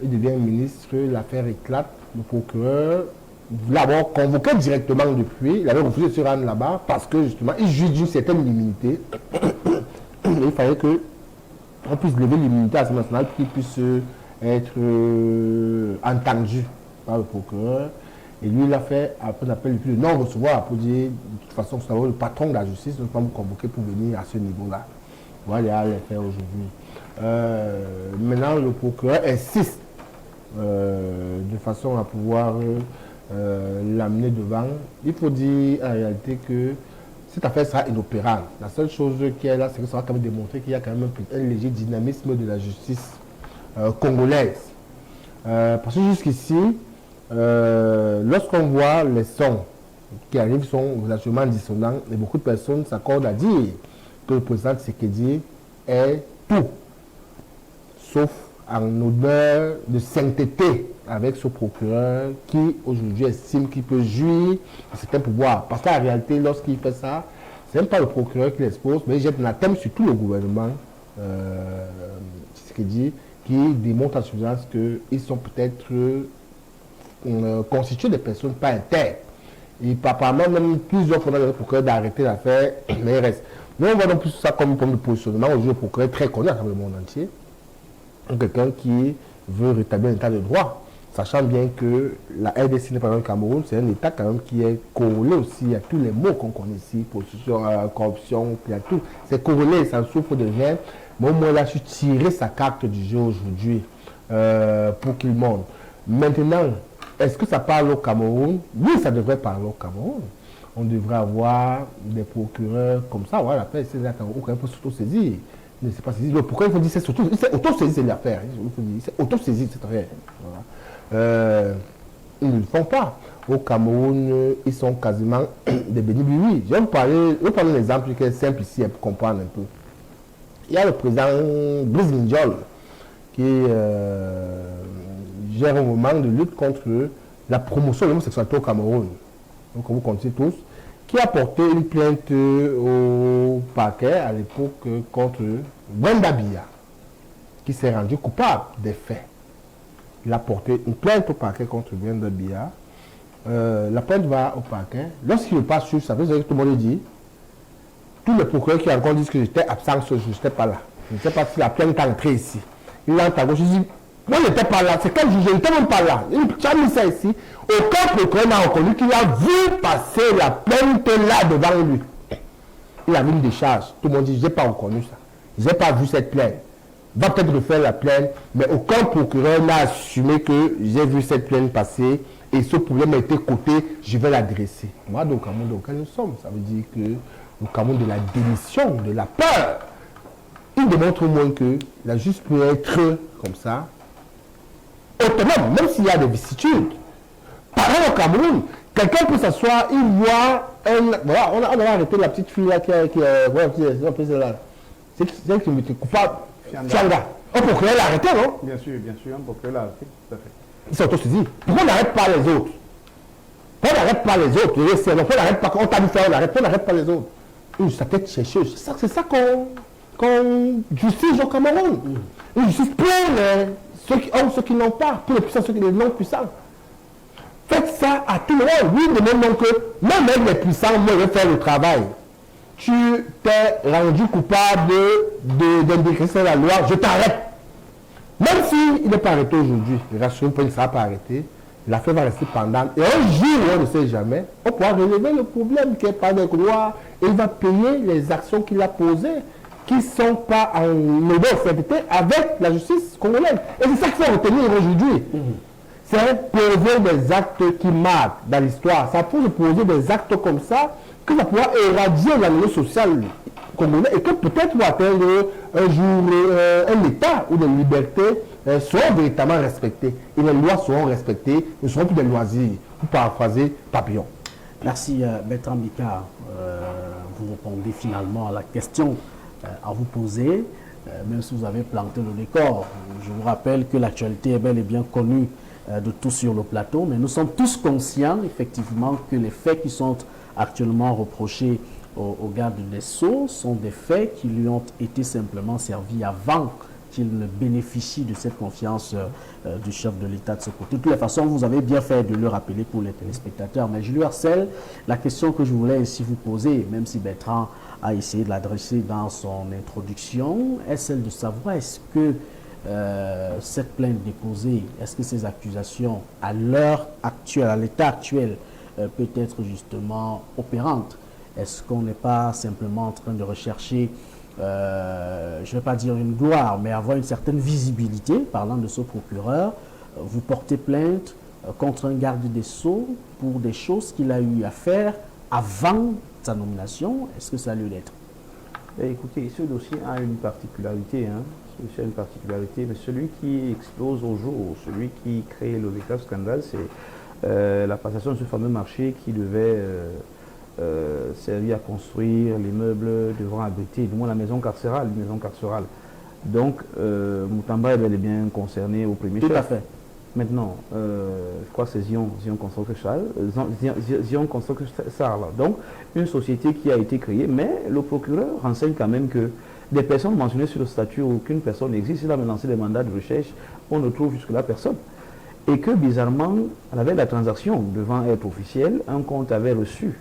Il devient ministre, l'affaire éclate, le procureur d'abord convoqué directement depuis, il avait refusé de se rendre là-bas parce que justement il juge d'une certaine immunité. Il fallait qu'on puisse lever l'immunité à l'Assemblée nationale pour qu'il puisse être entendu par le procureur. Et lui, il a fait un appel de non-recevoir pour dire de toute façon, le patron de la justice ne peut pas vous convoquer pour venir à ce niveau-là. Voilà les faits aujourd'hui. Maintenant, le procureur insiste de façon à pouvoir l'amener devant. Il faut dire en réalité que cette affaire sera inopérante. La seule chose qui est là, c'est que ça va quand même démontrer qu'il y a quand même un léger dynamisme de la justice congolaise. Parce que jusqu'ici, lorsqu'on voit les sons qui arrivent sont relativement dissonants, et beaucoup de personnes s'accordent à dire que le président Tshisekedi est tout, sauf en odeur de sainteté avec ce procureur qui aujourd'hui estime qu'il peut jouir de certains pouvoirs. Parce qu'en réalité, lorsqu'il fait ça, c'est même pas le procureur qui l'expose, mais il jette un thème sur tout le gouvernement, ce qu'il dit, qui démontre à suffisance qu'ils sont peut-être constitués de personnes pas intègres. Et apparemment, même plusieurs fois, le procureur d'arrêter l'affaire, mais il reste. Nous, on voit donc plus ça comme un positionnement. Aujourd'hui, le procureur est très connu à travers le monde entier. Quelqu'un qui veut rétablir un état de droit, sachant bien que la RDC n'est pas le Cameroun, c'est un état quand même qui est corrélé aussi à tous les mots qu'on connaît ici, position, corruption, puis à tout. C'est corrélé, ça ne souffre de rien. Mais au moins, il a su tirer sa carte du jeu aujourd'hui pour qu'il monte. Maintenant, est-ce que ça parle au Cameroun? Oui, ça devrait parler au Cameroun. On devrait avoir des procureurs comme ça. Voilà, après, c'est là qu'on peut s'auto-saisir. Ne s'est pas saisi. Pourquoi il faut dire c'est auto-saisir, c'est l'affaire. C'est auto-saisir, c'est rien. Voilà. Ils ne le font pas. Au Cameroun, ils sont quasiment des bénis-bénis. Je vais vous parler d'un exemple qui est simple ici pour comprendre un peu. Il y a le président Brice Mindiol qui gère un mouvement de lutte contre la promotion de l'homosexualité au Cameroun. Donc, vous connaissez tous, qui a porté une plainte au parquet à l'époque contre Brenda Biya, qui s'est rendu coupable des faits. Il a porté une plainte au parquet contre Brenda Biya. La plainte va au parquet. Lorsqu'il ne passe sur ça, veut dire que tout le monde dit, tous les procureurs qui encore disent que j'étais absent, je n'étais pas là. Je ne sais pas si la plainte est entrée ici. Il est à gauche, je dis, moi je n'étais pas là, c'est quel juge, je n'étais même pas là. Tu as mis ça ici. Aucun procureur n'a reconnu qu'il a vu passer la plainte là devant lui. Il a mis une décharge. Tout le monde dit, je n'ai pas reconnu ça. Je n'ai pas vu cette plainte. Va peut-être refaire la plainte, mais aucun procureur n'a assumé que j'ai vu cette plainte passer et ce problème a été coté, je vais l'adresser. Moi, donc, au Cameroun dans lequel nous sommes, ça veut dire que le Cameroun de la démission, de la peur, il démontre au moins que la justice peut être comme ça, autonome, même s'il y a des vicissitudes. Pareil au Cameroun, quelqu'un peut s'asseoir, il voit un... Voilà, on a arrêté la petite fille là qui c'est celle qui m'était coupable. Fianga. Un procureur l'a arrêté, non? Bien sûr, un procureur l'a arrêté, tout à fait. Il s'est autosaisi. Pourquoi on n'arrête pas les autres? Pourquoi on n'arrête pas les autres? Pourquoi on n'arrête pas? On t'a dit faire, on arrête, on n'arrête pas les autres. Une tête chercheuse. C'est ça qu'on justice au Cameroun. Une justice pour ceux qui ont, ceux qui n'ont pas, pour les puissants, ceux qui sont non puissants. Faites ça à tout le monde. Oui, de même que même les puissants, moi, je vais faire le travail. Tu t'es rendu coupable d'indécrescer la loi, je t'arrête. Même s'il n'est pas arrêté aujourd'hui, rassurez-vous, il ne sera pas arrêté, l'affaire va rester pendante. Et un jour, on ne sait jamais, on pourra relever le problème qui est par la loi et il va payer les actions qu'il a posées, qui ne sont pas en mauvaise sécurité avec la justice congolaise. Et c'est ça qu'il faut retenir aujourd'hui. C'est poser des actes qui marquent dans l'histoire. Ça peut poser des actes comme ça que ça pourra éradier la milieu sociale congolais et que peut-être va atteindre un jour un état où les libertés seront véritablement respectées et les lois seront respectées, ne seront plus des loisirs, pour paraphraser Papillon. Merci Bertrand Bika. Vous répondez finalement à la question à vous poser, même si vous avez planté le décor. Je vous rappelle que l'actualité est bel et bien connue de tous sur le plateau, mais nous sommes tous conscients effectivement que les faits qui sont actuellement reprochés au garde des Sceaux sont des faits qui lui ont été simplement servis avant qu'il ne bénéficie de cette confiance du chef de l'État de ce côté. De toutes les façons, vous avez bien fait de le rappeler pour les téléspectateurs, mais je lui harcèle la question que je voulais ici vous poser, même si Bertrand a essayé de l'adresser dans son introduction, est celle de savoir est-ce que cette plainte déposée, est-ce que ces accusations à l'heure actuelle, à l'état actuel, peut être justement opérante? Est-ce qu'on n'est pas simplement en train de rechercher, je ne vais pas dire une gloire, mais avoir une certaine visibilité, parlant de ce procureur? Vous portez plainte contre un garde des Sceaux pour des choses qu'il a eu à faire avant sa nomination. Est-ce que ça a lieu d'être? Écoutez, ce dossier a une particularité, ce dossier a une particularité, mais celui qui explose au jour, celui qui crée le véritable scandale, c'est la passation de ce fameux marché qui devait servir à construire l'immeuble devant abriter, du moins la maison carcérale, Donc, Moutamba est bel et bien concerné au premier chef. Tout à fait. Maintenant, je crois que c'est Zion Construction Sarl. Donc, une société qui a été créée, mais le procureur renseigne quand même que des personnes mentionnées sur le statut, aucune personne n'existe. Il a lancé des mandats de recherche, on ne trouve jusque-là personne. Et que bizarrement, à la veille de la transaction, devant être officielle, un compte avait reçu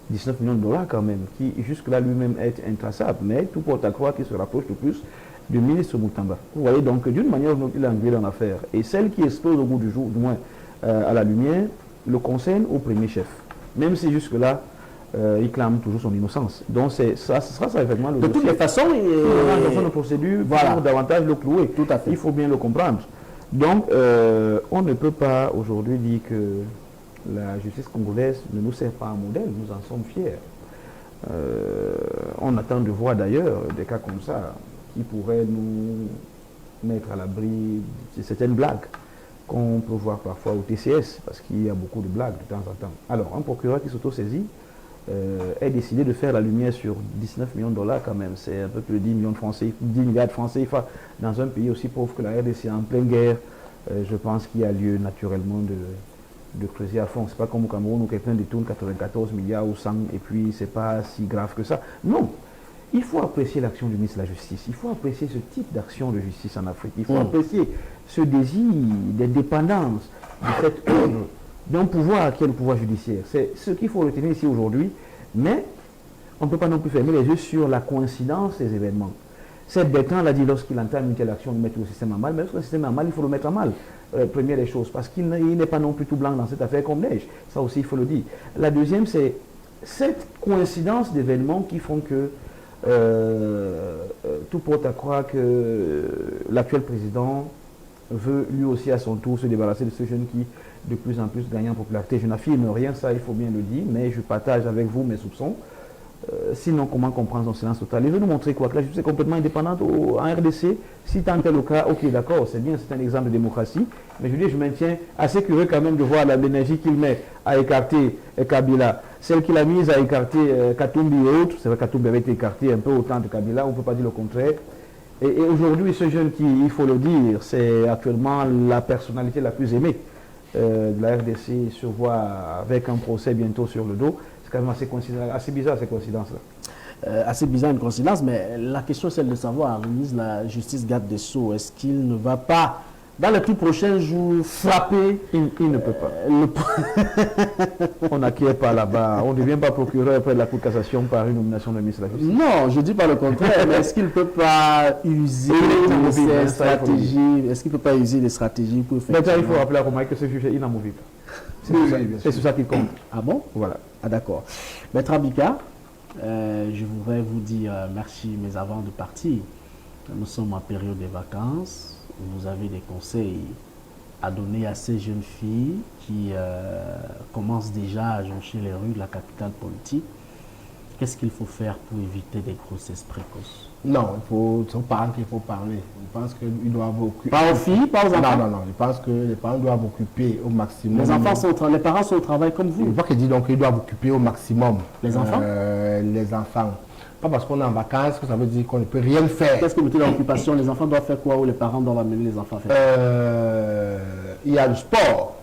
19 millions de dollars quand même, qui jusque-là lui-même est intraçable, mais tout porte à croire qu'il se rapproche le plus du ministre Moutamba. Vous voyez donc d'une manière ou d'une autre, il a engagé dans l'affaire. Et celle qui explose au bout du jour, du moins à la lumière, le concerne au premier chef. Même si jusque-là, il clame toujours son innocence. Donc ce sera ça effectivement le de toutes les façons, dans une procédure pour davantage le clouer. Tout à fait. Il faut bien le comprendre. Donc on ne peut pas aujourd'hui dire que la justice congolaise ne nous sert pas un modèle, nous en sommes fiers. On attend de voir d'ailleurs des cas comme ça qui pourraient nous mettre à l'abri de certaines blagues qu'on peut voir parfois au TCS, parce qu'il y a beaucoup de blagues de temps en temps. Alors, un procureur qui s'auto-saisit est décidé de faire la lumière sur 19 millions de dollars quand même. C'est un peu plus de 10 millions de francs, 10 milliards de francs CFA dans un pays aussi pauvre que la RDC en pleine guerre. Je pense qu'il y a lieu naturellement de creuser à fond. C'est pas comme au Cameroun où quelqu'un détourne 94 milliards ou 100 et puis c'est pas si grave que ça. Non, il faut apprécier l'action du ministre de la Justice. Il faut apprécier ce type d'action de justice en Afrique. Il faut apprécier ce désir d'indépendance, de cet ordre, d'un pouvoir qui est le pouvoir judiciaire. C'est ce qu'il faut retenir ici aujourd'hui, mais on ne peut pas non plus fermer les yeux sur la coïncidence des événements. Cette Bertrand l'a dit lorsqu'il entame une telle action de mettre le système à mal, mais lorsque le système est à mal, il faut le mettre à mal. Première des choses, parce qu'il n'est pas non plus tout blanc dans cette affaire comme neige. Ça aussi, il faut le dire. La deuxième, c'est cette coïncidence d'événements qui font que tout porte à croire que l'actuel président veut lui aussi à son tour se débarrasser de ce jeune qui de plus en plus gagne en popularité. Je n'affirme rien, ça il faut bien le dire, mais je partage avec vous mes soupçons. Sinon, comment comprendre son silence total? Il veut nous montrer quoi? Que la justice est complètement indépendante en RDC. Si tant est le cas, ok, d'accord, c'est bien, c'est un exemple de démocratie. Mais je dis, je maintiens assez curieux quand même de voir l'énergie qu'il met à écarter Kabila. Celle qu'il a mise à écarter Katumbi et autres. C'est vrai que Katumbi avait été écarté un peu autant de Kabila, on ne peut pas dire le contraire. Et aujourd'hui, ce jeune qui, il faut le dire, c'est actuellement la personnalité la plus aimée de la RDC. Il se voit avec un procès bientôt sur le dos. C'est quand même assez bizarre ces coïncidences-là. Assez bizarre une coïncidence, mais la question est celle de savoir, le ministre de la Justice garde des Sceaux, est-ce qu'il ne va pas, dans les tout prochains jours, frapper? Il ne peut pas. On n'acquiert pas là-bas. On ne devient pas procureur auprès de la Cour de cassation par une nomination de ministre de la Justice. Non, je ne dis pas le contraire, mais est-ce qu'il ne peut pas user des stratégies? Est-ce qu'il ne peut pas user des stratégies pour faire... Il faut rappeler à Romain que ce juge est inamovible. C'est sur ça qu'il compte. Ah bon? Voilà. Ah d'accord. Maître Abika, je voudrais vous dire merci, mais avant de partir, nous sommes en période de vacances. Vous avez des conseils à donner à ces jeunes filles qui commencent déjà à joncher les rues de la capitale politique. Qu'est-ce qu'il faut faire pour éviter des grossesses précoces? Non, c'est aux parents qu'il faut parler. Je pense qu'ils doivent occuper... Pas aux filles, pas aux enfants? Non. Je pense que les parents doivent occuper au maximum... Les parents sont au travail comme vous. Je vois qu'il dit donc qu'ils doivent occuper au maximum... Les enfants? Les enfants. Pas parce qu'on est en vacances que ça veut dire qu'on ne peut rien faire. Qu'est-ce que vous mettez dans l'occupation? Les enfants doivent faire quoi ou les parents doivent amener les enfants à faire? Il y a le sport.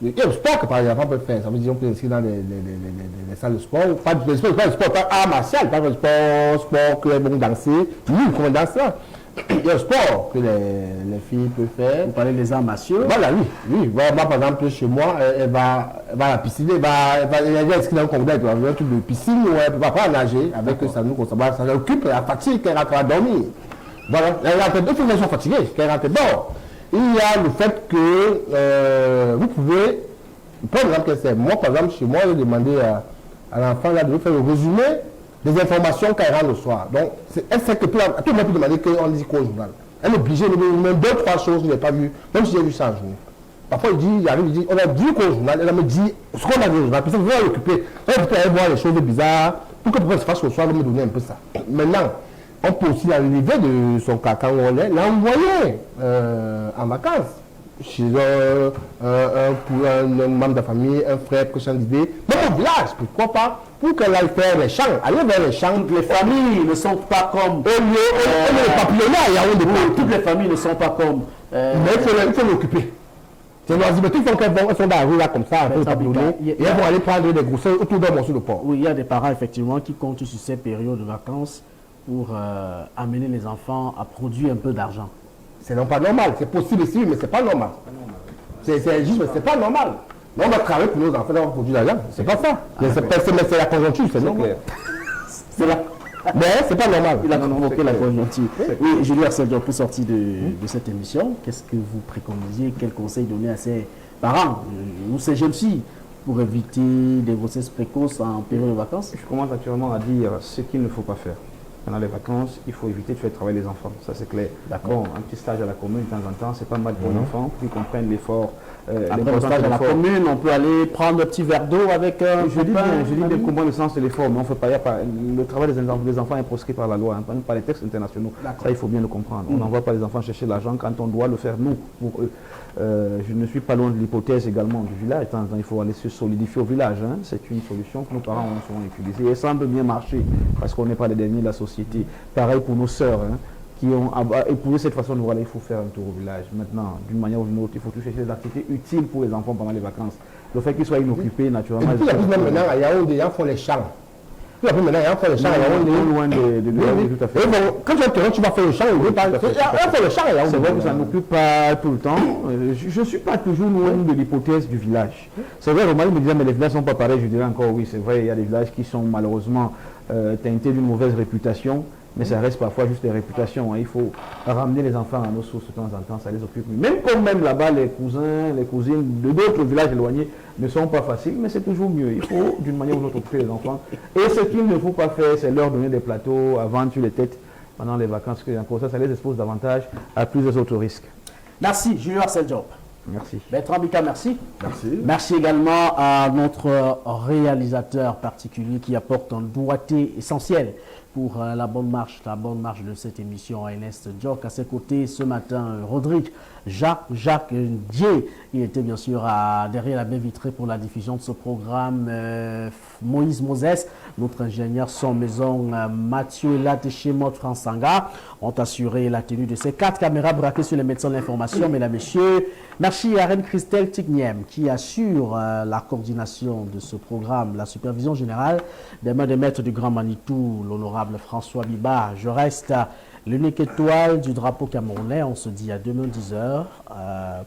Il y a le sport que par exemple on peut faire. Ça veut dire qu'on peut inscrire dans les salles de sport. Pas le sport, pas art martial, pas le sport que les bons danser. Nous, comment danser là. Il y a le sport que les filles peuvent faire. Vous parlez des arts martiaux? Voilà, oui. Moi, par exemple, chez moi, elle va à la piscine, elle va inscrire dans le congrès, elle va un truc de piscine où elle ne peut pas nager avec ça nous, ça l'occupe, la fatigue, qu'elle rentre à dormir. Voilà, elle rentre, il faut qu'elle soit fatiguée, qu'elle rentre dehors. Il y a le fait que vous pouvez, par exemple, moi, par exemple, chez moi, j'ai demandé à l'enfant là de faire le résumé des informations qu'elle rend le soir. Donc, elle sait que tout le monde peut demander qu'on dit quoi au journal. Elle est obligée de me dire 2-3 choses que je n'ai pas vues, même si j'ai vu ça un jour. Parfois, il arrive, il dit, on a dit quoi au journal, elle me dit ce qu'on a vu au journal, puis ça va l'occuper. Elle peut aller voir les choses bizarres, pour que peut-être se fasse au soir, de me donner un peu ça. Maintenant, on peut aussi arriver de son cas quand on est, l'envoyer en vacances. chez un membre de la famille, un frère prochain d'idée, même au village, pourquoi pas, pour qu'elle aille faire les champs, aller vers les champs. Toutes les familles ne sont pas comme... le papillonnat, il y a un de toutes les familles ne sont pas comme... Mais il faut l'occuper. C'est l'oisiveté, tout font qu'elles sont dans la rue là comme ça, un peu papillonnées, et elles vont aller prendre des grosseurs autour d'un morceau de porc. Oui, il y a des parents effectivement qui comptent sur ces périodes de vacances pour amener les enfants à produire un peu d'argent. C'est non pas normal, c'est possible ici, mais c'est pas normal. C'est juste, mais c'est pas normal. Mais on va travailler pour nos enfants, on va produire l'argent, c'est pas ça. Mais c'est la conjoncture, c'est normal. C'est là. Mais c'est pas normal. Il a convoqué la conjoncture. Oui, Julie Arceldio, pour sortir de cette émission, qu'est-ce que vous préconisez, quels conseils donner à ces parents ou ces jeunes filles pour éviter des grossesses précoces en période de vacances? Je commence actuellement à dire ce qu'il ne faut pas faire. Pendant les vacances, il faut éviter de faire travailler les enfants, ça c'est clair. Bon, un petit stage à la commune de temps en temps, c'est pas mal pour l'enfant, pour qu'ils comprennent l'effort. Après le stage à la commune, on peut aller prendre un petit verre d'eau avec un je dis bien comprendre le sens de l'effort, mais on fait pas, le travail des enfants est proscrit par la loi, hein, par les textes internationaux. Ça, il faut bien le comprendre. On n'envoie pas les enfants chercher l'argent quand on doit le faire nous, pour eux. Je ne suis pas loin de l'hypothèse également du village. Il faut aller se solidifier au village. Hein. C'est une solution que nos parents ont souvent utilisée. Et ça semble bien marcher parce qu'on n'est pas les derniers de la société. Pareil pour nos sœurs qui ont éprouvé cette façon de voir. Il faut faire un tour au village. Maintenant, d'une manière ou d'une autre, il faut tout chercher des activités utiles pour les enfants pendant les vacances. Le fait qu'ils soient inoccupés, naturellement. Et puis, maintenant, à Yaoundé, ils font les champs. Maintenant, il y a un champ, il y a loin de tout à fait. Quand tu vas tu vas faire le champ, il y a le champ. C'est vrai que ça n'occupe pas tout le temps. Je ne suis pas toujours loin de l'hypothèse du village. C'est vrai, Romain me disait, mais les villages ne sont pas pareils. Je dirais encore, oui, c'est vrai, il y a des villages qui sont malheureusement teintés d'une mauvaise réputation. Mais ça reste parfois juste des réputations. Hein. Il faut ramener les enfants à nos sources de temps en temps, ça les occupe. Même comme même là-bas, les cousins, les cousines de d'autres villages éloignés ne sont pas faciles, mais c'est toujours mieux. Il faut d'une manière ou d'une autre occuper les enfants. Et ce qu'il ne faut pas faire, c'est leur donner des plateaux à vendre sur les têtes pendant les vacances. Encore ça les expose davantage à plusieurs autres risques. Merci, Julien Arceldio. Merci. Bertrand Bika, merci. Merci. Merci également à notre réalisateur particulier qui apporte un doigté essentiel pour la bonne marche de cette émission, Ernest Djok. À ses côtés ce matin, Rodrigue Jacques Dié. Il était bien sûr derrière la baie vitrée pour la diffusion de ce programme. Moïse Moses, notre ingénieur son maison, Mathieu Latechemot Fransanga ont assuré la tenue de ces 4 caméras braquées sur les médecins de l'information. Mesdames, Messieurs, merci à Reine Christelle Tigniem qui assure la coordination de ce programme, la supervision générale des mains des maîtres du Grand Manitou, l'honorable François Biba. Je reste l'unique étoile du drapeau camerounais. On se dit à demain 10h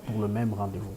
pour le même rendez-vous.